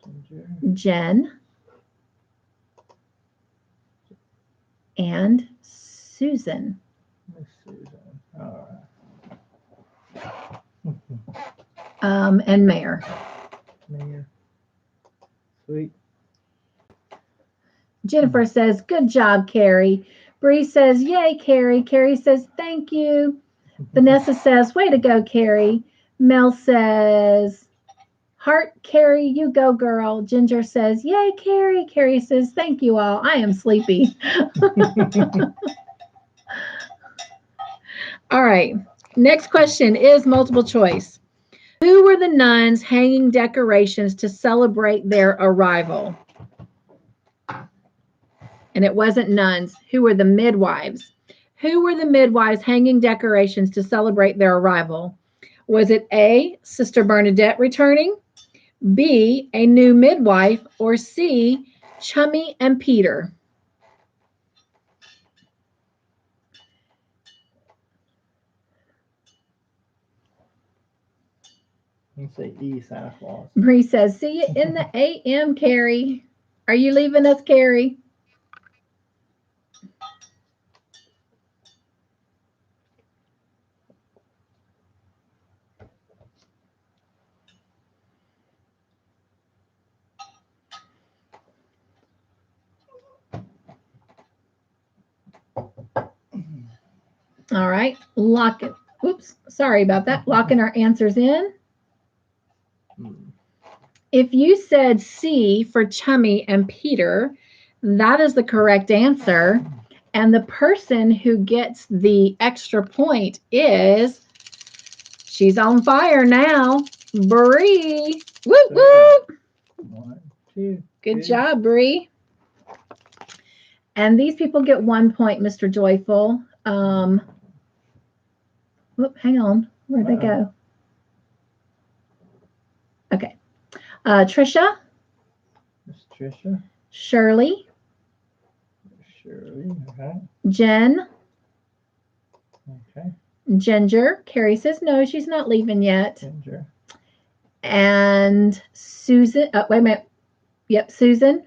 Speaker 1: Ginger.
Speaker 2: Jen, and Susan.
Speaker 1: Miss Susan. All right.
Speaker 2: And Mayor.
Speaker 1: Mayor. Sweet.
Speaker 2: Jennifer says, good job, Carrie. Bree says, yay, Carrie. Carrie says, thank you. Vanessa says, way to go, Carrie. Mel says, heart, Carrie, you go, girl. Ginger says, yay, Carrie. Carrie says, thank you all. I am sleepy. All right. Next question is multiple choice. Who were the nuns hanging decorations to celebrate their arrival? And it wasn't nuns. Who were the midwives? Who were the midwives hanging decorations to celebrate their arrival? Was it A, Sister Bernadette returning, B, a new midwife, or C, Chummy and Peter?
Speaker 1: You say E, Santa Claus.
Speaker 2: Bree says, see you in the AM, Carrie. Are you leaving us, Carrie? All right, locking. Oops, sorry about that. Locking our answers in. If you said C for Chummy and Peter, that is the correct answer. And the person who gets the extra point is, she's on fire now, Bree. Woo woo!
Speaker 1: 1, 2.
Speaker 2: Good job, Bree. And these people get 1 point, Mr. Joyful. Whoop, hang on. Where'd they go? Okay. Trisha.
Speaker 1: Miss Trisha.
Speaker 2: Shirley.
Speaker 1: Shirley. Okay.
Speaker 2: Jen.
Speaker 1: Okay.
Speaker 2: Ginger. Carrie says no, she's not leaving yet.
Speaker 1: Ginger.
Speaker 2: And Susan. Wait a minute. Yep, Susan.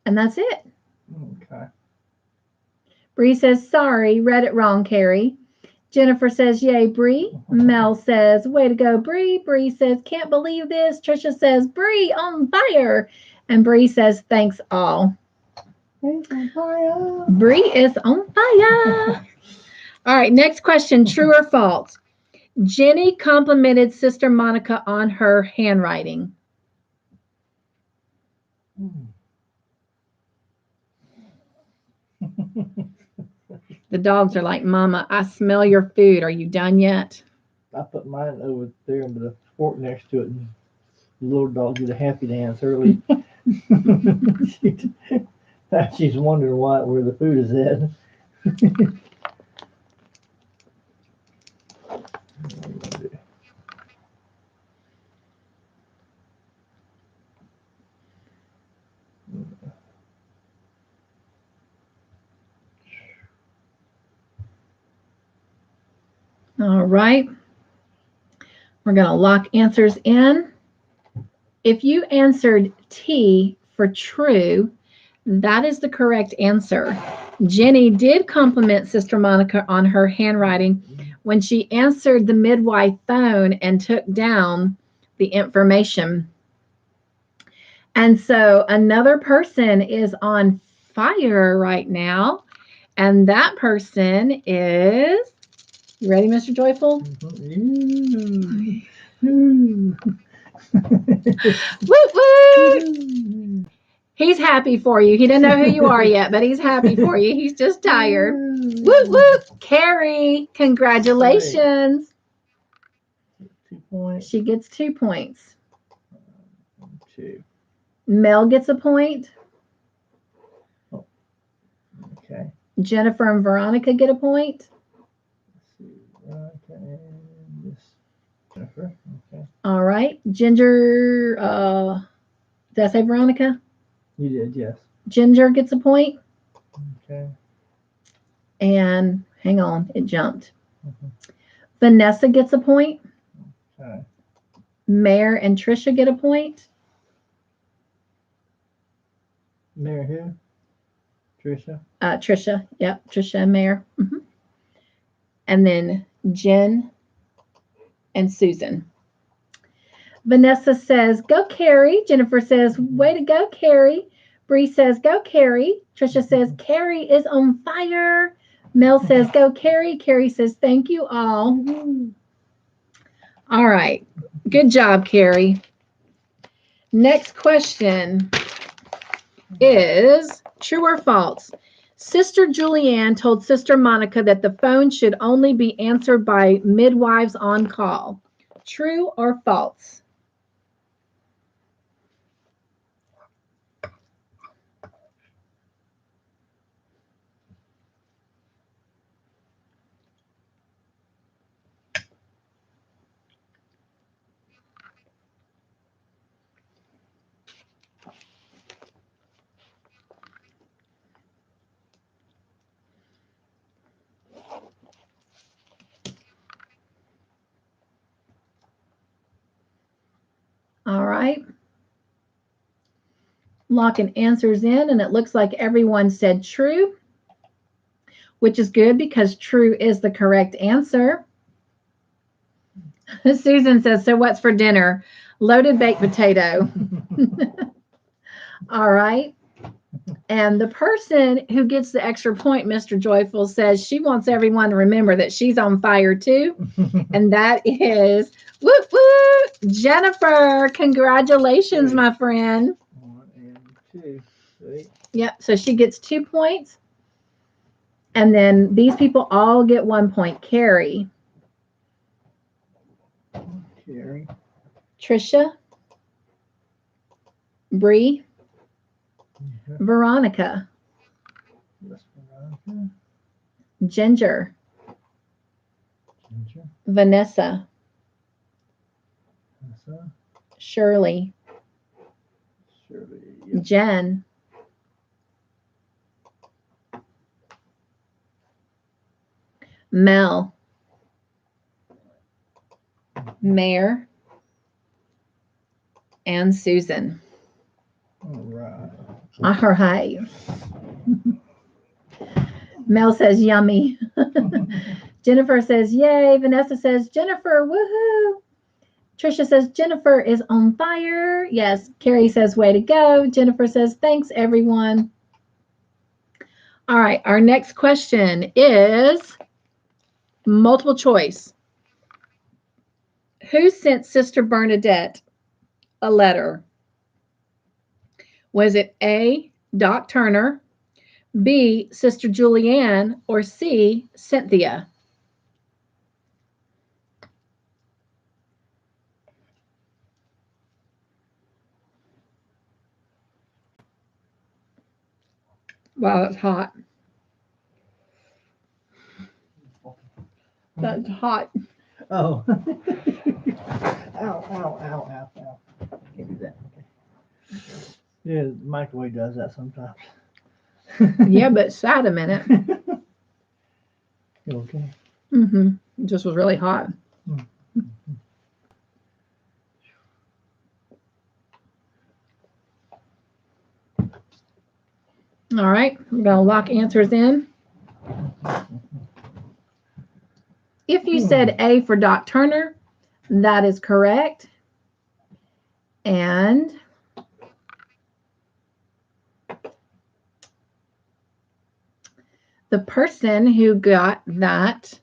Speaker 2: And that's it.
Speaker 1: Okay.
Speaker 2: Bree says, sorry, read it wrong, Carrie. Jennifer says, yay, Bree. Mel says, way to go, Bree. Bree says, can't believe this. Trisha says, Bree, on fire. And Bree says, thanks all.
Speaker 1: On fire.
Speaker 2: Bree is on fire. All right, next question, true or false? Jenny complimented Sister Monica on her handwriting. The dogs are like, Mama, I smell your food. Are you done yet?
Speaker 1: I put mine over there with a fork next to it, and the little dog did a happy dance early. She's wondering where the food is at.
Speaker 2: All right. We're going to lock answers in. If you answered T for true, that is the correct answer. Jenny did compliment Sister Monica on her handwriting when she answered the midwife phone and took down the information. And so another person is on fire right now. And that person is, you ready, Mr. Joyful? Woo woo! He's happy for you. He doesn't know who you are yet, but he's happy for you. He's just tired. Woo woo! Carrie, congratulations.
Speaker 1: 2 points.
Speaker 2: She gets 2 points.
Speaker 1: 2.
Speaker 2: Mel gets a point.
Speaker 1: Oh. Okay.
Speaker 2: Jennifer and Veronica get a point.
Speaker 1: Let's see. Veronica and this. Jennifer. Okay.
Speaker 2: All right. Ginger, did I say Veronica?
Speaker 1: You did, yes.
Speaker 2: Ginger gets a point.
Speaker 1: Okay.
Speaker 2: And hang on, it jumped.
Speaker 1: Mhm.
Speaker 2: Vanessa gets a point.
Speaker 1: Okay.
Speaker 2: Mare and Trisha get a point.
Speaker 1: Mary who? Trisha.
Speaker 2: Trisha, yep, Trisha and Mare. And then Jen and Susan. Vanessa says, go Carrie. Jennifer says, way to go, Carrie. Bree says, go Carrie. Trisha says, Carrie is on fire. Mel says, go Carrie. Carrie says, thank you all. All right. Good job, Carrie. Next question is true or false? Sister Julianne told Sister Monica that the phone should only be answered by midwives on call. True or false? All right. Locking answers in, and it looks like everyone said true, which is good because true is the correct answer. Susan says, so what's for dinner? Loaded baked potato. All right. And the person who gets the extra point, Mr. Joyful, says she wants everyone to remember that she's on fire too. And that is, whoop, whoop, Jennifer. Congratulations, my friend.
Speaker 1: 1 and 2. Sweet.
Speaker 2: Yep. So she gets 2 points. And then these people all get 1 point. Carrie,
Speaker 1: Carrie.
Speaker 2: Trisha, Bree,
Speaker 1: Mhm.
Speaker 2: Veronica,
Speaker 1: That's Veronica.
Speaker 2: Ginger,
Speaker 1: Ginger.
Speaker 2: Vanessa,
Speaker 1: Vanessa.
Speaker 2: Shirley,
Speaker 1: Shirley. Yep.
Speaker 2: Jen, Mel, Mare, and Susan.
Speaker 1: All right.
Speaker 2: All right. Mel says yummy. Jennifer says yay. Vanessa says Jennifer, woohoo. Trisha says Jennifer is on fire. Yes. Carrie says way to go. Jennifer says thanks, everyone. All right. Our next question is multiple choice. Who sent Sister Bernadette a letter? Was it A, Doc Turner, B, Sister Julianne, or C, Cynthia? Wow, that's hot. That's hot.
Speaker 1: Oh. Ow, ow, ow, ow, ow. Can't do that. Okay. Yeah, the microwave does that sometimes.
Speaker 2: Yeah, but sad a minute.
Speaker 1: You okay?
Speaker 2: It just was really hot. All right, we're going to lock answers in. If you said A for Doc Turner, that is correct. And the person who got that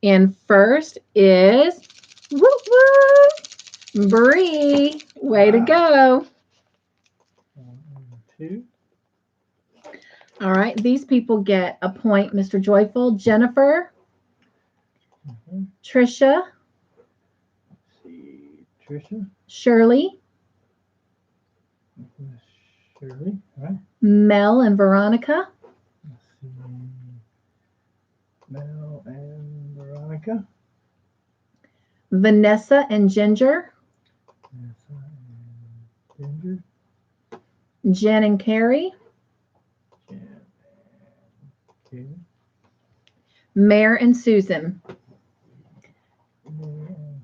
Speaker 2: in first is whoop, whoop, Bree. Way to go.
Speaker 1: 1 and 2.
Speaker 2: All right, these people get a point, Mr. Joyful. Jennifer, Trisha,
Speaker 1: Let's see. Trisha.
Speaker 2: Shirley,
Speaker 1: Shirley. All right.
Speaker 2: Mel and Veronica,
Speaker 1: Let's see. Mel and Veronica.
Speaker 2: Vanessa and Ginger.
Speaker 1: Ginger.
Speaker 2: Jen and Carrie.
Speaker 1: Okay.
Speaker 2: Mare and Susan.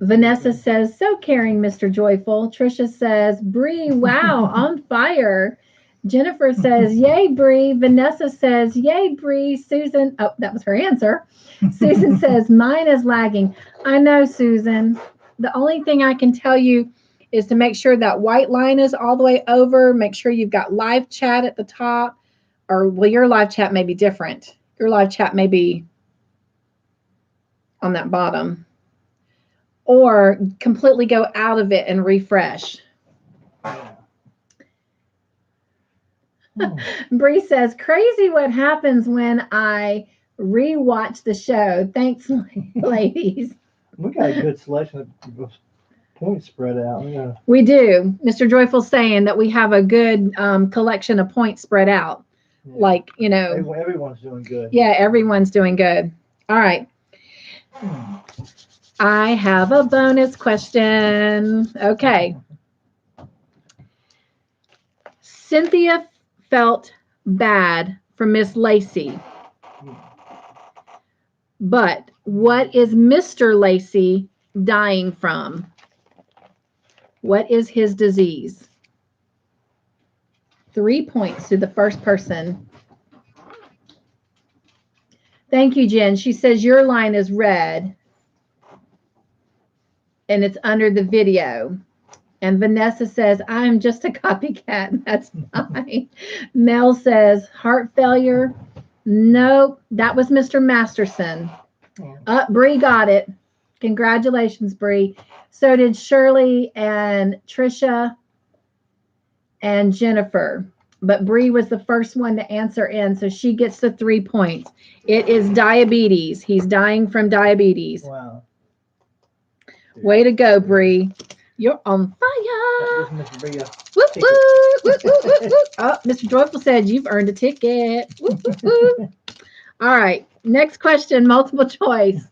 Speaker 2: Vanessa says, so caring, Mr. Joyful. Trisha says, Bree, wow, on fire. Jennifer says, yay, Bree. Vanessa says, yay, Bree. Susan, oh, that was her answer. Susan says, mine is lagging. I know, Susan. The only thing I can tell you is to make sure that white line is all the way over. Make sure you've got live chat at the top. Or, well, your live chat may be different. Your live chat may be on that bottom. Or completely go out of it and refresh. Bree says, crazy what happens when I rewatch the show. Thanks, ladies.
Speaker 1: We got a good selection of points spread out. Yeah.
Speaker 2: We do. Mr. Joyful's saying that we have a good collection of points spread out.
Speaker 1: Yeah.
Speaker 2: Like, you know.
Speaker 1: Everyone's doing good.
Speaker 2: Yeah, everyone's doing good. All right. I have a bonus question. Okay. Cynthia felt bad for Miss Lacey. But what is Mr. Lacey dying from? What is his disease? 3 points to the first person. Thank you, Jen. She says your line is red. And it's under the video. And Vanessa says, I'm just a copycat. That's fine. Mel says, heart failure. Nope, that was Mr. Masterson. Bree got it. Congratulations, Bree. So did Shirley and Trisha and Jennifer. But Bree was the first one to answer in, so she gets the 3 points. It is diabetes. He's dying from diabetes.
Speaker 1: Wow.
Speaker 2: Way to go, Bree. You're on fire.
Speaker 1: Woo,
Speaker 2: woo, woo, woo, woo. Oh, Mr. Joyful said you've earned a ticket. Woo, woo, woo. All right. Next question, multiple choice.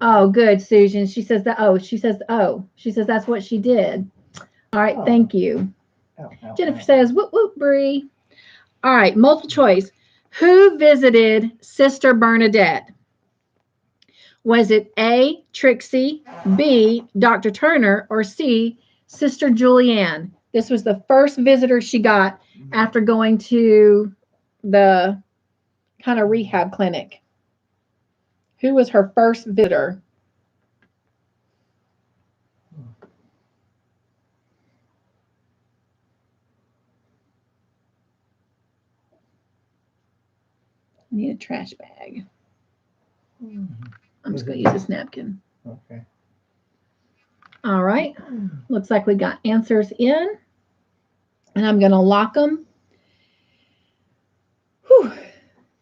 Speaker 2: Oh, good, Susan. She says that. Oh, she says, she says that's what she did. All right. Thank you. Jennifer says, whoop, whoop, Bree. All right. Multiple choice. Who visited Sister Bernadette? Was it A, Trixie, B, Dr. Turner, or C, Sister Julianne? This was the first visitor she got after going to the kind of rehab clinic. Who was her first visitor? I need a trash bag. I'm just going to use this napkin.
Speaker 1: Okay.
Speaker 2: All right. Looks like we got answers in. And I'm going to lock them. Whew.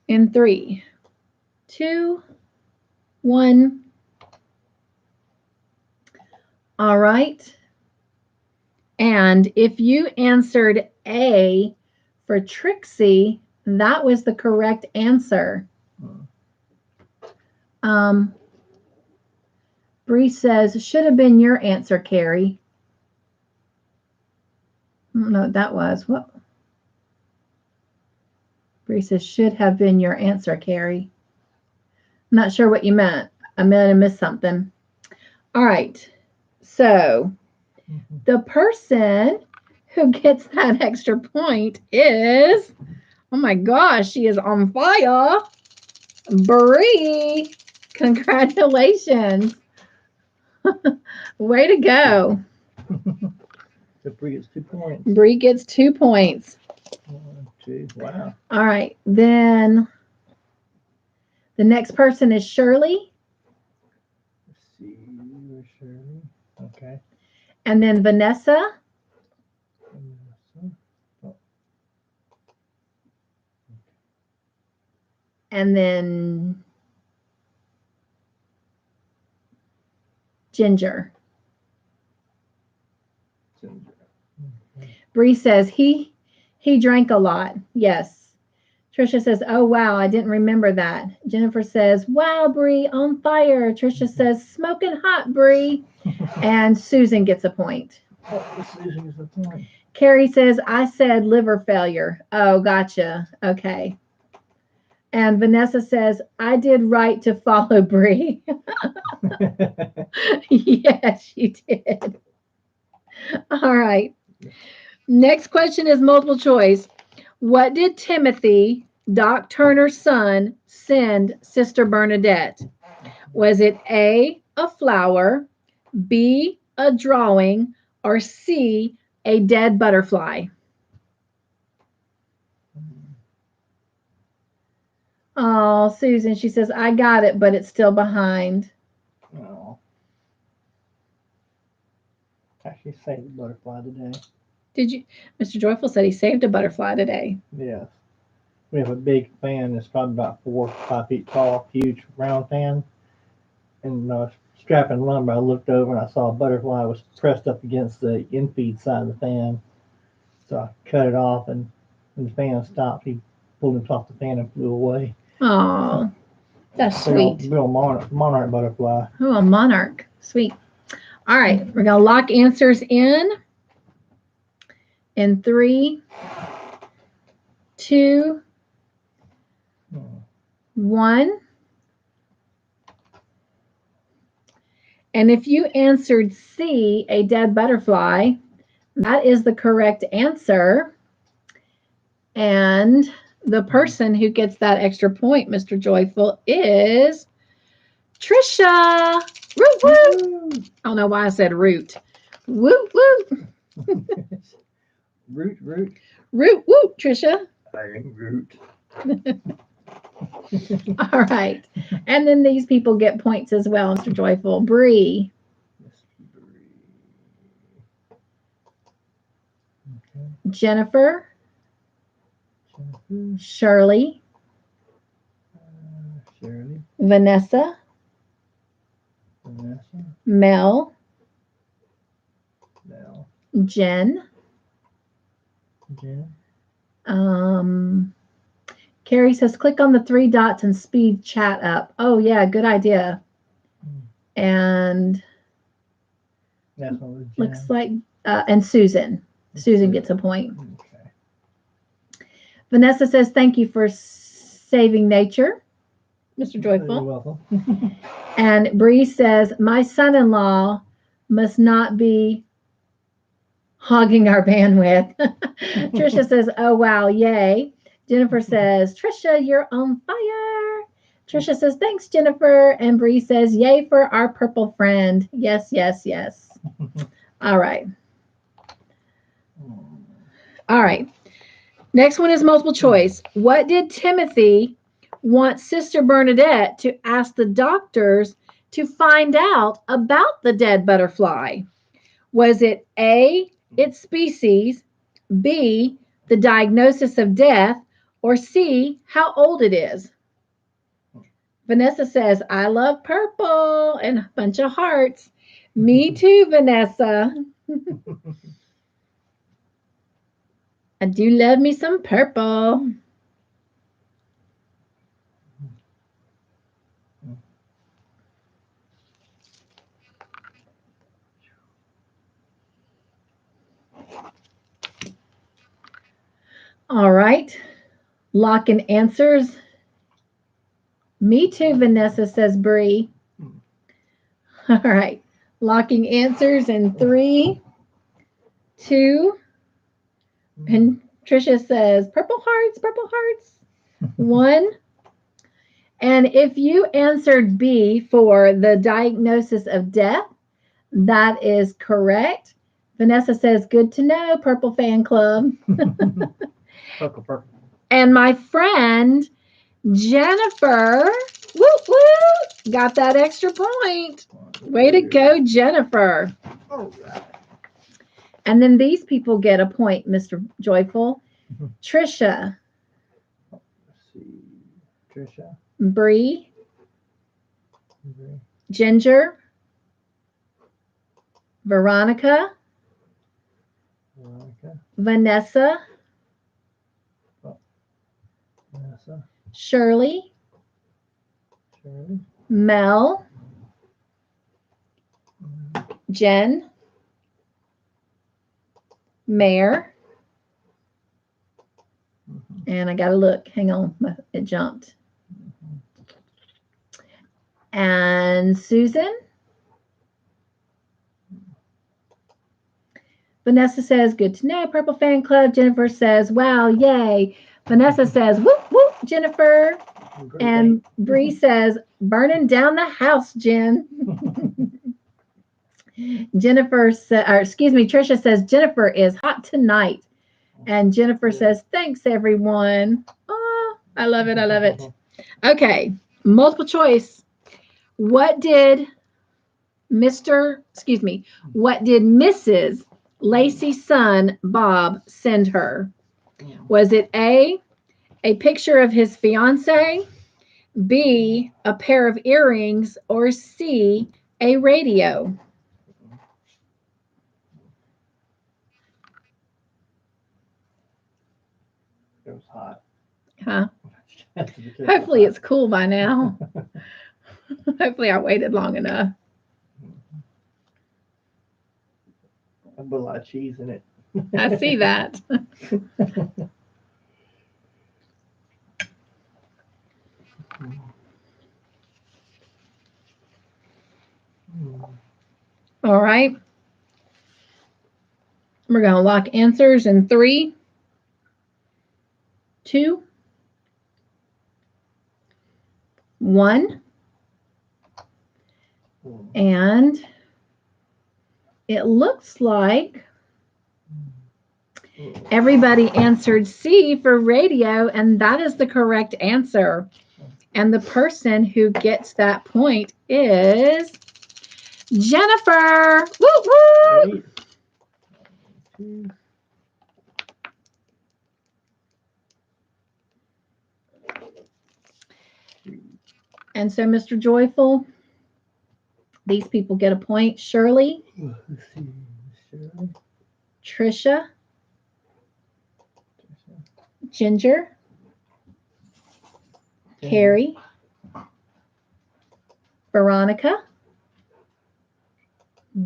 Speaker 2: In 3, 2, 1. All right. And if you answered A for Trixie, that was the correct answer. Bree says, should have been your answer, Carrie. I don't know what that was. What? Bree says, should have been your answer, Carrie. I'm not sure what you meant. I might have missed something. All right. So the person who gets that extra point is, oh my gosh, she is on fire. Bree. Congratulations. Way to go.
Speaker 1: Bree gets 2 points.
Speaker 2: Bree gets 2 points.
Speaker 1: 1, 2. Wow.
Speaker 2: All right. Then the next person is Shirley.
Speaker 1: Let's see. Where's Shirley? Okay.
Speaker 2: And then Vanessa. And then Ginger.
Speaker 1: Okay.
Speaker 2: Bree says he drank a lot. Yes. Trisha says, oh, wow, I didn't remember that. Jennifer says, wow, Bree, on fire. Trisha says, smoking hot, Bree. And Susan gets a point.
Speaker 1: Oh, Susan gets a point.
Speaker 2: Carrie says, I said liver failure. Oh, gotcha. Okay. And Vanessa says, I did right to follow Bree. Yes, you did. All right. Next question is multiple choice. What did Timothy, Doc Turner's son, send Sister Bernadette? Was it A, a flower, B, a drawing, or C, a dead butterfly? Oh, Susan, she says, I got it, but it's still behind.
Speaker 1: Oh. Actually saved the butterfly today.
Speaker 2: Did you? Mr. Joyful said he saved a butterfly today.
Speaker 1: Yes. We have a big fan that's probably about 4 or 5 feet tall, huge round fan. And strapping lumber, I looked over and I saw a butterfly was pressed up against the infeed side of the fan. So I cut it off, and when the fan stopped, he pulled it off the fan and flew away.
Speaker 2: Oh, that's sweet.
Speaker 1: Little monarch butterfly.
Speaker 2: Oh, a monarch. Sweet. All right, we're going to lock answers in 3, 2, 1. And if you answered C, a dead butterfly, that is the correct answer. And the person who gets that extra point, Mr. Joyful, is Trisha. Root, root. I don't know why I said root. Woot, woot.
Speaker 1: Root, root.
Speaker 2: Root, woot, Trisha.
Speaker 1: I am root.
Speaker 2: All right. And then these people get points as well, Mr. Joyful. Bree.
Speaker 1: Okay.
Speaker 2: Jennifer. Shirley.
Speaker 1: Shirley.
Speaker 2: Vanessa. Mel. Jen. Carrie says, click on the 3 dots and speed chat up. Oh, yeah, good idea. And looks like, and Susan. Susan gets a point. Okay. Vanessa says, thank you for saving nature, Mr. Joyful.
Speaker 1: You're welcome.
Speaker 2: And Bree says, my son-in-law must not be hogging our bandwidth. Trisha says, oh, wow, yay. Jennifer says, Trisha, you're on fire. Trisha says, thanks, Jennifer. And Bree says, yay for our purple friend. Yes, yes, yes. All right. All right. Next one is multiple choice. What did Timothy want Sister Bernadette to ask the doctors to find out about the dead butterfly? Was it A, its species, B, the diagnosis of death, or C, how old it is? Vanessa says, I love purple, and a bunch of hearts. Me too, Vanessa. I do love me some purple. All right. Lock-in answers. Me too, Vanessa, says Bree. All right. Locking answers in 3, 2, and Trisha says, purple hearts, 1. And if you answered B for the diagnosis of death, that is correct. Vanessa says, good to know, Purple Fan Club.
Speaker 1: Purple.
Speaker 2: And my friend, Jennifer, whoop, whoop, got that extra point. Way to go, Jennifer.
Speaker 1: All right.
Speaker 2: And then these people get a point, Mr. Joyful. Trisha.
Speaker 1: Let's see. Trisha.
Speaker 2: Bree. Ginger. Veronica. Vanessa.
Speaker 1: Vanessa.
Speaker 2: Shirley,
Speaker 1: Shirley.
Speaker 2: Mel, Jen, Mayor, and I gotta look. Hang on, it jumped. And Susan. Vanessa says, good to know, Purple Fan Club. Jennifer says, wow, yay. Vanessa says, whoop, whoop, Jennifer. And Bree says, burning down the house, Jen. Jennifer says, or excuse me, Trisha says, Jennifer is hot tonight. And Jennifer says, thanks, everyone. Oh, I love it. I love it. Okay, multiple choice. What did Mrs. Lacey's son, Bob, send her? Was it A, picture of his fiance, B, a pair of earrings, or C, a radio?
Speaker 1: It was hot.
Speaker 2: Huh? Hopefully it's cool by now. Hopefully I waited long enough.
Speaker 1: I put a lot of cheese in it.
Speaker 2: I see that. All right. We're going to lock answers in 3, 2, 1. And it looks like everybody answered C for radio, and that is the correct answer. And the person who gets that point is Jennifer. Woo woo! And so, Mr. Joyful, these people get a point. Shirley, Trisha, Ginger, Carrie, Veronica,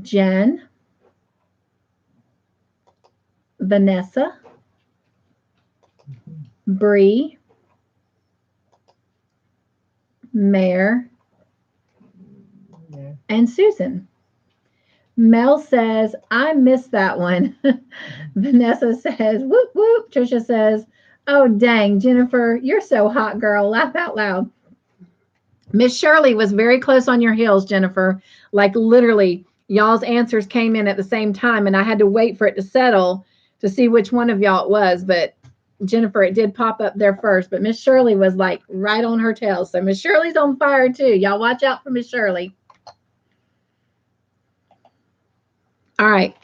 Speaker 2: Jen, Vanessa, Bree, Mare, and Susan. Mel says, I missed that one. Vanessa says, whoop, whoop. Trisha says, oh, dang, Jennifer, you're so hot, girl. Laugh out loud. Miss Shirley was very close on your heels, Jennifer. Like literally, y'all's answers came in at the same time, and I had to wait for it to settle to see which one of y'all it was. But Jennifer, it did pop up there first. But Miss Shirley was like right on her tail. So Miss Shirley's on fire too. Y'all watch out for Miss Shirley. All right.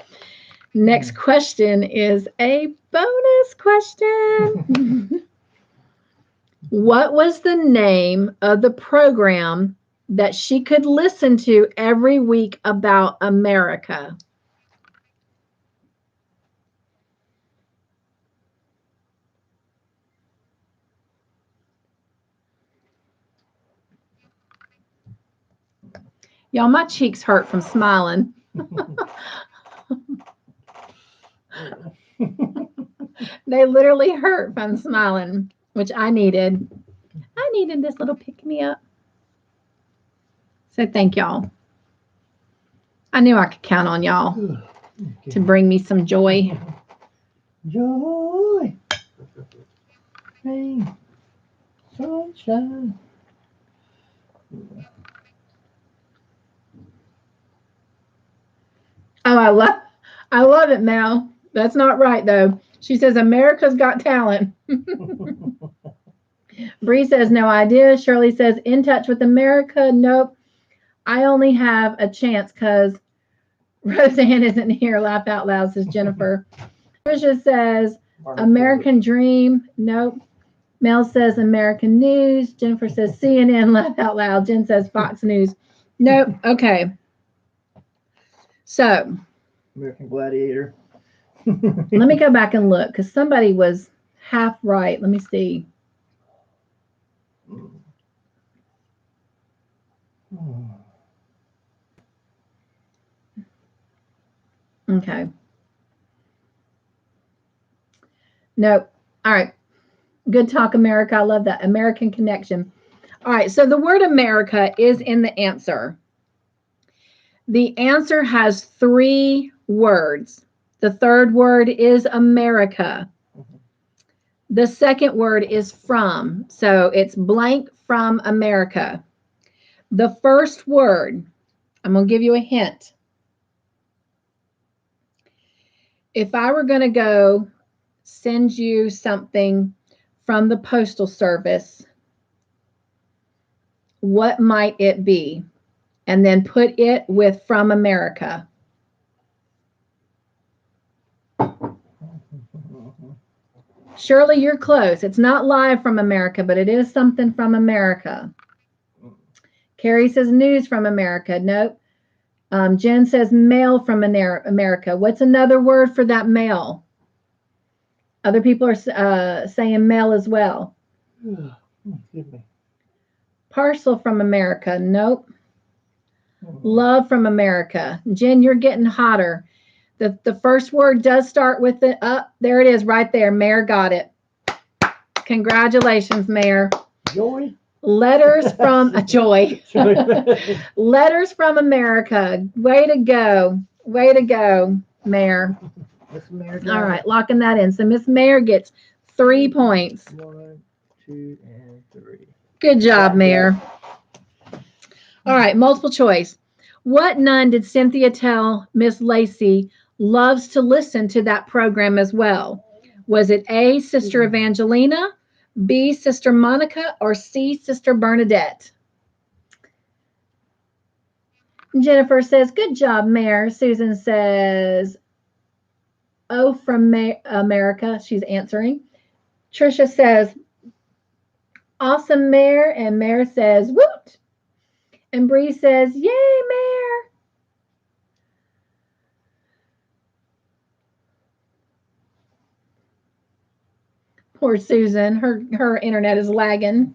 Speaker 2: Next question is a bonus question. What was the name of the program that she could listen to every week about America? Y'all, my cheeks hurt from smiling. They literally hurt from smiling, which I needed. I needed this little pick-me-up. So thank y'all. I knew I could count on y'all to bring me some joy.
Speaker 1: Joy. Rain. Sunshine.
Speaker 2: Oh, I love it, Mel. That's not right, though. She says, America's Got Talent. Bree says, no idea. Shirley says, In Touch with America. Nope. I only have a chance because Roseanne isn't here. Laugh out loud, says Jennifer. Trisha says, American Dream. Nope. Mel says, American News. Jennifer says, CNN. Laugh out loud. Jen says, Fox News. Nope. Okay. So.
Speaker 1: American Gladiator.
Speaker 2: Let me go back and look because somebody was half right. Let me see. Okay. Nope. All right. Good talk, America. I love that. American connection. All right. So the word America is in the answer. The answer has 3 words. The third word is America. The second word is from. So it's blank from America. The first word, I'm going to give you a hint. If I were going to go send you something from the Postal Service, what might it be? And then put it with from America. Shirley, you're close. It's not live from America, but it is something from America. Carrie says news from America. Nope. Jen says mail from America. What's another word for that mail? Other people are saying mail as well.
Speaker 1: Excuse me.
Speaker 2: Parcel from America. Nope. Love from America. Jen, you're getting hotter. The first word does start with the there it is right there. Mayor got it. Congratulations, Mayor.
Speaker 1: Joy.
Speaker 2: Letters from Joy. Letters from America. Way to go. Way to go, Mayor.
Speaker 1: Miss Mayor.
Speaker 2: All right, locking that in. So Miss Mayor gets 3 points.
Speaker 1: 1, 2, and 3.
Speaker 2: Good job, Mayor. All right, multiple choice. What nun did Cynthia tell Miss Lacey loves to listen to that program as well? Was it A, Sister Evangelina, B, Sister Monica, or C, Sister Bernadette? Jennifer says, good job, Mayor. Susan says, oh, from America. She's answering. Trisha says, awesome, Mayor. And Mayor says, woot. And Bree says, yay, Mayor. Poor Susan. Her internet is lagging.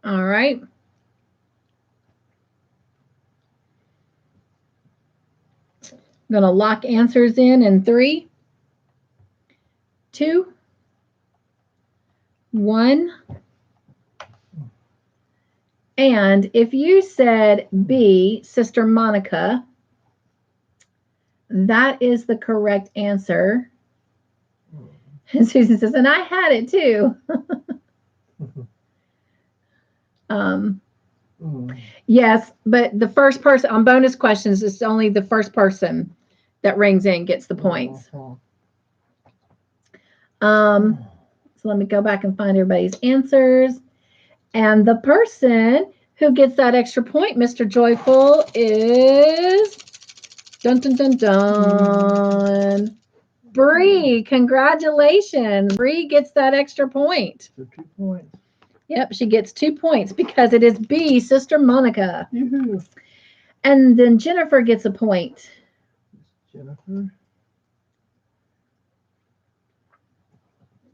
Speaker 2: All right. I'm going to lock answers in 3, 2, 1. And if you said B, Sister Monica, that is the correct answer. And Susan says, and I had it too. Yes, but the first person on bonus questions, it's only the first person that rings in gets the points. So let me go back and find everybody's answers. And the person who gets that extra point, Mr. Joyful, is dun dun dun dun. Bree, congratulations. Bree gets that extra point.
Speaker 1: So 2 points.
Speaker 2: Yep, she gets 2 points because it is B, Sister Monica.
Speaker 1: Yoo-hoo.
Speaker 2: And then Jennifer gets a point.
Speaker 1: Jennifer.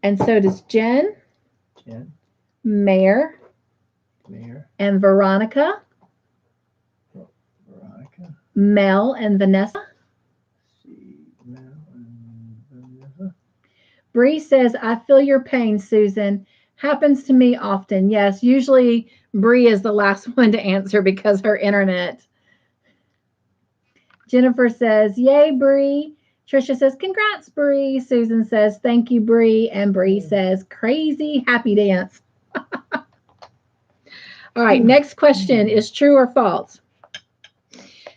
Speaker 2: And so does Jen.
Speaker 1: Jen.
Speaker 2: Mayor.
Speaker 1: Mayor.
Speaker 2: And Veronica.
Speaker 1: Veronica.
Speaker 2: Mel and Vanessa.
Speaker 1: Mel and Vanessa.
Speaker 2: Bree says, I feel your pain, Susan. Happens to me often. Yes, usually Bree is the last one to answer because her internet. Jennifer says, yay, Bree. Trisha says, congrats, Bree. Susan says, thank you, Bree. And Bree says, crazy happy dance. All right, next question is true or false?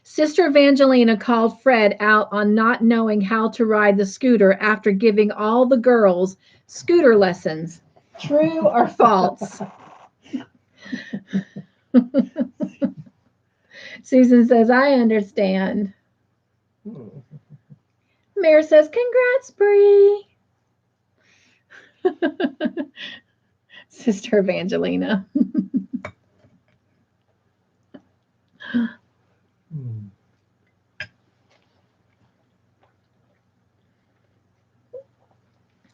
Speaker 2: Sister Evangelina called Fred out on not knowing how to ride the scooter after giving all the girls scooter lessons. True or false? Susan says, I understand. Mary says, congrats, Bree. Sister Evangelina.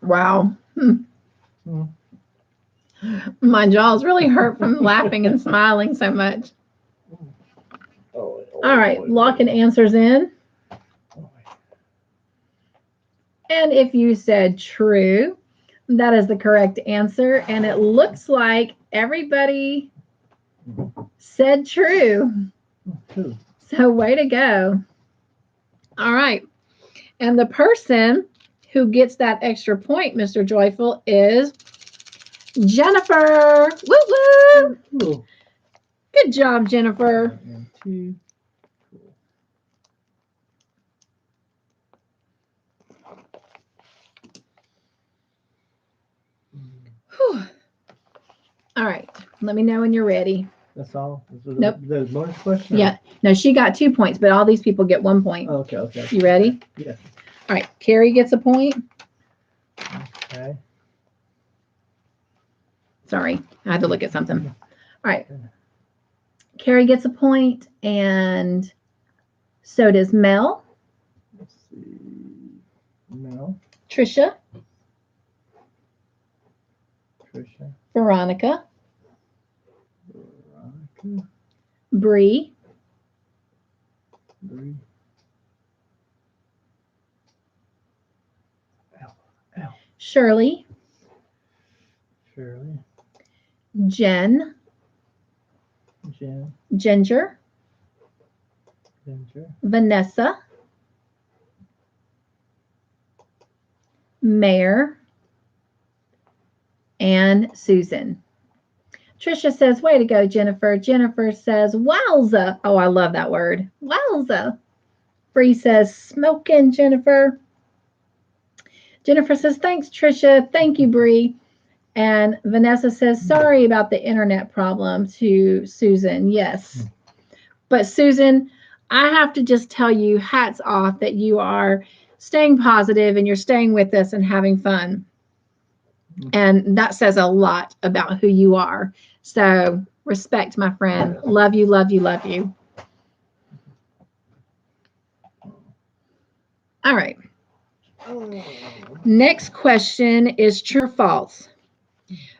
Speaker 2: Wow.
Speaker 1: Hmm.
Speaker 2: My jaws really hurt from laughing and smiling so much.
Speaker 1: Oh,
Speaker 2: All right, locking answers in. And if you said true, that is the correct answer. And it looks like everybody said true. So way to go. All right. And the person who gets that extra point, Mr. Joyful, is Jennifer. Woo woo.
Speaker 1: Cool.
Speaker 2: Good job, Jennifer.
Speaker 1: And two.
Speaker 2: Whew. All right. Let me know when you're ready.
Speaker 1: That's all?
Speaker 2: Nope.
Speaker 1: The bonus question?
Speaker 2: Yeah. No, she got 2 points, but all these people get 1 point.
Speaker 1: Okay, okay.
Speaker 2: You ready?
Speaker 1: Yes.
Speaker 2: All right. Carrie gets a point.
Speaker 1: Okay.
Speaker 2: Sorry. I had to look at something. All right. Carrie gets a point, and so does Mel.
Speaker 1: Let's see. Mel.
Speaker 2: Trisha.
Speaker 1: Trisha.
Speaker 2: Veronica.
Speaker 1: Veronica.
Speaker 2: Bree.
Speaker 1: Bree. L.
Speaker 2: Shirley.
Speaker 1: Shirley.
Speaker 2: Jen.
Speaker 1: Jen.
Speaker 2: Ginger.
Speaker 1: Ginger.
Speaker 2: Vanessa. Mare. And Susan. Trisha says, way to go, Jennifer. Jennifer says, wowza. Oh, I love that word. Wowza. Bree says, smoking, Jennifer. Jennifer says, thanks, Trisha. Thank you, Bree. And Vanessa says, sorry about the internet problem to Susan. Yes. But Susan, I have to just tell you, hats off that you are staying positive and you're staying with us and having fun. And that says a lot about who you are. So respect, my friend. Love you, love you, love you. All right. Next question is true or false.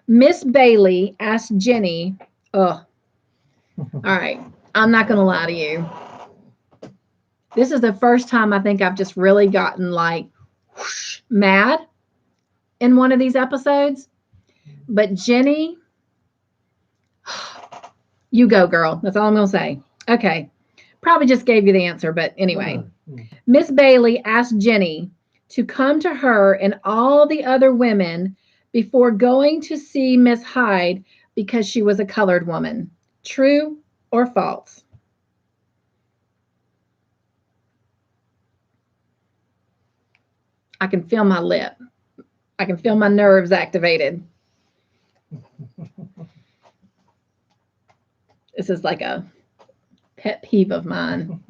Speaker 2: Miss Bailey asked Jenny, all right, I'm not going to lie to you. This is the first time I think I've just really gotten like whoosh, mad in one of these episodes. But Jenny, you go, girl. That's all I'm going to say. Okay. Probably just gave you the answer, but anyway. Miss Bailey asked Jenny to come to her and all the other women before going to see Miss Hyde because she was a colored woman. True or false? I can feel my lip. I can feel my nerves activated. This is like a pet peeve of mine.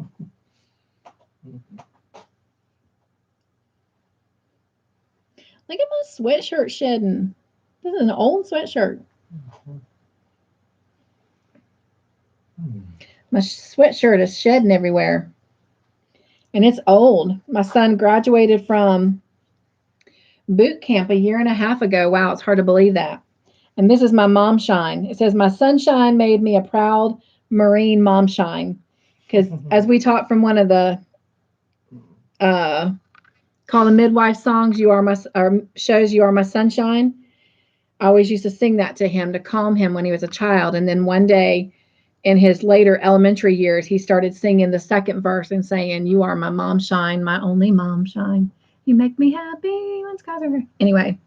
Speaker 2: Look at my sweatshirt shedding. This is an old sweatshirt. My sweatshirt is shedding everywhere. And it's old. My son graduated from boot camp 1.5 years ago. Wow, it's hard to believe that. And this is my mom shine. It says, my sunshine made me a proud Marine mom shine. Because as we taught from one of the call the Midwife songs, you are my, or shows You Are My Sunshine. I always used to sing that to him to calm him when he was a child. And then one day in his later elementary years, he started singing the second verse and saying, you are my mom shine, my only mom shine. You make me happy when skies are gray. Anyway.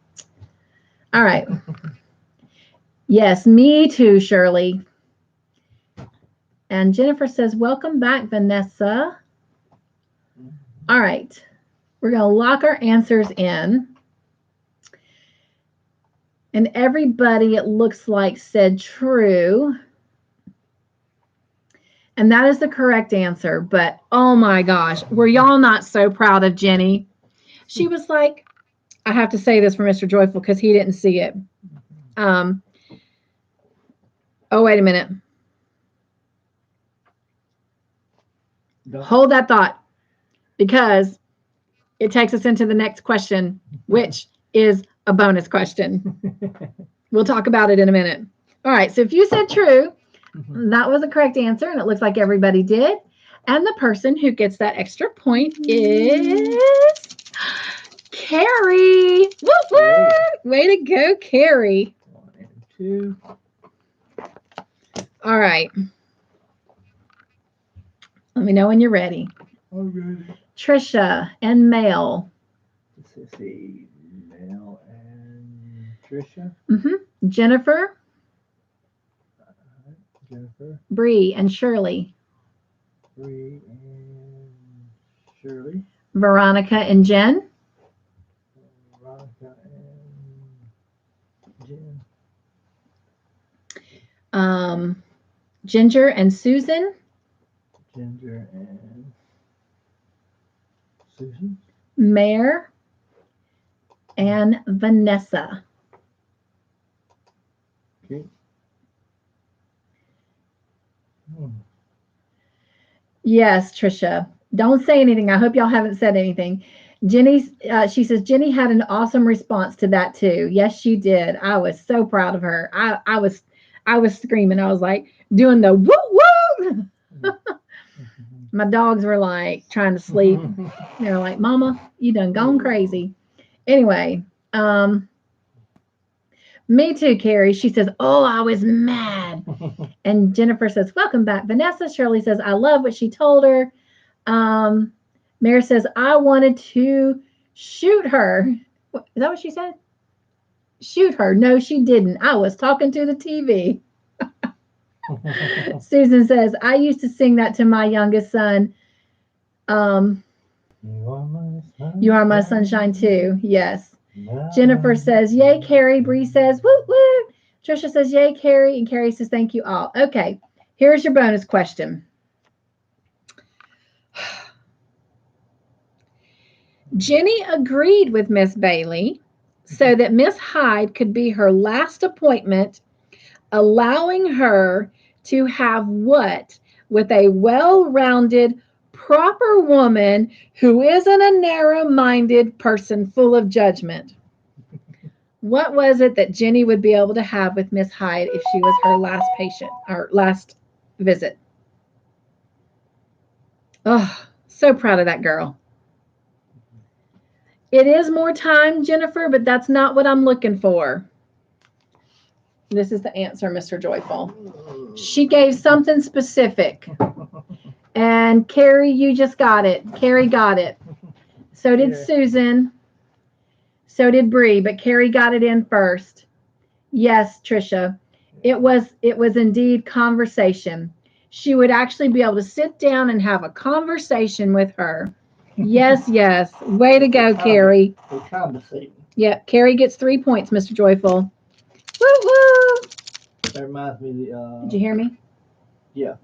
Speaker 2: All right. Yes, me too, Shirley. And Jennifer says, welcome back, Vanessa. All right. We're going to lock our answers in. And everybody, it looks like, said true. And that is the correct answer. But, oh my gosh, were y'all not so proud of Jenny? She was like, I have to say this for Mr. Joyful because he didn't see it. Oh, wait a minute. Hold that thought, because it takes us into the next question, which is a bonus question. We'll talk about it in a minute. All right. So if you said true, that was the correct answer. And it looks like everybody did. And the person who gets that extra point is Carrie. Woo woo! Way to go, Carrie.
Speaker 1: 1 and 2.
Speaker 2: All right. Let me know when you're ready.
Speaker 1: Okay.
Speaker 2: Trisha and Mel.
Speaker 1: Let's see. Mel and Trisha.
Speaker 2: Jennifer,
Speaker 1: Jennifer.
Speaker 2: Bree, and Shirley.
Speaker 1: Bree and Shirley.
Speaker 2: Veronica and Jen.
Speaker 1: Veronica and Jen.
Speaker 2: Ginger and Susan.
Speaker 1: Ginger and Susan.
Speaker 2: Mare and Vanessa.
Speaker 1: Okay.
Speaker 2: Yes, Trisha. Don't say anything. I hope y'all haven't said anything. Jenny, she says, Jenny had an awesome response to that too. Yes, she did. I was so proud of her. I was screaming. I was like doing the woo woo. My dogs were like trying to sleep. They were like, Mama, you done gone crazy. Anyway, me too, Carrie. She says, oh, I was mad. And Jennifer says, welcome back, Vanessa. Shirley says, I love what she told her. Mary says, I wanted to shoot her. Is that what she said? Shoot her. No, she didn't. I was talking to the TV. Susan says, I used to sing that to my youngest son. You are my sunshine too. Yes. Jennifer says, yay, Carrie. Bree says, woo, woo. Trisha says, yay, Carrie. And Carrie says, thank you all. Okay. Here's your bonus question. Jenny agreed with Miss Bailey so that Miss Hyde could be her last appointment, allowing her to have what with a well-rounded, proper woman who isn't a narrow-minded person full of judgment. What was it that Jenny would be able to have with Miss Hyde if she was her last patient or last visit? Oh, so proud of that girl. It is more time, Jennifer, but that's not what I'm looking for. This is the answer, Mr. Joyful. She gave something specific. And Carrie, you just got it. Carrie got it. So did Susan. So did Bree, but Carrie got it in first. Yes, Trisha. It was indeed conversation. She would actually be able to sit down and have a conversation with her. Yes, yes. Way to go, Carrie. Yeah, Carrie gets 3 points, Mr. Joyful. Woo woo.
Speaker 1: That reminds me
Speaker 2: Did you hear me?
Speaker 1: Yeah.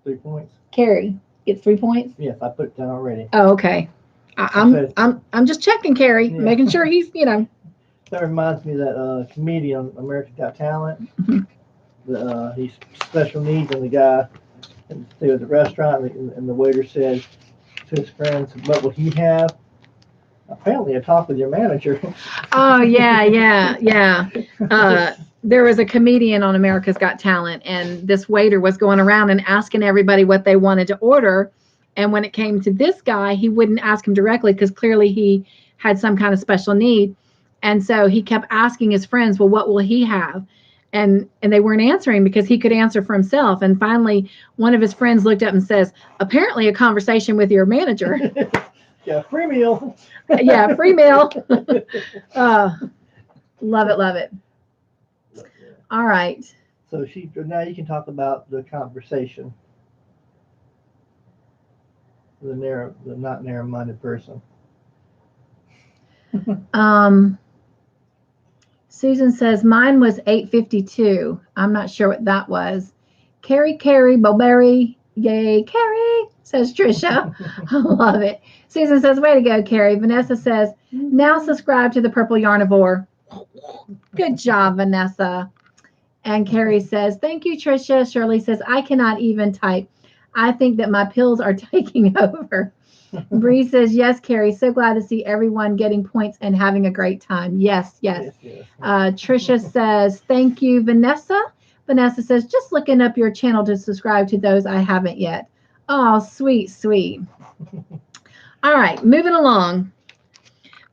Speaker 1: 3 points.
Speaker 2: Carrie gets 3 points?
Speaker 1: Yes, I put it down already.
Speaker 2: Oh, okay. I'm just checking, Carrie, making sure he's,
Speaker 1: That reminds me of that comedian, American Got Talent. He's special needs, and the guy they were at the restaurant, and the waiter said to his friends, what will he have? Apparently, I talked with your manager.
Speaker 2: Oh, yeah. There was a comedian on America's Got Talent, and this waiter was going around and asking everybody what they wanted to order. And when it came to this guy, he wouldn't ask him directly because clearly he had some kind of special need. And so he kept asking his friends, well, what will he have? And they weren't answering because he could answer for himself. And finally, one of his friends looked up and says, apparently a conversation with your manager.
Speaker 1: Yeah, free meal.
Speaker 2: Yeah, free meal. Love it, love it. All right.
Speaker 1: So now you can talk about the conversation. The not narrow-minded person.
Speaker 2: Susan says mine was 8:52. I'm not sure what that was. Carrie, Bowberry, yay, Carrie, says Trisha. I love it. Susan says, way to go, Carrie. Vanessa says, now subscribe to the Purple Yarnivore. Good job, Vanessa. And Carrie says, thank you, Trisha. Shirley says, I cannot even type. I think that my pills are taking over. Bree says, yes, Carrie, so glad to see everyone getting points and having a great time. Yes, yes. Trisha says, thank you, Vanessa. Vanessa says, just looking up your channel to subscribe to those I haven't yet. Oh, sweet, sweet. All right, moving along.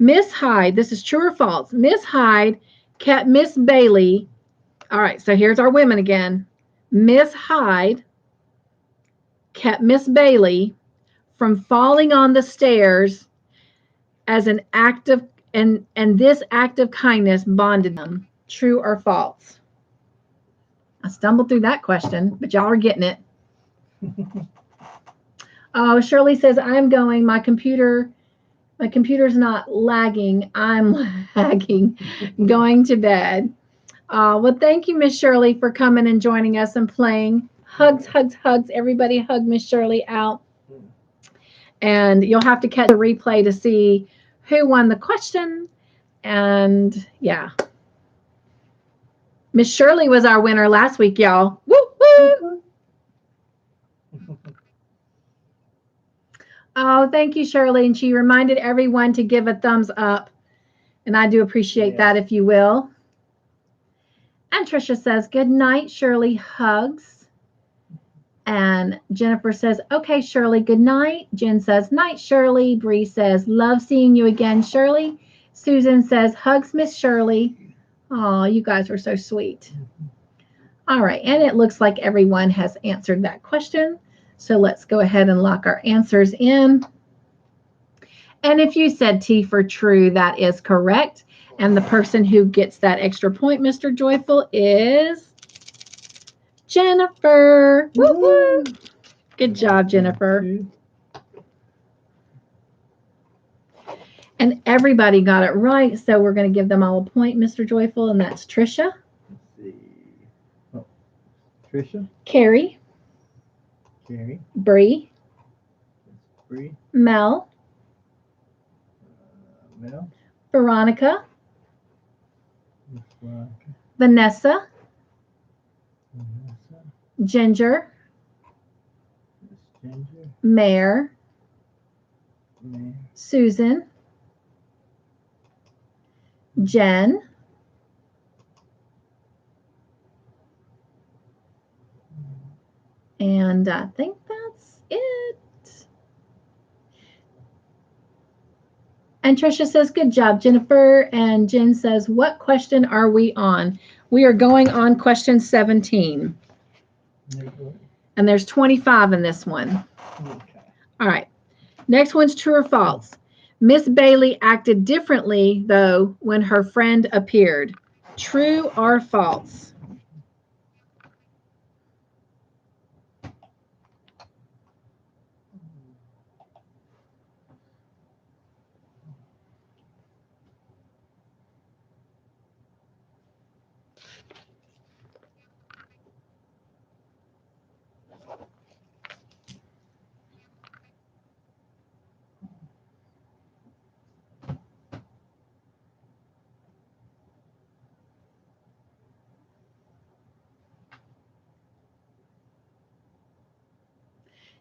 Speaker 2: Miss Hyde, this is true or false. Miss Hyde kept Miss Bailey. All right, so here's our women again. Miss Hyde kept Miss Bailey from falling on the stairs as an act of, and this act of kindness bonded them. True or false? I stumbled through that question, but y'all are getting it. Oh, Shirley says, I'm going. My computer's not lagging. I'm lagging. Going to bed. Well, thank you, Miss Shirley, for coming and joining us and playing. Hugs, hugs, hugs. Everybody hug Miss Shirley out. And you'll have to catch the replay to see who won the question. And yeah. Miss Shirley was our winner last week, y'all. Woo, woo. Oh, thank you, Shirley. And she reminded everyone to give a thumbs up. And I do appreciate that, if you will. And Trisha says, good night, Shirley. Hugs. And Jennifer says, okay, Shirley, good night. Jen says, night, Shirley. Bree says, love seeing you again, Shirley. Susan says, hugs, Miss Shirley. Oh, you guys were so sweet. All right. And it looks like everyone has answered that question. So let's go ahead and lock our answers in. And if you said T for true, that is correct. And the person who gets that extra point, Mr. Joyful, is Jennifer. Woo woo. Good job, Jennifer. And everybody got it right. So we're going to give them all a point, Mr. Joyful, and that's Trisha.
Speaker 1: Let's see. Oh, Trisha.
Speaker 2: Carrie. Bree. Mel. Veronica. Vanessa. Ginger. Mare. Susan. Jen. And I think that's it. And Trisha says, good job, Jennifer. And Jen says, what question are we on? We are going on question 17. And there's 25 in this one. Okay. All right. Next one's true or false. Miss Bailey acted differently, though, when her friend appeared. True or false?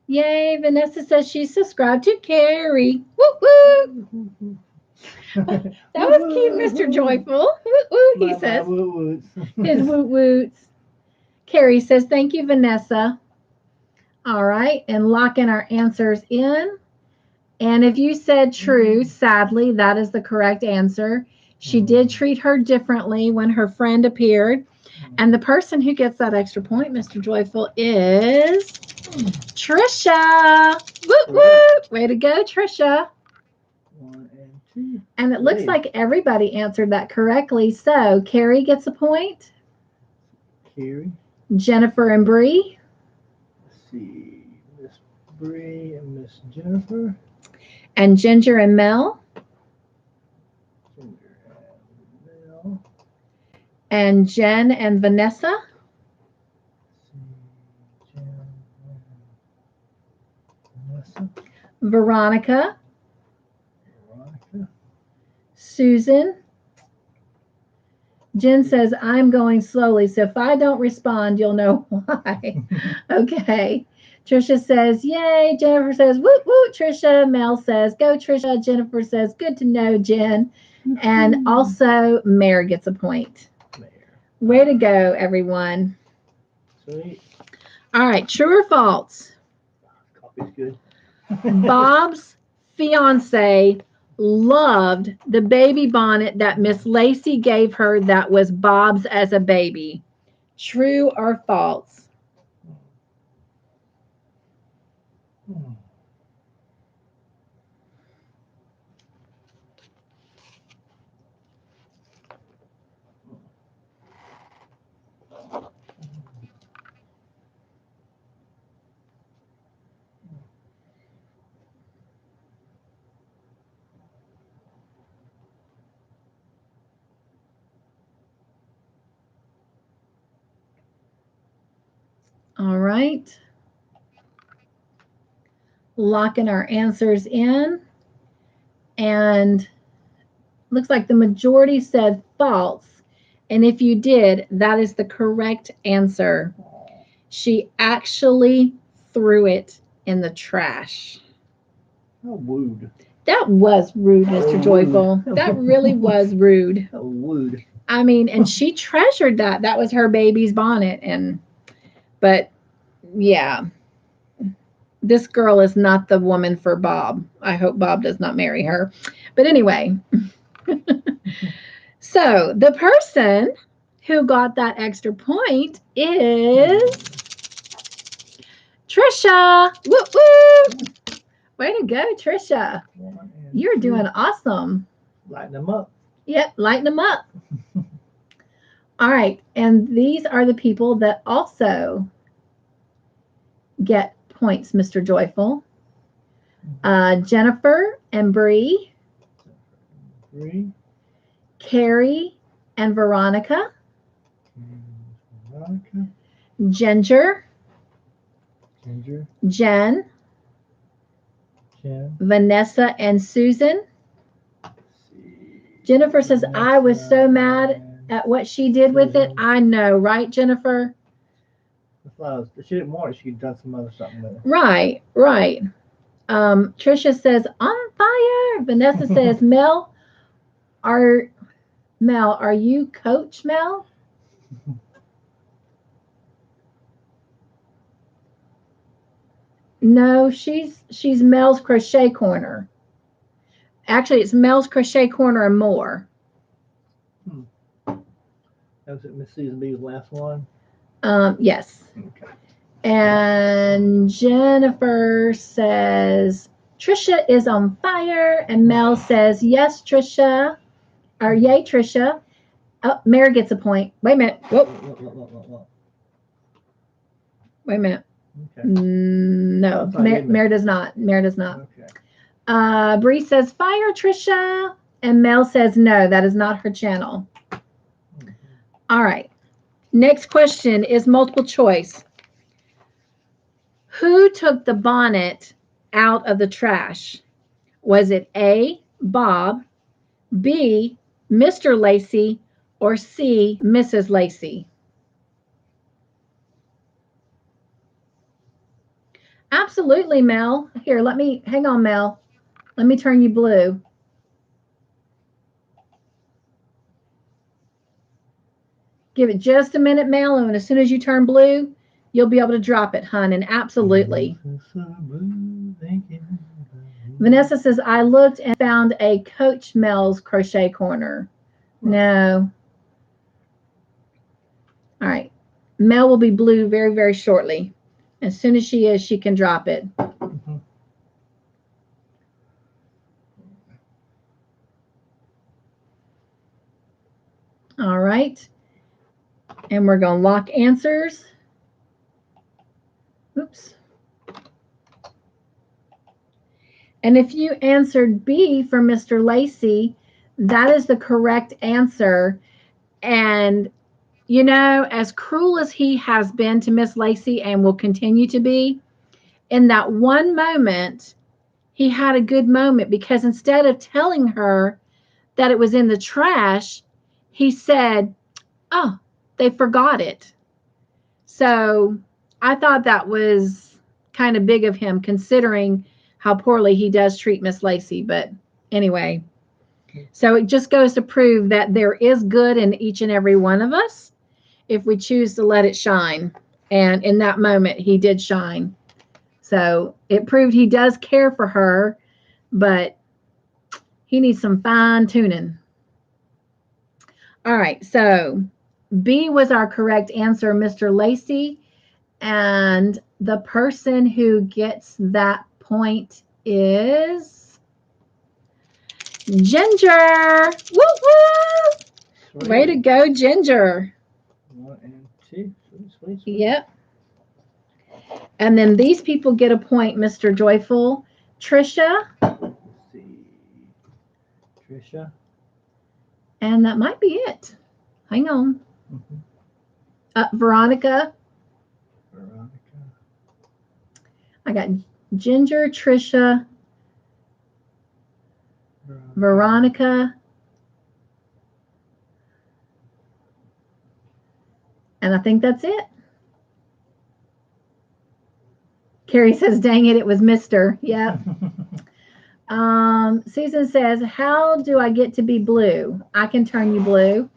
Speaker 2: Yay, Vanessa says she's subscribed to Carrie. Woo woo. That was cute, Mr. Joyful. Woo woo, he says. His woot woots. Carrie says, thank you, Vanessa. All right, and locking our answers in. And if you said true, sadly, that is the correct answer. She did treat her differently when her friend appeared. And the person who gets that extra point, Mr. Joyful, is Trisha. Woo woo. Way to go, Trisha.
Speaker 1: 1 and 2.
Speaker 2: And it looks like everybody answered that correctly. So Carrie gets a point.
Speaker 1: Carrie.
Speaker 2: Jennifer and Bree.
Speaker 1: Let's see. Miss Bree and Miss Jennifer.
Speaker 2: And Ginger and Mel. And Jen and Vanessa. Veronica. Susan. Jen says, I'm going slowly, so if I don't respond, you'll know why. Okay. Trisha says, yay. Jennifer says, woot, woot, Trisha. Mel says, go, Trisha. Jennifer says, good to know, Jen. And also, Mare gets a point. Way to go, everyone.
Speaker 1: Sweet.
Speaker 2: All right, true or false?
Speaker 1: Coffee's good.
Speaker 2: Bob's fiance loved the baby bonnet that Miss Lacey gave her that was Bob's as a baby. True or false? All right. Locking our answers in. And looks like the majority said false. And if you did, that is the correct answer. She actually threw it in the trash.
Speaker 1: How rude.
Speaker 2: That was rude, Mr. Joyful. That really was rude.
Speaker 1: How rude.
Speaker 2: I mean, and she treasured that. That was her baby's bonnet. But yeah, this girl is not the woman for Bob. I hope Bob does not marry her. But anyway, so the person who got that extra point is Trisha. Woo woo! Way to go, Trisha. You're doing awesome.
Speaker 1: Lighten them up.
Speaker 2: Yep, lighten them up. All right, and these are the people that also get points, Mr. Joyful. Jennifer and Bree. Carrie and Veronica. Ginger. Jen. Vanessa and Susan. Jennifer says, I was so mad at what she did with it. I know, right, Jennifer?
Speaker 1: If she didn't want it, she'd done some other something with it.
Speaker 2: Right, right. Trisha says, on fire. Vanessa says, Mel, are you Coach Mel? No, she's Mel's Crochet Corner. Actually, it's Mel's Crochet Corner and more.
Speaker 1: That was Miss Susan B's last one?
Speaker 2: Yes.
Speaker 1: Okay.
Speaker 2: And Jennifer says, Trisha is on fire. And Mel says, yes, Trisha. Or yay, Trisha. Oh, Mare gets a point. Wait a minute. Whoa. Wait a minute.
Speaker 1: Okay.
Speaker 2: No, Mare does not. Mare does not.
Speaker 1: Okay.
Speaker 2: Bree says, fire, Trisha. And Mel says, no, that is not her channel. Mm-hmm. All right. Next question is multiple choice. Who took the bonnet out of the trash? Was it A, Bob, B, Mr. Lacey, or C, Mrs. Lacey? Absolutely, Mel. Here, hang on, Mel. Let me turn you blue. Give it just a minute, Mel, and as soon as you turn blue, you'll be able to drop it, hun, and absolutely. Vanessa says, I looked and found a Coach Mel's Crochet Corner. No. All right. Mel will be blue very, very shortly. As soon as she is, she can drop it. Mm-hmm. All right. And we're going to lock answers. Oops. And if you answered B for Mr. Lacey, that is the correct answer. And, you know, as cruel as he has been to Miss Lacey and will continue to be, in that one moment, he had a good moment because instead of telling her that it was in the trash, he said, oh, they forgot it. So I thought that was kind of big of him considering how poorly he does treat Miss Lacey. But anyway, so it just goes to prove that there is good in each and every one of us if we choose to let it shine. And in that moment, he did shine. So it proved he does care for her, but he needs some fine tuning. All right, so B was our correct answer, Mr. Lacey. And the person who gets that point is Ginger. Woo woo!
Speaker 1: Sweet.
Speaker 2: Way to go, Ginger.
Speaker 1: 1 and 2. Sweet.
Speaker 2: Yep. And then these people get a point, Mr. Joyful. Trisha.
Speaker 1: Let's see. Trisha.
Speaker 2: And that might be it. Hang on. Veronica. I got Ginger, Trisha, Veronica, and I think that's it. Carrie says, dang it, it was Mr. Yeah. Susan says, how do I get to be blue? I can turn you blue.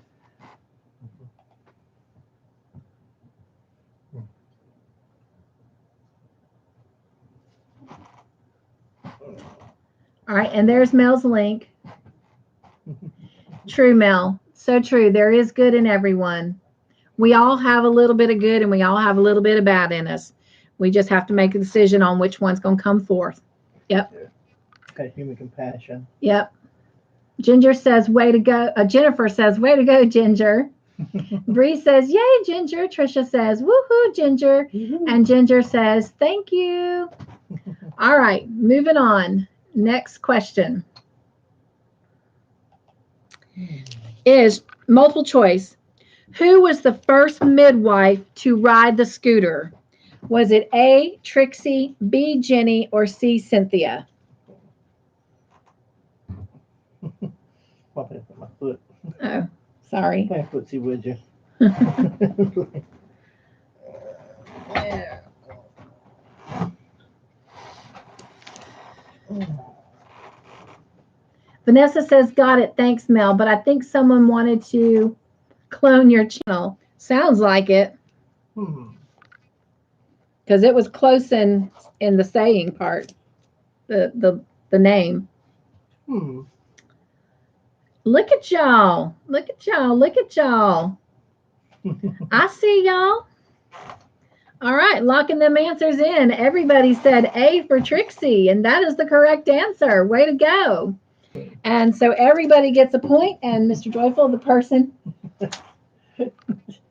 Speaker 2: All right, and there's Mel's link. True, Mel. So true. There is good in everyone. We all have a little bit of good and we all have a little bit of bad in us. We just have to make a decision on which one's going to come forth. Yep.
Speaker 1: Got human compassion.
Speaker 2: Yep. Ginger says, way to go. Jennifer says, way to go, Ginger. Bree says, yay, Ginger. Trisha says, woohoo, Ginger. And Ginger says, thank you. All right, moving on. Next question is multiple choice. Who was the first midwife to ride the scooter? Was it A, Trixie, B, Jenny, or C, Cynthia?
Speaker 1: Probably put my foot.
Speaker 2: Oh, sorry.
Speaker 1: My footsie, would you?
Speaker 2: Vanessa says, got it. Thanks, Mel. But I think someone wanted to clone your channel. Sounds like it. Because it was close in the saying part, the name. Look at y'all. Look at y'all. Look at y'all. I see y'all. All right, locking them answers in. Everybody said A for Trixie, and that is the correct answer. Way to go. And so everybody gets a point, and Mr. Joyful, the person.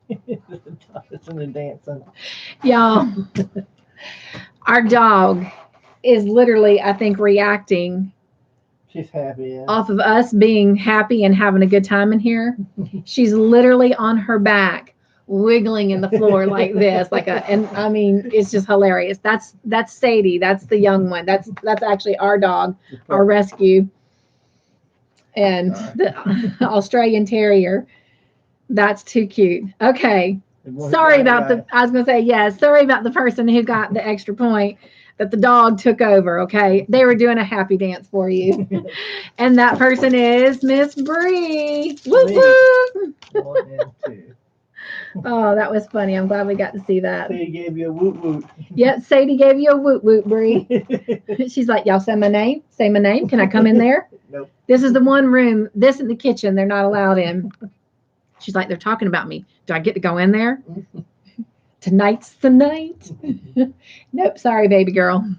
Speaker 1: It's in the dancing.
Speaker 2: Y'all, our dog is literally, I think, reacting.
Speaker 1: She's happy. Yeah.
Speaker 2: Off of us being happy and having a good time in here. She's literally on her back, wiggling in the floor like this, and I mean, it's just hilarious. That's Sadie. That's the young one. That's actually our dog, our rescue, and the Australian Terrier. That's too cute. Okay. Sorry about I was going to say, yes. Sorry about the person who got the extra point that the dog took over. Okay. They were doing a happy dance for you. And that person is Miss Bree. Woo woo.
Speaker 1: 1 and 2.
Speaker 2: Oh, that was funny. I'm glad we got to see that.
Speaker 1: Sadie gave you a woot woot.
Speaker 2: Yep. Sadie gave you a woot woot, Bree. She's like, y'all say my name? Say my name. Can I come in there?
Speaker 1: Nope.
Speaker 2: This is the one room. This is the kitchen. They're not allowed in. She's like, they're talking about me. Do I get to go in there? Tonight's the night. Nope, sorry, baby girl.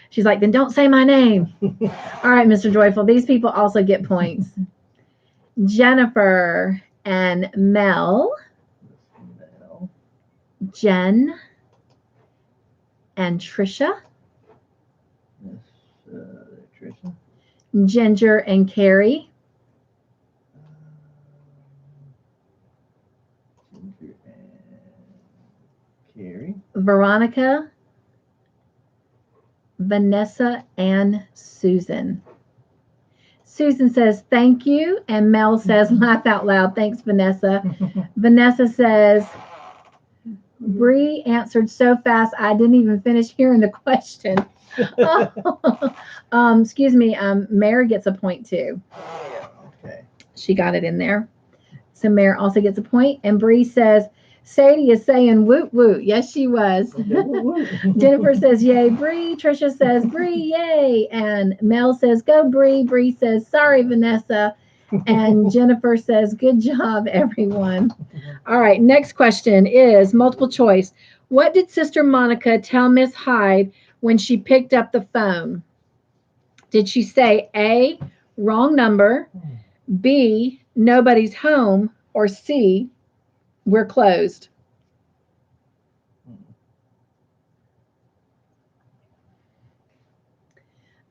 Speaker 2: She's like, then don't say my name. All right, Mr. Joyful. These people also get points. Jennifer and Mel. Jen and Trisha.
Speaker 1: Trisha.
Speaker 2: Ginger and Carrie.
Speaker 1: Carrie.
Speaker 2: Veronica, Vanessa, and Susan. Susan says, thank you. And Mel says, laugh out loud. Thanks, Vanessa. Vanessa says, Bree answered so fast I didn't even finish hearing the question. Excuse me. Mary gets a point too.
Speaker 1: Okay.
Speaker 2: She got it in there. So Mary also gets a point. And Bree says, Sadie is saying woot woot. Yes, she was.
Speaker 1: Okay, woot, woot.
Speaker 2: Jennifer says, yay, Bree. Trisha says, Bree, yay. And Mel says, go, Bree. Bree says, sorry, Vanessa. And Jennifer says, good job, everyone. All right, next question is multiple choice. What did Sister Monica tell Miss Hyde when she picked up the phone? Did she say A, wrong number, B, nobody's home, or C, we're closed?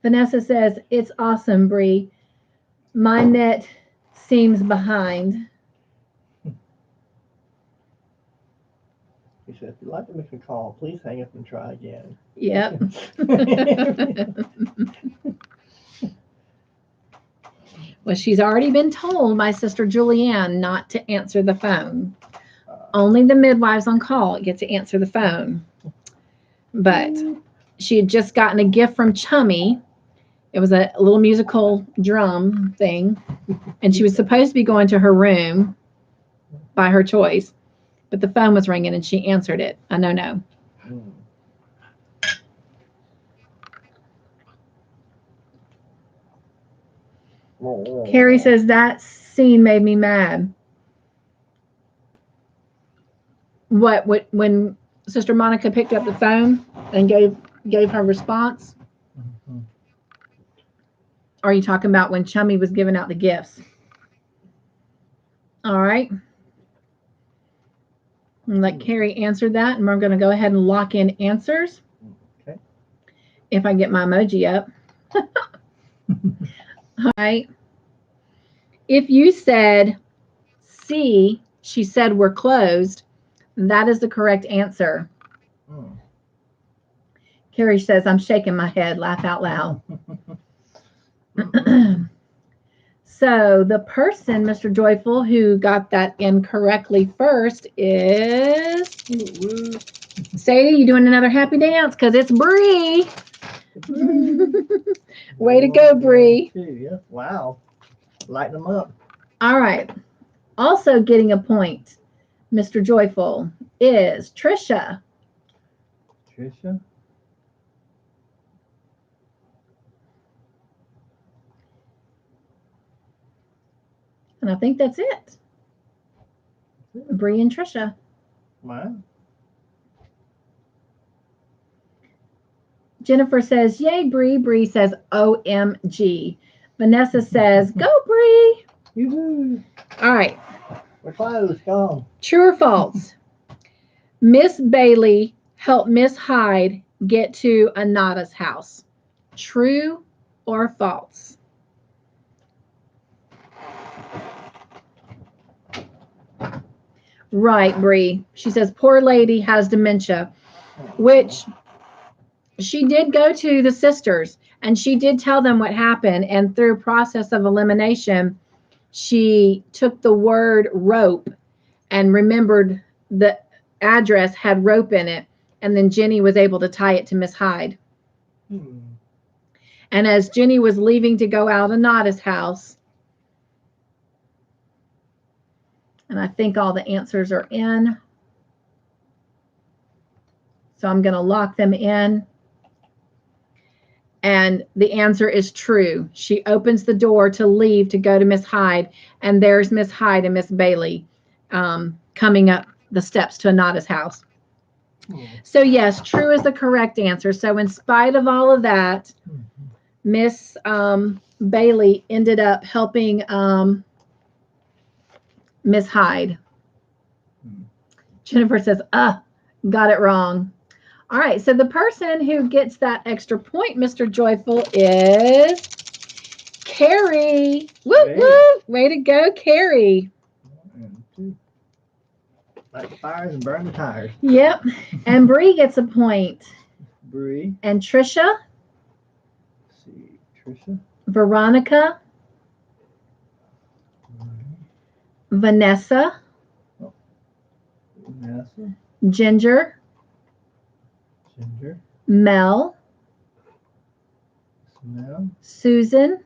Speaker 2: Vanessa says, it's awesome, Bree. My net seems behind.
Speaker 1: He said, if you'd like to make a call, please hang up and try again.
Speaker 2: Yep. Well, she's already been told by Sister Julianne not to answer the phone. Only the midwives on call get to answer the phone. But she had just gotten a gift from Chummy. It was a little musical drum thing. And she was supposed to be going to her room by her choice. But the phone was ringing and she answered it. No. Carrie says, that scene made me mad. What when Sister Monica picked up the phone and gave her response?
Speaker 1: Mm-hmm.
Speaker 2: Or are you talking about when Chummy was giving out the gifts? All right. And let Carrie answer that, and we're going to go ahead and lock in answers.
Speaker 1: Okay.
Speaker 2: If I get my emoji up. All right. If you said C, she said we're closed, that is the correct answer. Carrie says, I'm shaking my head, laugh out loud. So the person, Mr. Joyful, who got that incorrectly first is Sadie. You doing another happy dance? Because it's Bree. Way to go, Bree.
Speaker 1: Yeah. Wow. Lighten them up. All
Speaker 2: right. Also getting a point, Mr. Joyful, is Trisha.
Speaker 1: Trisha?
Speaker 2: And I think that's it. Bree and Trisha.
Speaker 1: Wow.
Speaker 2: Jennifer says, yay, Bree. Bree says, OMG. Vanessa says, go, Bree.
Speaker 1: Yoo-hoo.
Speaker 2: All right.
Speaker 1: We're closed. Go.
Speaker 2: True or false? Miss Bailey helped Miss Hyde get to Anada's house. True or false? Right, Bree. She says, poor lady has dementia, which she did go to the sisters and she did tell them what happened. And through process of elimination, she took the word rope and remembered the address had rope in it. And then Jenny was able to tie it to Miss Hyde. And as Jenny was leaving to go out of Nada's house, and I think all the answers are in. So I'm going to lock them in. And the answer is true. She opens the door to leave to go to Miss Hyde. And there's Miss Hyde and Miss Bailey coming up the steps to Anada's house. So yes, true is the correct answer. So in spite of all of that, Miss Bailey ended up helping Miss Hyde. Jennifer says, got it wrong. All right, so the person who gets that extra point, Mr. Joyful, is Carrie. Woo, woo. Way to go, Carrie.
Speaker 1: Light the fires and burn the tires.
Speaker 2: Yep. And Bree gets a point.
Speaker 1: Bree.
Speaker 2: And Trisha.
Speaker 1: Let's see. Trisha.
Speaker 2: Veronica. Vanessa.
Speaker 1: Vanessa.
Speaker 2: Ginger,
Speaker 1: Ginger.
Speaker 2: Mel,
Speaker 1: Smell.
Speaker 2: Susan,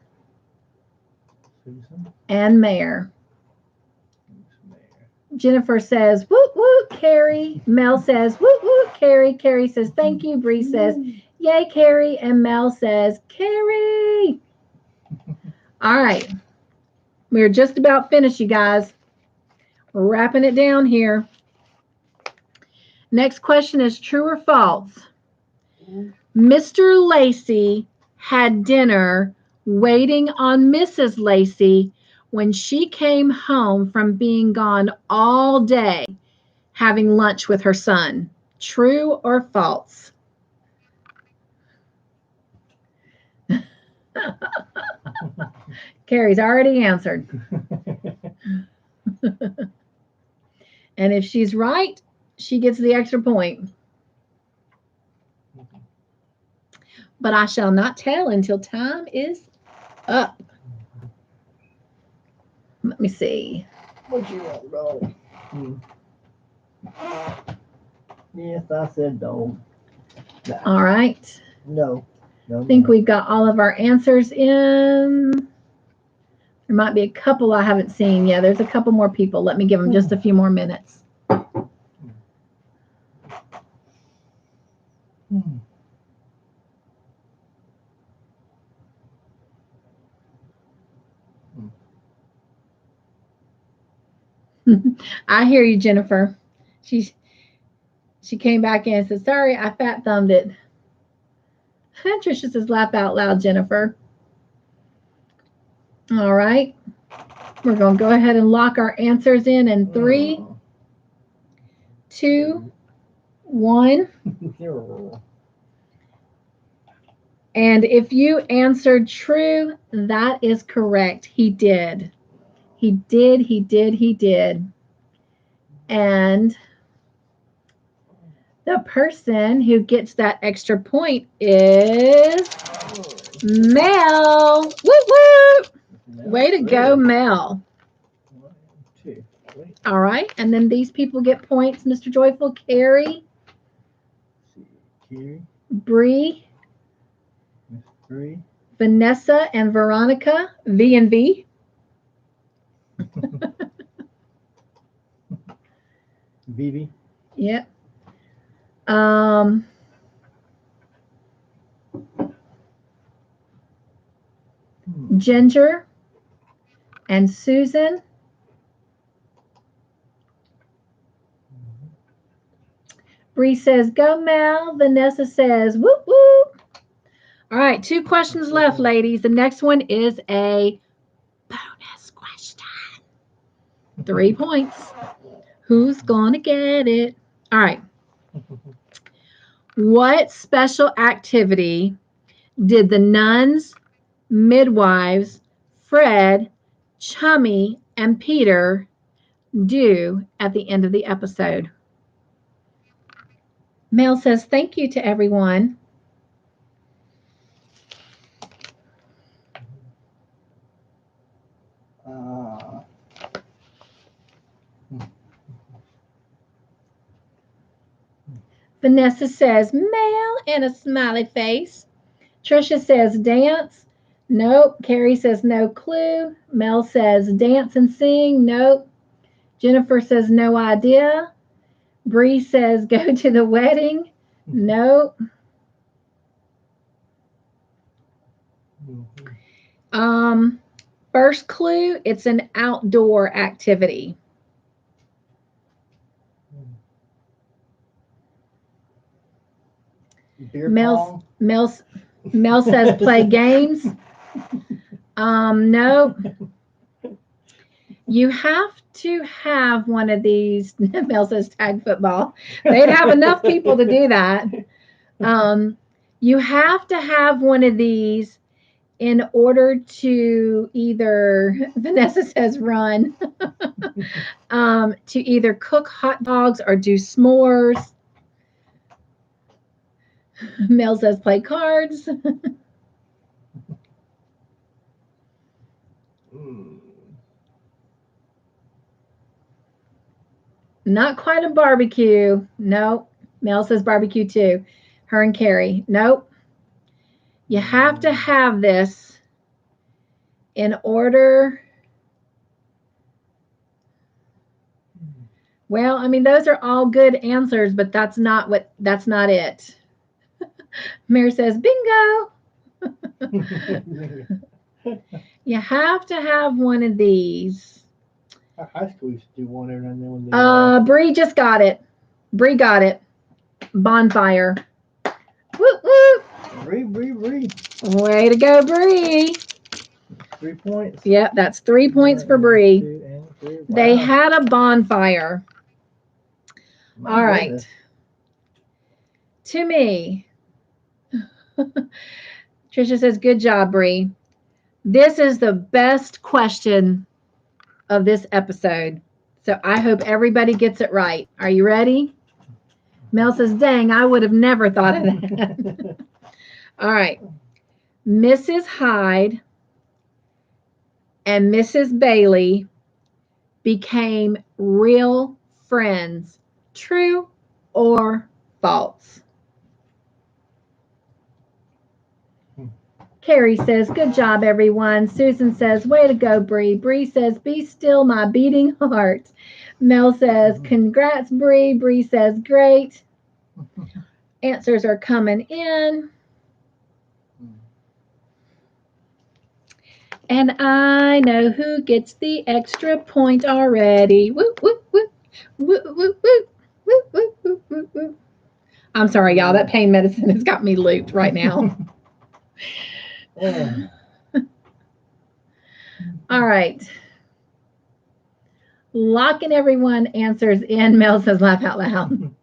Speaker 1: Susan.
Speaker 2: and Mayor.
Speaker 1: Mayor.
Speaker 2: Jennifer says, woot woot, Carrie. Mel says, woot woot, Carrie. Carrie says, thank you. Bree says, yay, Carrie. And Mel says, Carrie. All right. We're just about finished, you guys. We're wrapping it down here. Next question is true or false? Mr. Lacey had dinner waiting on Mrs. Lacey when she came home from being gone all day having lunch with her son. True or false? Carrie's already answered. And if she's right, she gets the extra point. But I shall not tell until time is up. Let me see.
Speaker 1: What you want, Rolly? Yes, I said no. Nah.
Speaker 2: All right.
Speaker 1: No.
Speaker 2: I think we've got all of our answers in. There might be a couple I haven't seen. Yeah, there's a couple more people. Let me give them just a few more minutes. I hear you, Jennifer. She came back in and said, sorry, I fat thumbed it. Trisha says, laugh out loud, Jennifer. All right. We're going to go ahead and lock our answers in 3, 2, 1. And if you answered true, that is correct. He did. He did, he did, he did. And the person who gets that extra point is Mel. Woo woo! Way to go, Mel.
Speaker 1: 1, 2, 3.
Speaker 2: All right. And then these people get points. Mr. Joyful, Carrie,
Speaker 1: Carrie,
Speaker 2: Bree,
Speaker 1: Miss Bree,
Speaker 2: Vanessa, and Veronica, V and V.
Speaker 1: Vivi.
Speaker 2: Yep. Ginger and Susan. Bree says, go Mel. Vanessa says, whoop whoop. All right, 2 questions left, ladies. The next one is a bonus question. 3 points. Who's gonna get it? All right. What special activity did the nuns, midwives, Fred, Chummy, and Peter do at the end of the episode? Mel says, thank you to everyone. Vanessa says, Mel, and a smiley face. Trisha says, dance. Nope. Carrie says, no clue. Mel says, dance and sing. Nope. Jennifer says, no idea. Bree says, go to the wedding. Nope. First clue, it's an outdoor activity. Mel says play games. Nope. You have to have one of these. Mel says tag football. They'd have enough people to do that. You have to have one of these in order to either, Vanessa says run, to either cook hot dogs or do s'mores. Mel says play cards. Not quite a barbecue. Nope. Mel says barbecue too. Her and Carrie. Nope. You have to have this in order. Well, I mean, those are all good answers, but that's not it. Mary says, bingo. You have to have one of these.
Speaker 1: Our high school used to do one every now and then. When they,
Speaker 2: Bree just got it. Bree got it. Bonfire. Woo woo.
Speaker 1: Bree.
Speaker 2: Way to go, Bree.
Speaker 1: 3 points.
Speaker 2: Yep, that's 3 points for Bree.
Speaker 1: 2 and 3. Wow.
Speaker 2: They had a bonfire.
Speaker 1: My
Speaker 2: All right.
Speaker 1: goodness.
Speaker 2: To me. Trisha says, good job, Bree. This is the best question of this episode. So I hope everybody gets it right. Are you ready? Mel says, dang, I would have never thought of that. All right. Mrs. Hyde and Mrs. Bailey became real friends. True or false? Carrie says, good job, everyone. Susan says, way to go, Bree. Bree says, be still, my beating heart. Mel says, congrats, Bree. Bree says, great. Answers are coming in. And I know who gets the extra point already. Woo, woo, woo. Woo, woo, woo. Woo, woo, woo, woo, woo. I'm sorry, y'all. That pain medicine has got me looped right now. All right. Locking everyone answers in. Mel says, laugh out loud.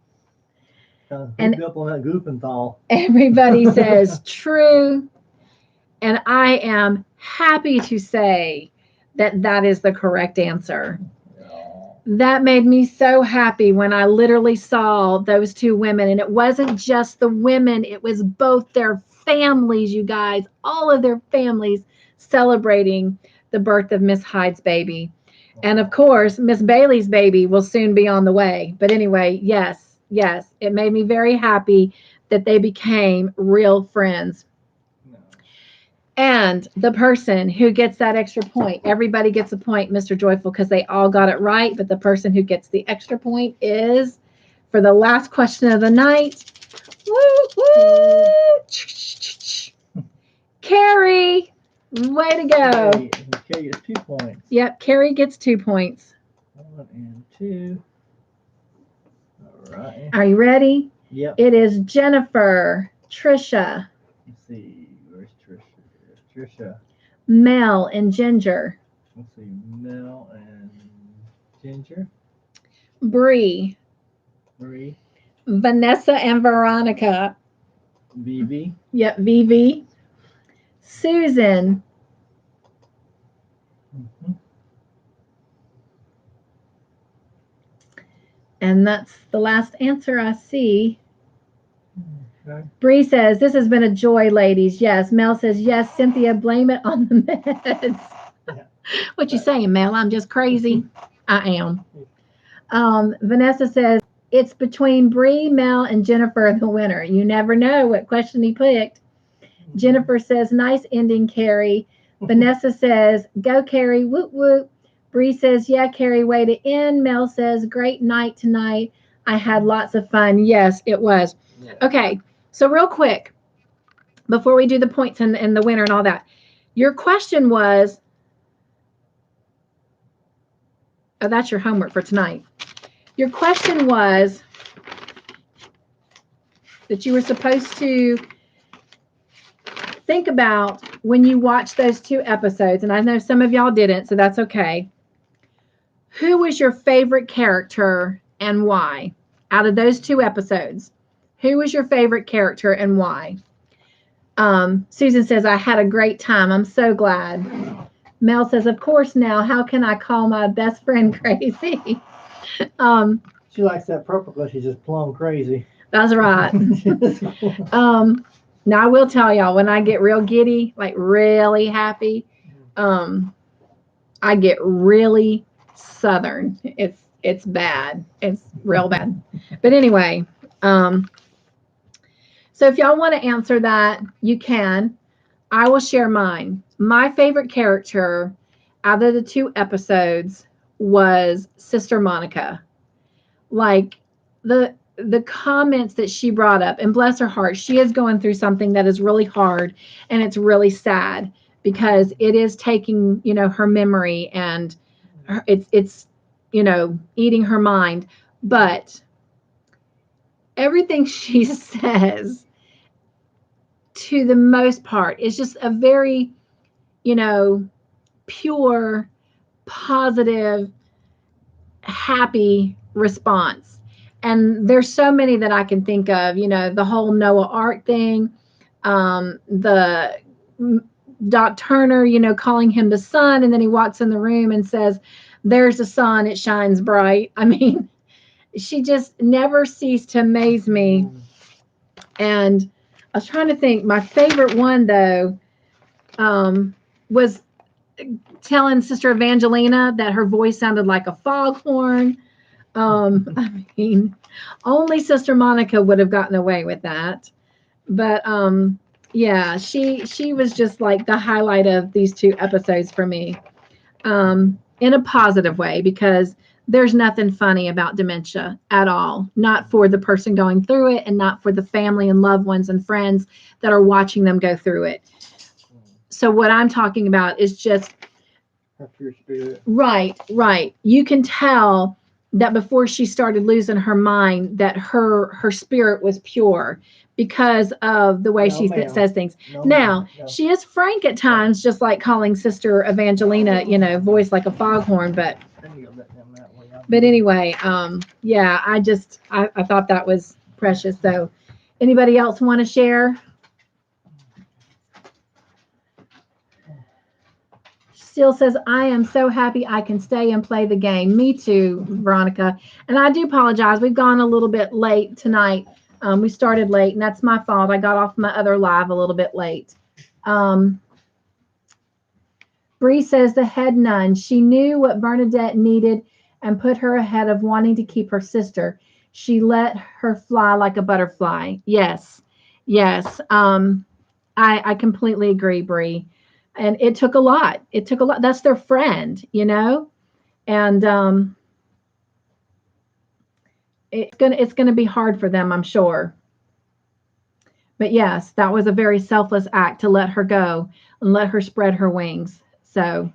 Speaker 1: And up on that Goofenthal.
Speaker 2: Everybody says true. And I am happy to say that that is the correct answer. That made me so happy when I literally saw those two women. And it wasn't just the women, it was both their families, you guys, all of their families celebrating the birth of Miss Hyde's baby. And of course, Miss Bailey's baby will soon be on the way. But anyway, yes, it made me very happy that they became real friends. And the person who gets that extra point, everybody gets a point, Mr. Joyful, because they all got it right. But the person who gets the extra point is, for the last question of the night, woo, woo, Carrie. Way to go.
Speaker 1: Carrie gets 2 points.
Speaker 2: Yep, Carrie gets 2 points.
Speaker 1: 1 and 2. All right.
Speaker 2: Are you ready?
Speaker 1: Yep.
Speaker 2: It is Jennifer, Trisha.
Speaker 1: Let's see. Where's Trisha? Trisha.
Speaker 2: Mel and Ginger.
Speaker 1: Let's see. Mel and Ginger.
Speaker 2: Bree.
Speaker 1: Marie.
Speaker 2: Vanessa and Veronica.
Speaker 1: Vivi.
Speaker 2: Yep, Vivi. Susan.
Speaker 1: Mm-hmm.
Speaker 2: And that's the last answer I see.
Speaker 1: Okay.
Speaker 2: Bree says, this has been a joy, ladies. Yes. Mel says, yes, Cynthia, blame it on the meds.
Speaker 1: Yeah.
Speaker 2: What you saying, Mel? I'm just crazy. I am. Vanessa says, it's between Bree, Mel, and Jennifer, the winner. You never know what question he picked. Jennifer says, nice ending, Carrie. Vanessa says, go, Carrie. Whoop, whoop. Bree says, yeah, Carrie, way to end. Mel says, great night tonight. I had lots of fun. Yes, it was. Yeah. Okay, so real quick, before we do the points and the winner and all that, your question was, oh, that's your homework for tonight. Your question was that you were supposed to think about when you watch those 2 episodes, and I know some of y'all didn't, so that's okay. Who was your favorite character and why? Out of those 2 episodes, who was your favorite character and why? Susan says, I had a great time. I'm so glad. Mel says, of course now, how can I call my best friend crazy?
Speaker 1: She likes that purple because she's just plumb crazy.
Speaker 2: That's right. Now I will tell y'all, when I get real giddy, like really happy, I get really Southern. it's bad. It's real bad. But anyway, so if y'all want to answer that, you can. I will share mine. My favorite character out of the 2 episodes was Sister Monica. Like the comments that she brought up, and bless her heart, she is going through something that is really hard, and it's really sad because it is taking, her memory, and it's eating her mind. But everything she says, to the most part, is just a very, pure, positive, happy response. And there's so many that I can think of, the whole Noah Ark thing, the Doc Turner, calling him the sun, and then he walks in the room and says, "There's the sun, it shines bright." I mean, she just never ceased to amaze me. And I was trying to think, my favorite one though, was telling Sister Evangelina that her voice sounded like a foghorn. I mean, only Sister Monica would have gotten away with that. But yeah, she was just like the highlight of these 2 episodes for me, in a positive way, because there's nothing funny about dementia at all. Not for the person going through it, and not for the family and loved ones and friends that are watching them go through it. So what I'm talking about is just
Speaker 1: Pure spirit.
Speaker 2: Right. You can tell that before she started losing her mind, that her spirit was pure because of the way she says things. Now, she is frank at times, just like calling Sister Evangelina, voice like a foghorn, but anyway, yeah, I thought that was precious. So anybody else want to share? Still says, "I am so happy I can stay and play the game." Me too, Veronica. And I do apologize. We've gone a little bit late tonight. We started late, and that's my fault. I got off my other live a little bit late. Bree says, "The head nun. She knew what Bernadette needed and put her ahead of wanting to keep her sister. She let her fly like a butterfly." Yes. I completely agree, Bree. And it took a lot. That's their friend, and it's gonna be hard for them, I'm sure. But yes, that was a very selfless act to let her go and let her spread her wings. So,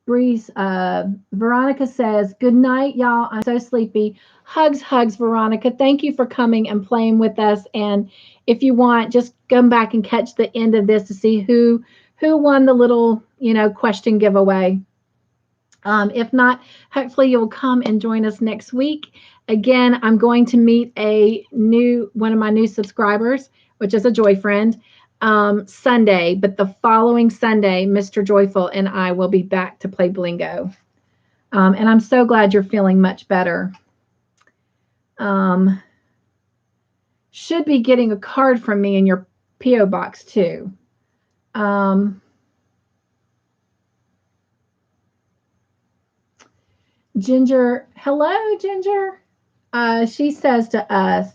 Speaker 2: Breeze, Veronica says, "Good night, y'all. I'm so sleepy. Hugs, Veronica. Thank you for coming and playing with us. And if you want, just come back and catch the end of this to see who won the little, question giveaway. If not, hopefully you'll come and join us next week. Again, I'm going to meet one of my new subscribers, which is a Joy friend, Sunday, but the following Sunday, Mr. Joyful and I will be back to play Blingo. And I'm so glad you're feeling much better. Should be getting a card from me in your P.O. box too. Ginger, hello, Ginger. She says to us,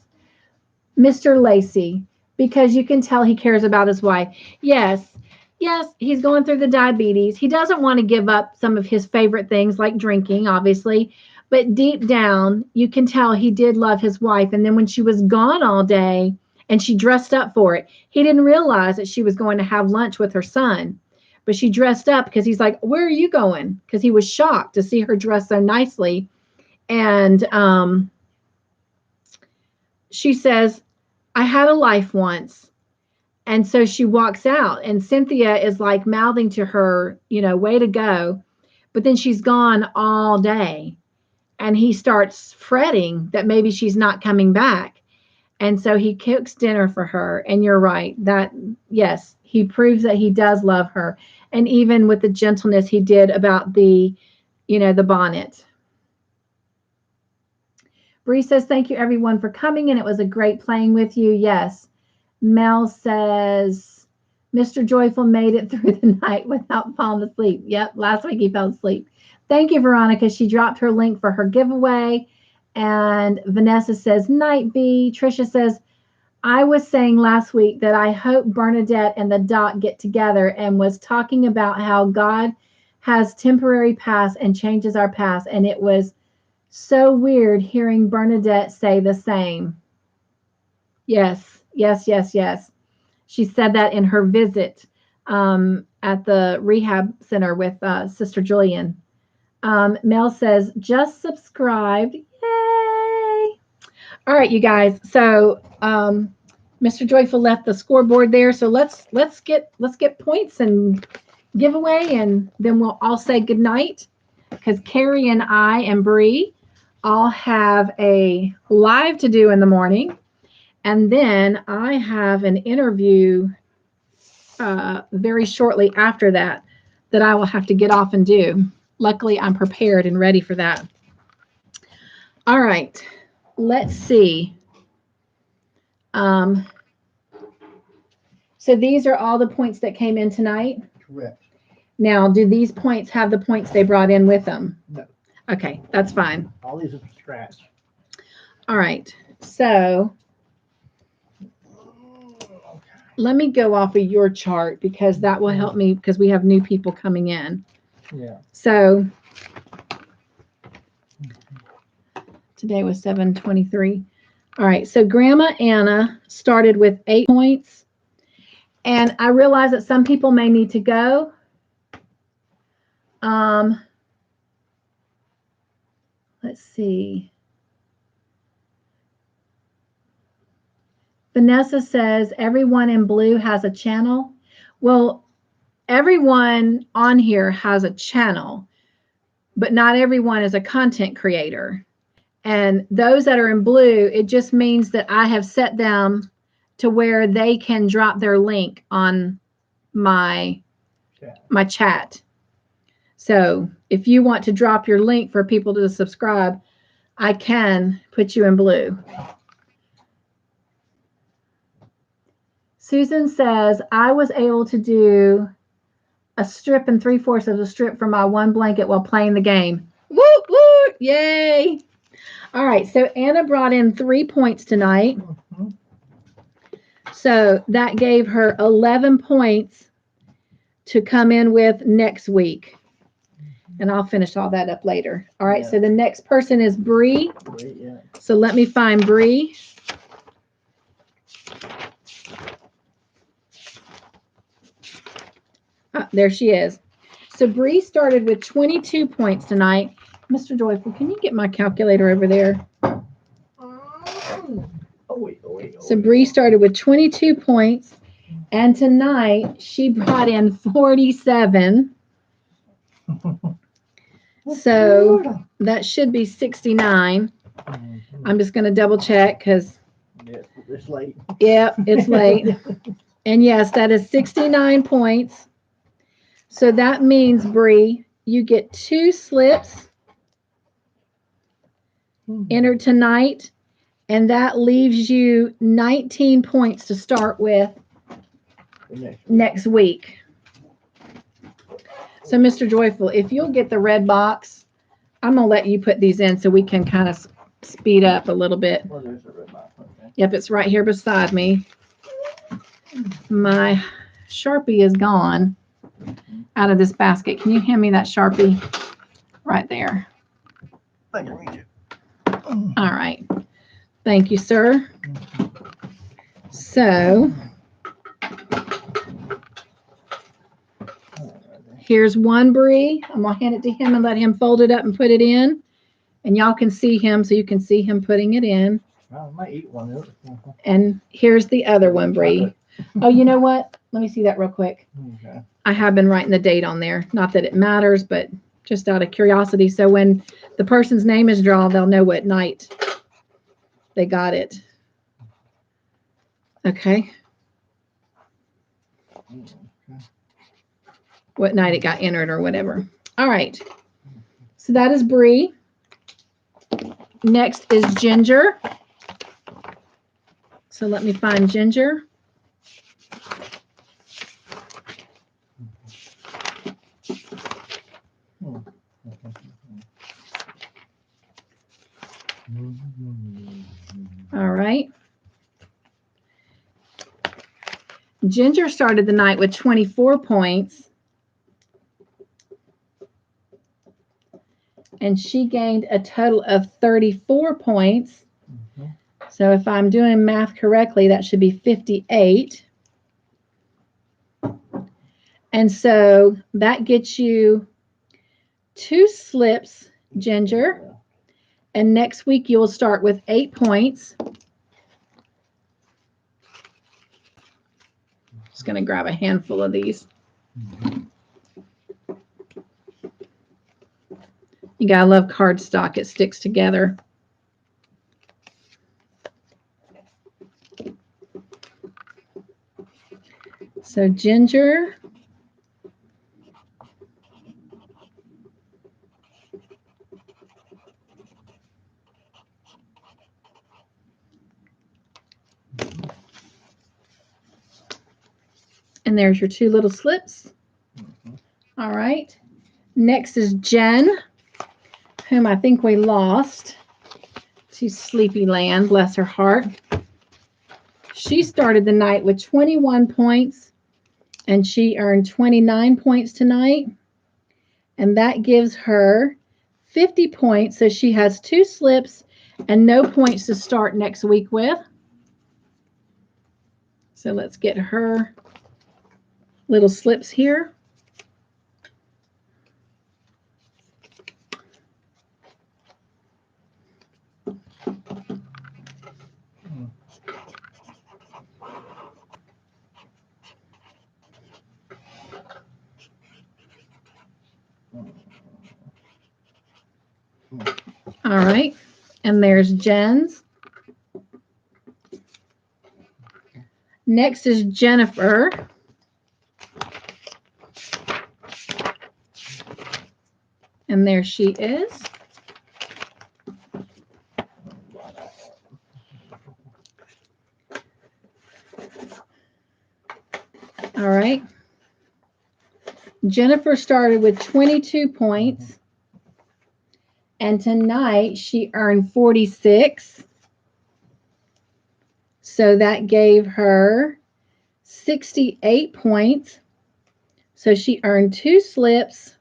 Speaker 2: "Mr. Lacey, because you can tell he cares about his wife." Yes, he's going through the diabetes. He doesn't want to give up some of his favorite things like drinking, obviously. But deep down, you can tell he did love his wife. And then when she was gone all day and she dressed up for it, he didn't realize that she was going to have lunch with her son. But she dressed up because he's like, "Where are you going?" Because he was shocked to see her dressed so nicely. And she says, "I had a life once." And so she walks out, and Cynthia is like mouthing to her, "Way to go." But then she's gone all day. And he starts fretting that maybe she's not coming back. And so he cooks dinner for her. And you're right, that, yes, he proves that he does love her. And even with the gentleness he did about the bonnet. Bree says, thank you everyone for coming, and it was a great playing with you. Yes. Mel says, Mr. Joyful made it through the night without falling asleep. Yep, last week he fell asleep. Thank you, Veronica. She dropped her link for her giveaway. And Vanessa says, night B. Trisha says, I was saying last week that I hope Bernadette and the doc get together, and was talking about how God has temporary past and changes our past. And it was so weird hearing Bernadette say the same. Yes, yes, yes, yes. She said that in her visit at the rehab center with Sister Julian. Mel says, just subscribed. Yay! All right, you guys. So Mr. Joyful left the scoreboard there. So let's get points and giveaway, and then we'll all say goodnight, because Carrie and I and Bree all have a live to do in the morning. And then I have an interview very shortly after that I will have to get off and do. Luckily, I'm prepared and ready for that. All right, let's see. So these are all the points that came in tonight?
Speaker 1: Correct.
Speaker 2: Now, do these points have the points they brought in with them?
Speaker 1: No.
Speaker 2: Okay, that's fine.
Speaker 1: All these are from scratch.
Speaker 2: All right, so let me go off of your chart, because that will help me, because we have new people coming in.
Speaker 1: Yeah.
Speaker 2: So today was 7:23. All right, so Grandma Anna started with 8 points, and I realize that some people may need to go. Let's see. Vanessa says everyone in blue has a channel. Well, everyone on here has a channel, but not everyone is a content creator. And those that are in blue, it just means that I have set them to where they can drop their link on my chat. So if you want to drop your link for people to subscribe, I can put you in blue. Susan says, I was able to do a strip and 3/4 of a strip for my one blanket while playing the game. Woo, woo, yay. All right, so Anna brought in 3 points tonight.
Speaker 1: Mm-hmm.
Speaker 2: So that gave her 11 points to come in with next week. And I'll finish all that up later. All right, so the next person is Bree.
Speaker 1: Yeah. So
Speaker 2: let me find Bree. There she is. So Bree started with 22 points tonight. Mr. Joyful, can you get my calculator over there? So Bree started with 22 points, and tonight she brought in 47. So that should be 69. I'm just going to double check, because
Speaker 1: it's late.
Speaker 2: Yeah, it's late. And yes, that is 69 points. So that means, Bree, you get 2 slips entered tonight, and that leaves you 19 points to start with next week. So, Mr. Joyful, if you'll get the red box, I'm going to let you put these in so we can kind of speed up a little bit.
Speaker 1: Well, there's a red box. Okay.
Speaker 2: Yep, it's right here beside me. My Sharpie is gone out of this basket. Can you hand me that Sharpie right there?
Speaker 1: I can reach it.
Speaker 2: All right. Thank you, sir. So here's one, Bree. I'm going to hand it to him and let him fold it up and put it in. And y'all can see him, so you can see him putting it in.
Speaker 1: I might eat one.
Speaker 2: And here's the other one, Bree. Oh, you know what? Let me see that real quick.
Speaker 1: Okay.
Speaker 2: I have been writing the date on there. Not that it matters, but just out of curiosity. So when the person's name is drawn, they'll know what night they got it. Okay. What night it got entered or whatever. All right. So that is Bree. Next is Ginger. So let me find Ginger. All right. Ginger started the night with 24 points. And she gained a total of 34 points. So if I'm doing math correctly, that should be 58. And so that gets you 2 slips, Ginger. And next week you will start with 8 points. Just going to grab a handful of these. You gotta love cardstock. It sticks together. So Ginger. And there's your 2 little slips. All right. Next is Jen, whom I think we lost to Sleepy Land, bless her heart. She started the night with 21 points, and she earned 29 points tonight. And that gives her 50 points. So she has 2 slips and no points to start next week with. So let's get her little slips here. All right, and there's Jen's. Next is Jennifer. And there she is. All right. Jennifer started with 22 points. And tonight she earned 46. So that gave her 68 points. So she earned 2 slips.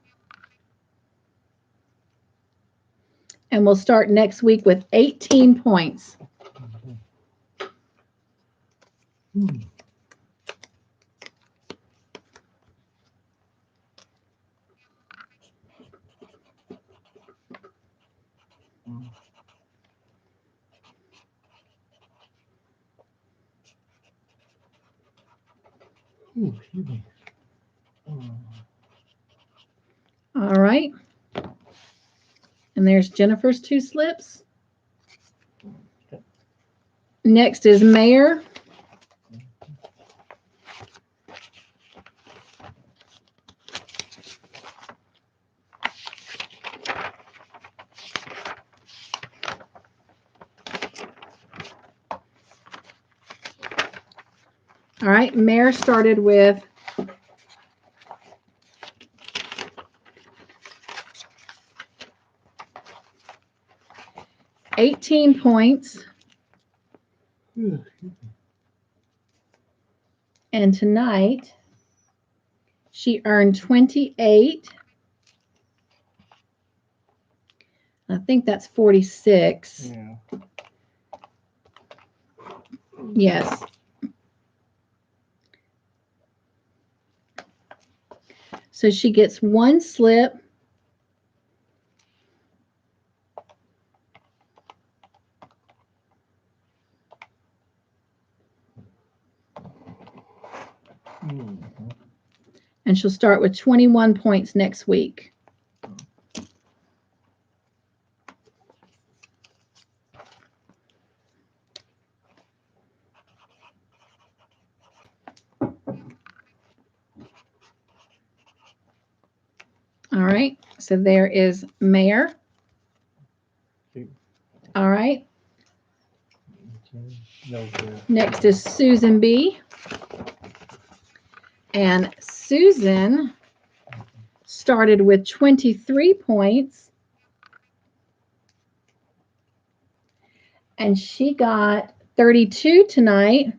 Speaker 2: And we'll start next week with 18 points. All right. And there's Jennifer's 2 slips. Next is Mayor. All right, Mare started with 18 points. And tonight, she earned 28. I think that's 46.
Speaker 1: Yeah.
Speaker 2: Yes. So she gets 1 slip. And she'll start with 21 points next week. All right, so there is Mayor. All right.
Speaker 1: No good.
Speaker 2: Next is Susan B. And Susan started with 23 points. And she got 32 tonight.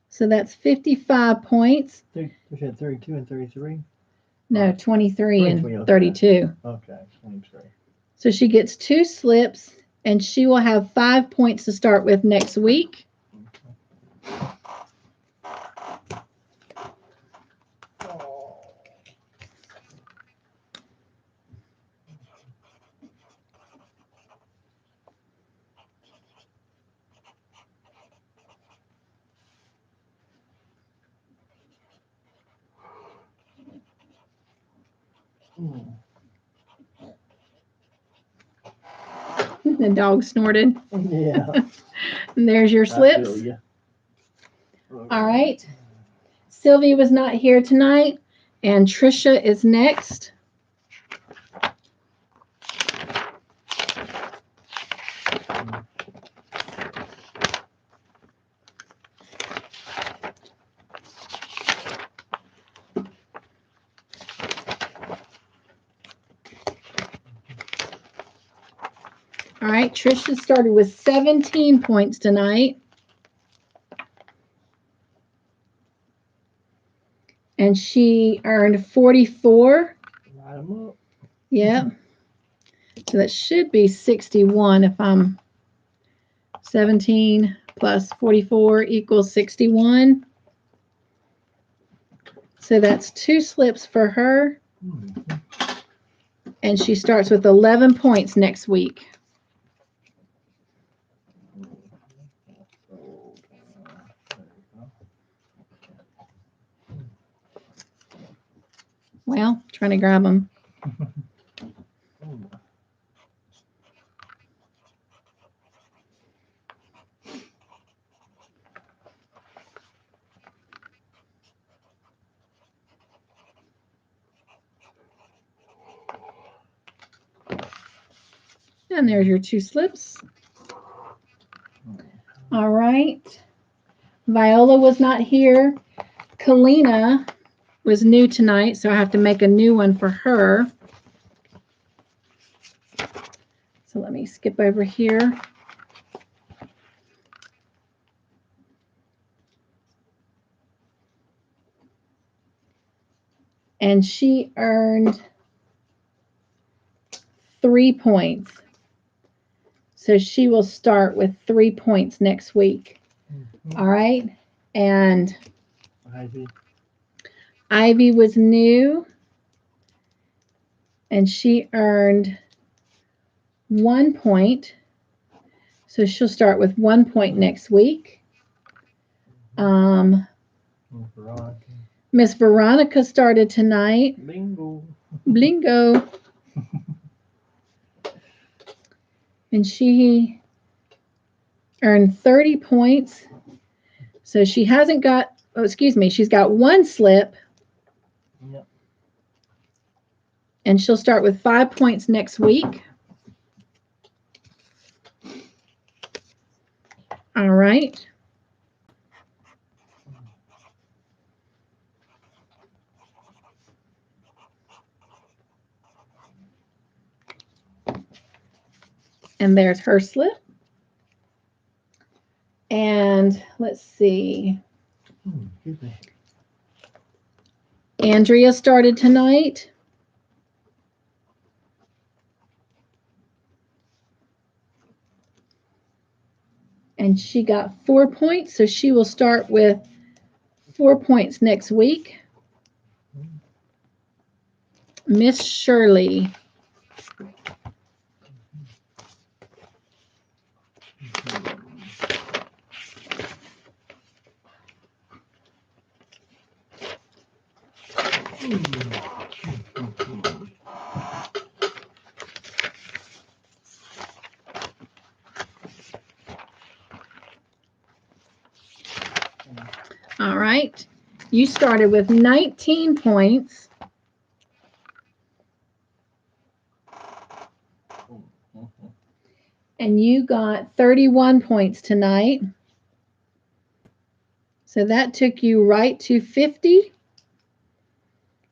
Speaker 2: So that's 55 points.
Speaker 1: You said 32 and 33?
Speaker 2: No, 23 and
Speaker 1: 23, okay.
Speaker 2: 32.
Speaker 1: Okay, 23.
Speaker 2: So she gets 2 slips, and she will have 5 points to start with next week. The dog snorted.
Speaker 1: Yeah.
Speaker 2: And there's your
Speaker 1: I
Speaker 2: slips.
Speaker 1: feel ya.
Speaker 2: All right. Sylvie was not here tonight, and Trisha is next. All right, Trisha started with 17 points tonight. And she earned 44.
Speaker 1: Line 'em up.
Speaker 2: Yeah. So that should be 61 if I'm 17 plus 44 equals 61. So that's 2 slips for her. And she starts with 11 points next week. Well, trying to grab them. And there's your 2 slips. All right. Viola was not here. Kalina was new tonight, so I have to make a new one for her. So let me skip over here. And she earned 3 points. So she will start with 3 points next week. All right. And Ivy was new. And she earned 1 point. So she'll start with 1 point next week. Miss Veronica started tonight.
Speaker 1: Bingo.
Speaker 2: Blingo. And she earned 30 points. So she hasn't got, she's got 1 slip.
Speaker 1: Yep.
Speaker 2: And she'll start with 5 points next week. All right. And there's her slip. And let's see. Andrea started tonight. And she got 4 points, so she will start with 4 points next week. Miss Shirley. All right. You started with 19 points. And you got 31 points tonight. So that took you right to 50.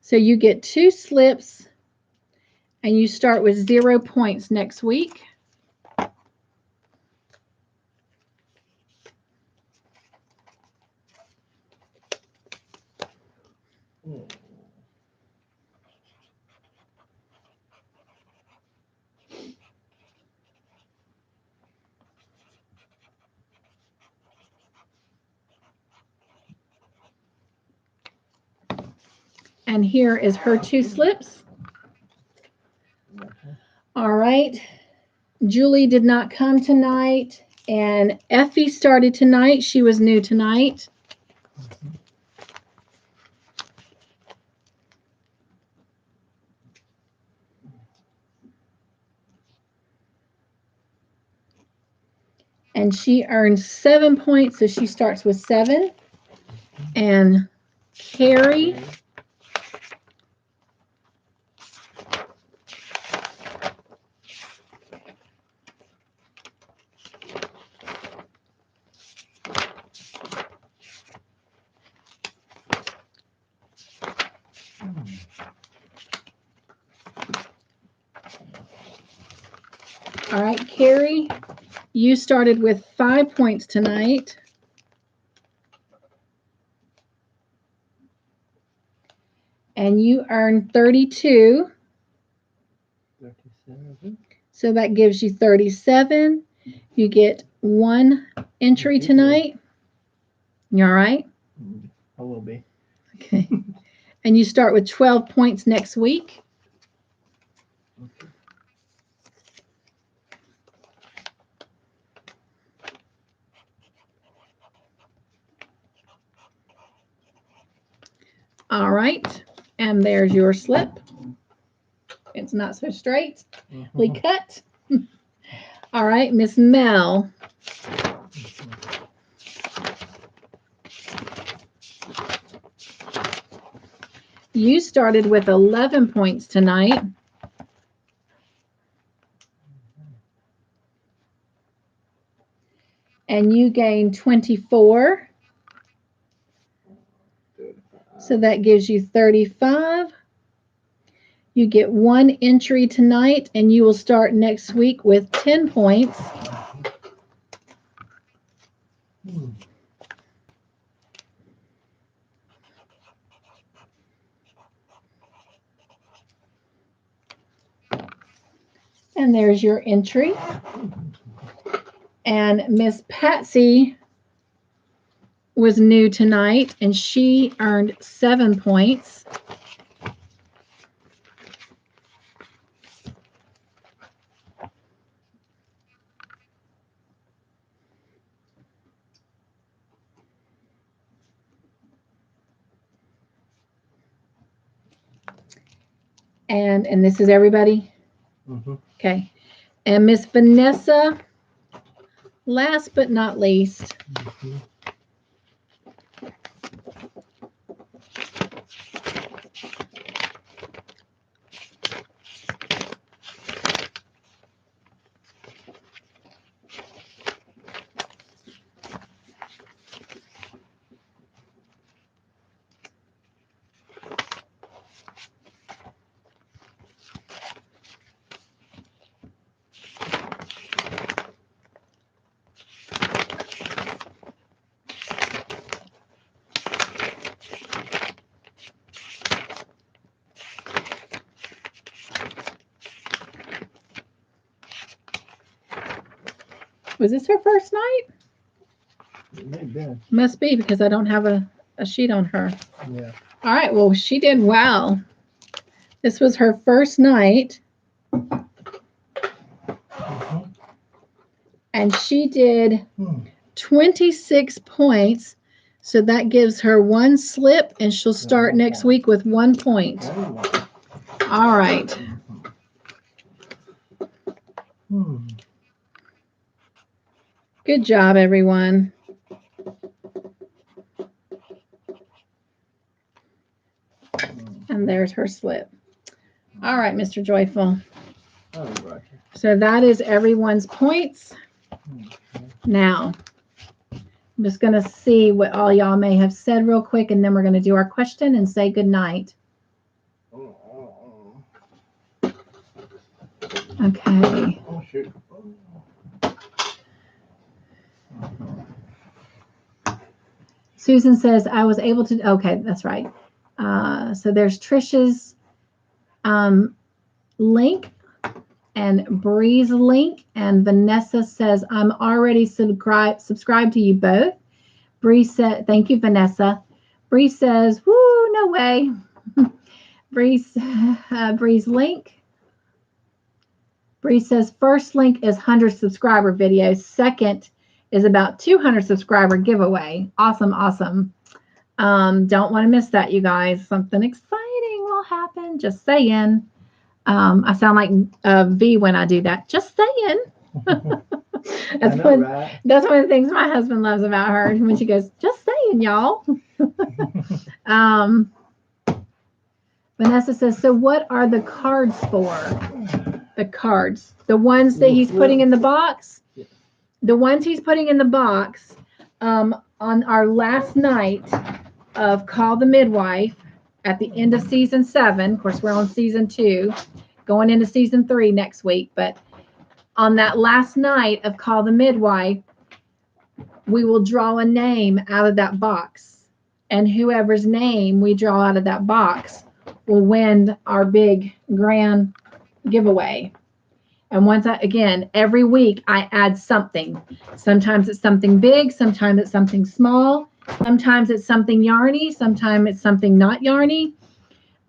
Speaker 2: So you get 2 slips, and you start with 0 points next week. And here is her 2 slips. All right. Julie did not come tonight, and Effie started tonight. She was new tonight. And she earned 7 points, so she starts with 7. And Carrie All right, Carrie, you started with 5 points tonight. And you earned 32.
Speaker 1: 37.
Speaker 2: So that gives you 37. You get 1 entry tonight. You all right?
Speaker 1: I will be.
Speaker 2: Okay. And you start with 12 points next week.
Speaker 1: Okay.
Speaker 2: All right. And there's your slip. It's not so straight. We cut. All right, Miss Mel. You started with 11 points tonight. And you gained 24. So that gives you 35. You get 1 entry tonight, and you will start next week with 10 points. And there's your entry. And Miss Patsy was new tonight, and she earned 7 points. And this is everybody?
Speaker 1: Mm-hmm.
Speaker 2: Okay. And Miss Vanessa, last but not least.
Speaker 1: Mm-hmm.
Speaker 2: Was this her first night?
Speaker 1: It may have been.
Speaker 2: Must be, because I don't have a sheet on her.
Speaker 1: Yeah.
Speaker 2: All right, well, she did well. This was her first night.
Speaker 1: Mm-hmm.
Speaker 2: And she did 26 points. So that gives her 1 slip, and she'll start next week with 1 point. All right. Good job, everyone. And there's her slip. All right, Mr. Joyful.
Speaker 1: Oh, gotcha.
Speaker 2: So that is everyone's points. Now, I'm just going to see what all y'all may have said real quick, and then we're going to do our question and say good night. Okay.
Speaker 1: Oh, shoot.
Speaker 2: Susan says, I was able to, okay, that's right. So there's Trisha's link and Bree's link, and Vanessa says, I'm already subscribed to you both. Bree said, thank you, Vanessa. Bree says, woo, no way. Bree's link. Bree says, first link is 100 subscriber video. Second is about 200 subscriber giveaway. Awesome, awesome. Don't want to miss that, you guys. Something exciting will happen. Just saying. I sound like V when I do that. Just saying. That's one of the things my husband loves about her when she goes, just saying, y'all. Vanessa says, so what are the cards for? The cards. The ones that he's putting in the box? The ones he's putting in the box on our last night of Call the Midwife at the end of season 7. Of course, we're on season 2, going into season 3 next week. But on that last night of Call the Midwife, we will draw a name out of that box. And whoever's name we draw out of that box will win our big grand giveaway. And every week I add something. Sometimes it's something big, sometimes it's something small, sometimes it's something yarny, sometimes it's something not yarny.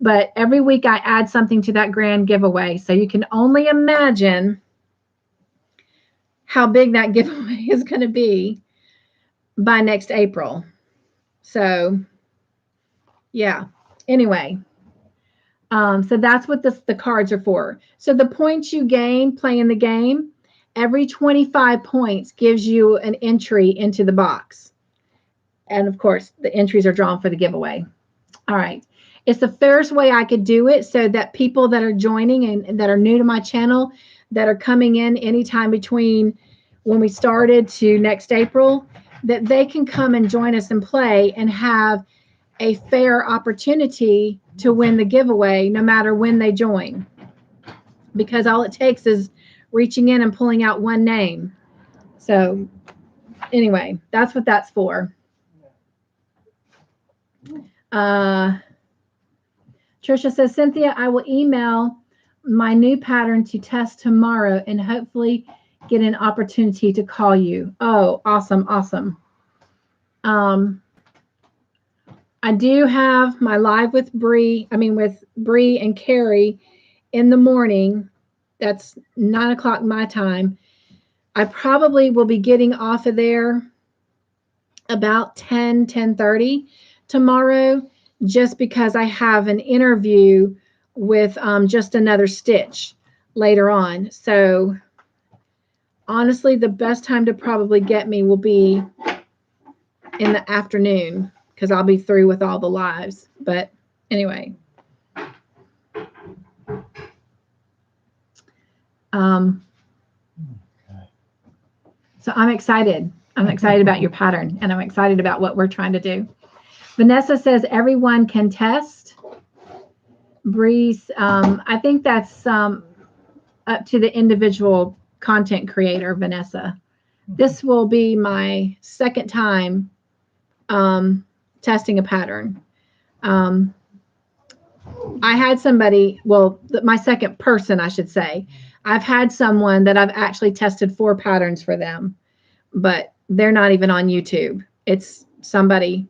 Speaker 2: But every week I add something to that grand giveaway. So you can only imagine how big that giveaway is going to be by next April. So, yeah. Anyway. So that's what the cards are for. So the points you gain playing the game, every 25 points gives you an entry into the box. And of course, the entries are drawn for the giveaway. All right. It's the fairest way I could do it so that people that are joining and that are new to my channel, that are coming in anytime between when we started to next April, that they can come and join us and play and have a fair opportunity to win the giveaway no matter when they join, because all it takes is reaching in and pulling out one name. So anyway, that's what that's for. Trisha says, Cynthia, I will email my new pattern to test tomorrow and hopefully get an opportunity to call you. Oh, awesome, awesome. I do have my live with Bree and Carrie in the morning. That's 9 o'clock my time. I probably will be getting off of there about 10:30 tomorrow, just because I have an interview with Just Another Stitch later on. So honestly, the best time to probably get me will be in the afternoon, because I'll be through with all the lives. But anyway. So I'm excited. I'm excited about your pattern, and I'm excited about what we're trying to do. Vanessa says everyone can test. Breeze, I think that's up to the individual content creator, Vanessa. This will be my second time testing a pattern. I had somebody, my second person, I should say. I've had someone that I've actually tested 4 patterns for them, but they're not even on YouTube. It's somebody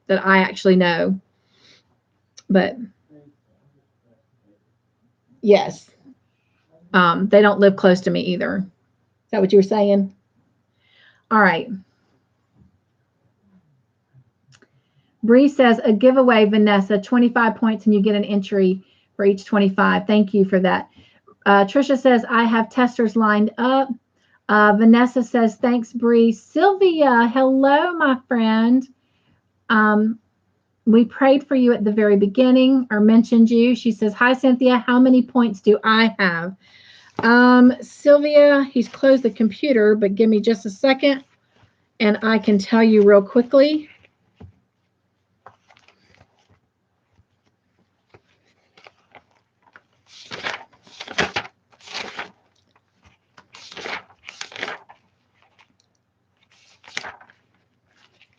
Speaker 2: that I actually know. But yes, they don't live close to me either. Is that what you were saying? All right. Bree says a giveaway, Vanessa, 25 points and you get an entry for each 25. Thank you for that. Trisha says, I have testers lined up. Vanessa says, thanks, Bree. Sylvia, hello, my friend. We prayed for you at the very beginning, or mentioned you. She says, hi, Cynthia. How many points do I have? Sylvia, he's closed the computer, but give me just a second and I can tell you real quickly.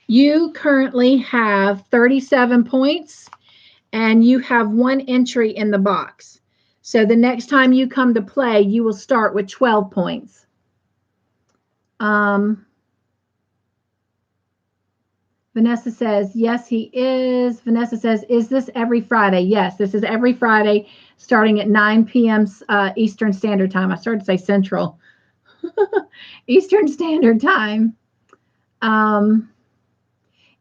Speaker 2: You currently have 37 points and you have 1 entry in the box. So the next time you come to play, you will start with 12 points. Vanessa says, yes, he is. Vanessa says, is this every Friday? Yes, this is every Friday starting at 9 p.m. Eastern Standard Time. I started to say Central. Eastern Standard Time.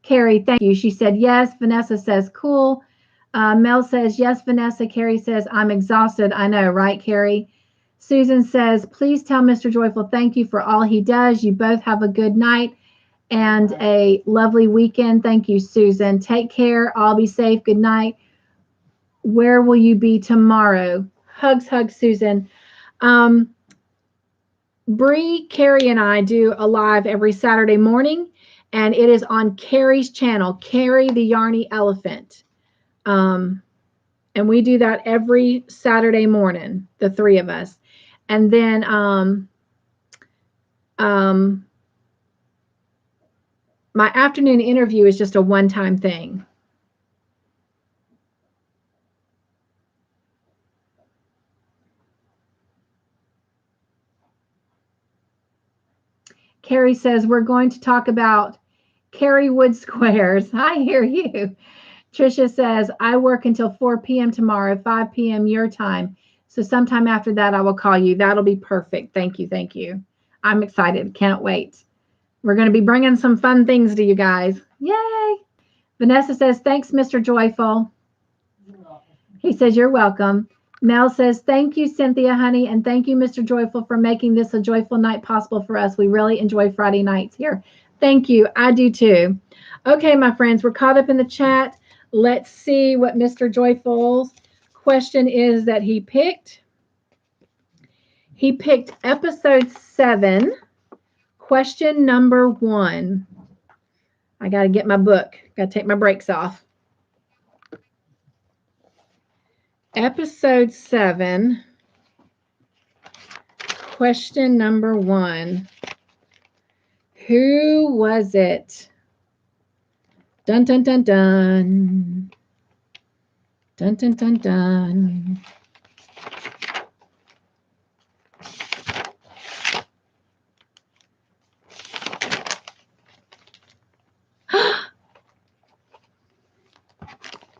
Speaker 2: Carrie, thank you. She said, yes. Vanessa says, cool. Mel says, yes, Vanessa. Carrie says, I'm exhausted. I know, right, Carrie? Susan says, please tell Mr. Joyful thank you for all he does. You both have a good night and a lovely weekend. Thank you, Susan. Take care. I'll be safe. Good night. Where will you be tomorrow? Hugs, Susan. Bree, Carrie, and I do a live every Saturday morning, and it is on Carrie's channel, Carrie the Yarny Elephant. And we do that every Saturday morning, the 3 of us. And then my afternoon interview is just a one-time thing. Carrie says, we're going to talk about Carrie Wood squares. I hear you. Tricia says, I work until 4 p.m. tomorrow, 5 p.m. your time. So sometime after that, I will call you. That'll be perfect. Thank you. Thank you. I'm excited. Can't wait. We're going to be bringing some fun things to you guys. Yay. Vanessa says, thanks, Mr. Joyful. He says, you're welcome. Mel says, thank you, Cynthia, honey, and thank you, Mr. Joyful, for making this a joyful night possible for us. We really enjoy Friday nights here. Thank you. I do too. Okay, my friends, we're caught up in the chat. Let's see what Mr. Joyful's question is that he picked. He picked episode 7, question number 1. I got to get my book. Got to take my brakes off. Episode 7, question number 1. Who was it? Dun, dun, dun, dun. Dun, dun, dun, dun.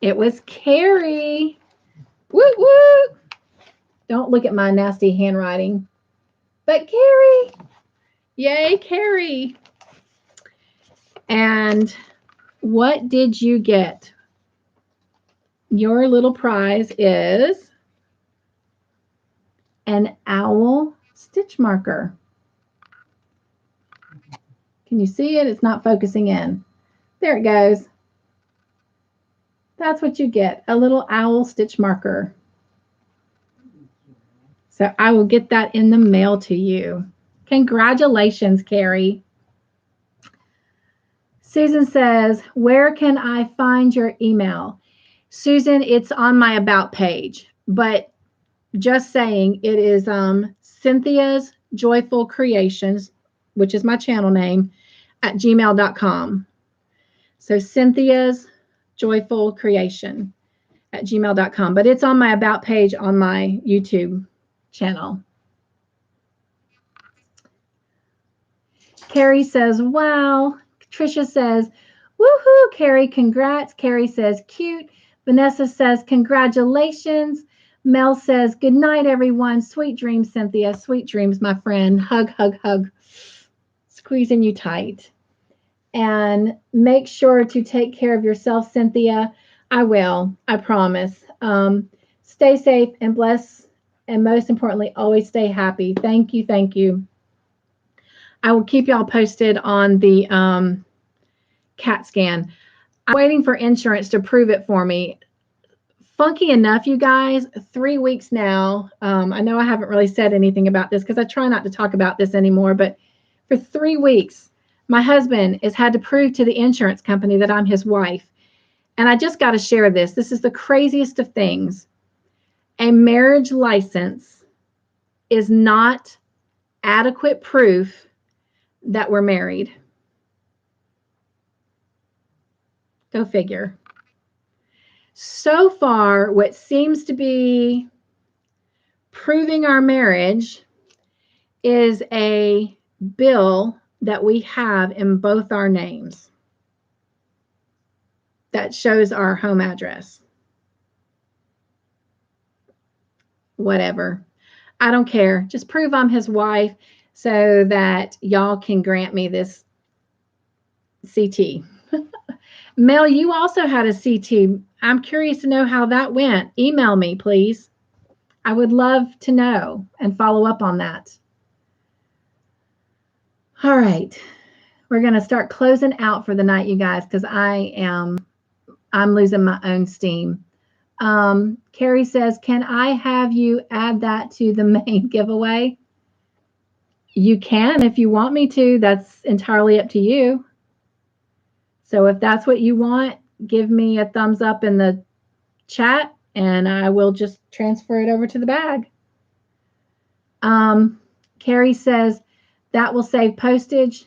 Speaker 2: It was Carrie. Woo, woo. Don't look at my nasty handwriting. But Carrie. Yay, Carrie. And what did you get? Your little prize is an owl stitch marker. Can you see it? It's not focusing in. There it goes. That's what you get, a little owl stitch marker. So I will get that in the mail to you. Congratulations, Carrie. Susan says, where can I find your email? Susan, it's on my About page, but just saying it is Cynthia's Joyful Creations, which is my channel name, at gmail.com. So Cynthia's Joyful Creation at gmail.com, but it's on my About page on my YouTube channel. Carrie says, wow. Tricia says, woohoo, Carrie, congrats. Carrie says, cute. Vanessa says, congratulations. Mel says, good night, everyone. Sweet dreams, Cynthia. Sweet dreams, my friend. Hug, hug, hug. Squeezing you tight. And make sure to take care of yourself, Cynthia. I will. I promise. Stay safe and bless. And most importantly, always stay happy. Thank you. Thank you. I will keep y'all posted on the CAT scan. I'm waiting for insurance to prove it for me. funky enough, you guys, 3 weeks now. I know I haven't really said anything about this because I try not to talk about this anymore, but for 3 weeks, my husband has had to prove to the insurance company that I'm his wife. And I just got to share this. This is the craziest of things. A marriage license is not adequate proof that we're married. Go figure. So far, what seems to be proving our marriage is a bill that we have in both our names that shows our home address. Whatever. I don't care. Just prove I'm his wife so that y'all can grant me this CT. Mel, you also had a CT. I'm curious to know how that went. Email me, please. I would love to know and follow up on that. All right. We're going to start closing out for the night, you guys, because I'm losing my own steam. Carrie says, can I have you add that to the main giveaway? You can if you want me to. That's entirely up to you. So if that's what you want, give me a thumbs up in the chat and I will just transfer it over to the bag. Carrie says, that will save postage.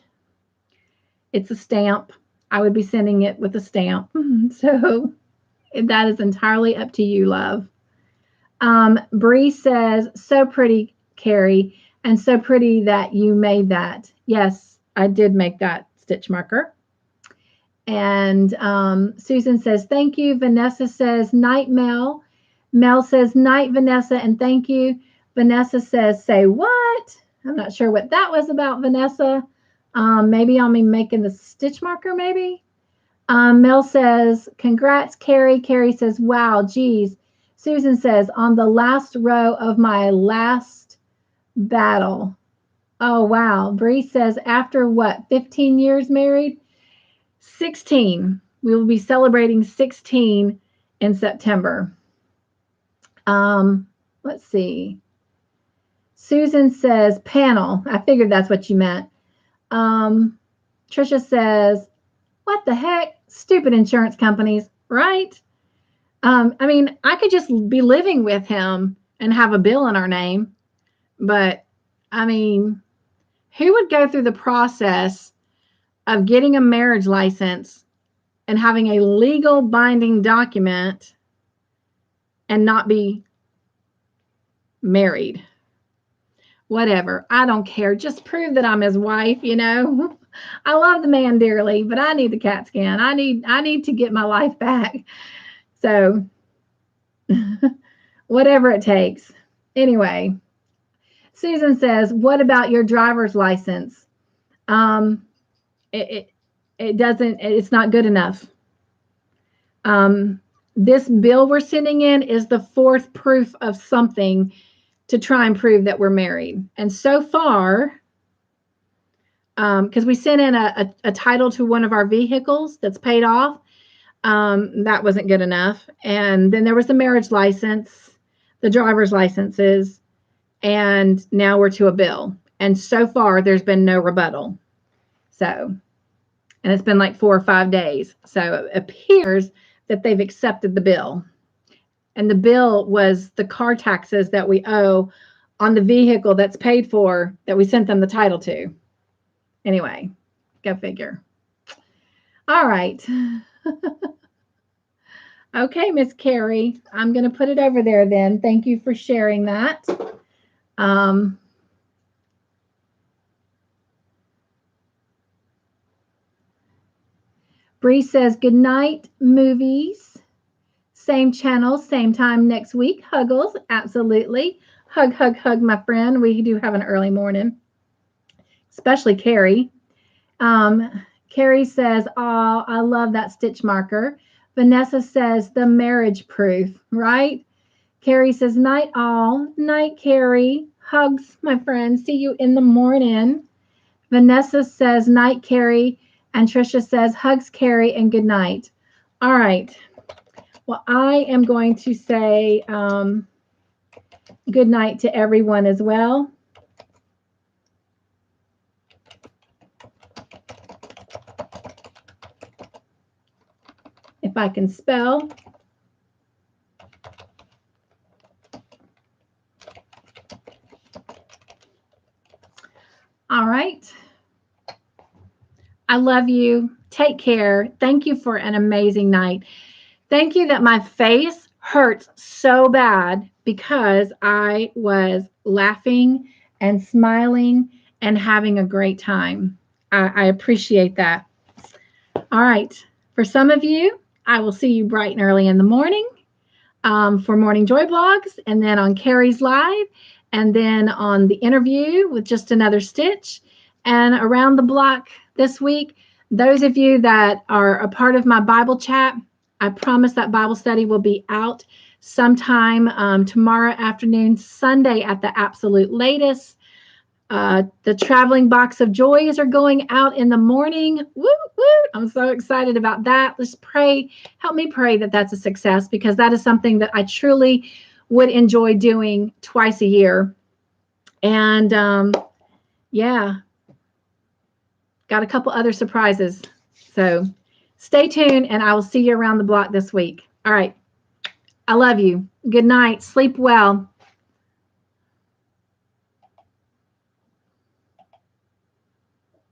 Speaker 2: It's a stamp. I would be sending it with a stamp. So that is entirely up to you, love. Bree says, so pretty, Carrie, and so pretty that you made that. Yes, I did make that stitch marker. And Susan says, thank you. Vanessa says, night, Mel. Mel says, night, Vanessa, and thank you. Vanessa says, say what? I'm not sure what that was about, Vanessa. Maybe I'll be making the stitch marker, maybe. Mel says, congrats, Carrie. Carrie says, wow, geez. Susan says, on the last row of my last battle. Oh, wow. Bree says, after what, 15 years married? 16. We will be celebrating 16 in September. Let's see. Susan says, panel. I figured that's what you meant. Trisha says, what the heck? Stupid insurance companies, right? I mean, I could just be living with him and have a bill in our name. But, I mean, who would go through the process of getting a marriage license and having a legal binding document and not be married? Whatever. I don't care. Just prove that I'm his wife, you know. I love the man dearly, but I need the CAT scan. I need to get my life back. So whatever it takes. Anyway, Susan says, what about your driver's license? It's not good enough. This bill we're sending in is the fourth proof of something to try and prove that we're married. And so far, because we sent in a title to one of our vehicles that's paid off, that wasn't good enough. And then there was the marriage license, the driver's licenses, and now we're to a bill. And so far, there's been no rebuttal. So, and it's been like 4 or 5 days. So it appears that they've accepted the bill. And the bill was the car taxes that we owe on the vehicle that's paid for that we sent them the title to. Anyway, go figure. All right. Okay, Miss Carrie, I'm going to put it over there then. Thank you for sharing that. Bree says, good night, movies. Same channel, same time next week. Huggles, absolutely. Hug, hug, hug, my friend. We do have an early morning, especially Carrie. Carrie says, oh, I love that stitch marker. Vanessa says, the marriage proof, right? Carrie says, night all. Night, Carrie. Hugs, my friend. See you in the morning. Vanessa says, night, Carrie. And Trisha says, hugs, Carrie, and good night. All right. Well, I am going to say good night to everyone as well. If I can spell. All right. I love you. Take care. Thank you for an amazing night. Thank you that my face hurts so bad because I was laughing and smiling and having a great time. I appreciate that. All right. For some of you, I will see you bright and early in the morning for Morning Joy Blogs, and then on Carrie's Live, and then on the interview with Just Another Stitch, and around the block this week. Those of you that are a part of my Bible chat, I promise that Bible study will be out sometime tomorrow afternoon, Sunday at the absolute latest. The traveling box of joys are going out in the morning. Woo, woo. I'm so excited about that. Let's pray. Help me pray that that's a success, because that is something that I truly would enjoy doing twice a year. And yeah, got a couple other surprises. So stay tuned, and I will see you around the block this week. All right. I love you. Good night. Sleep well.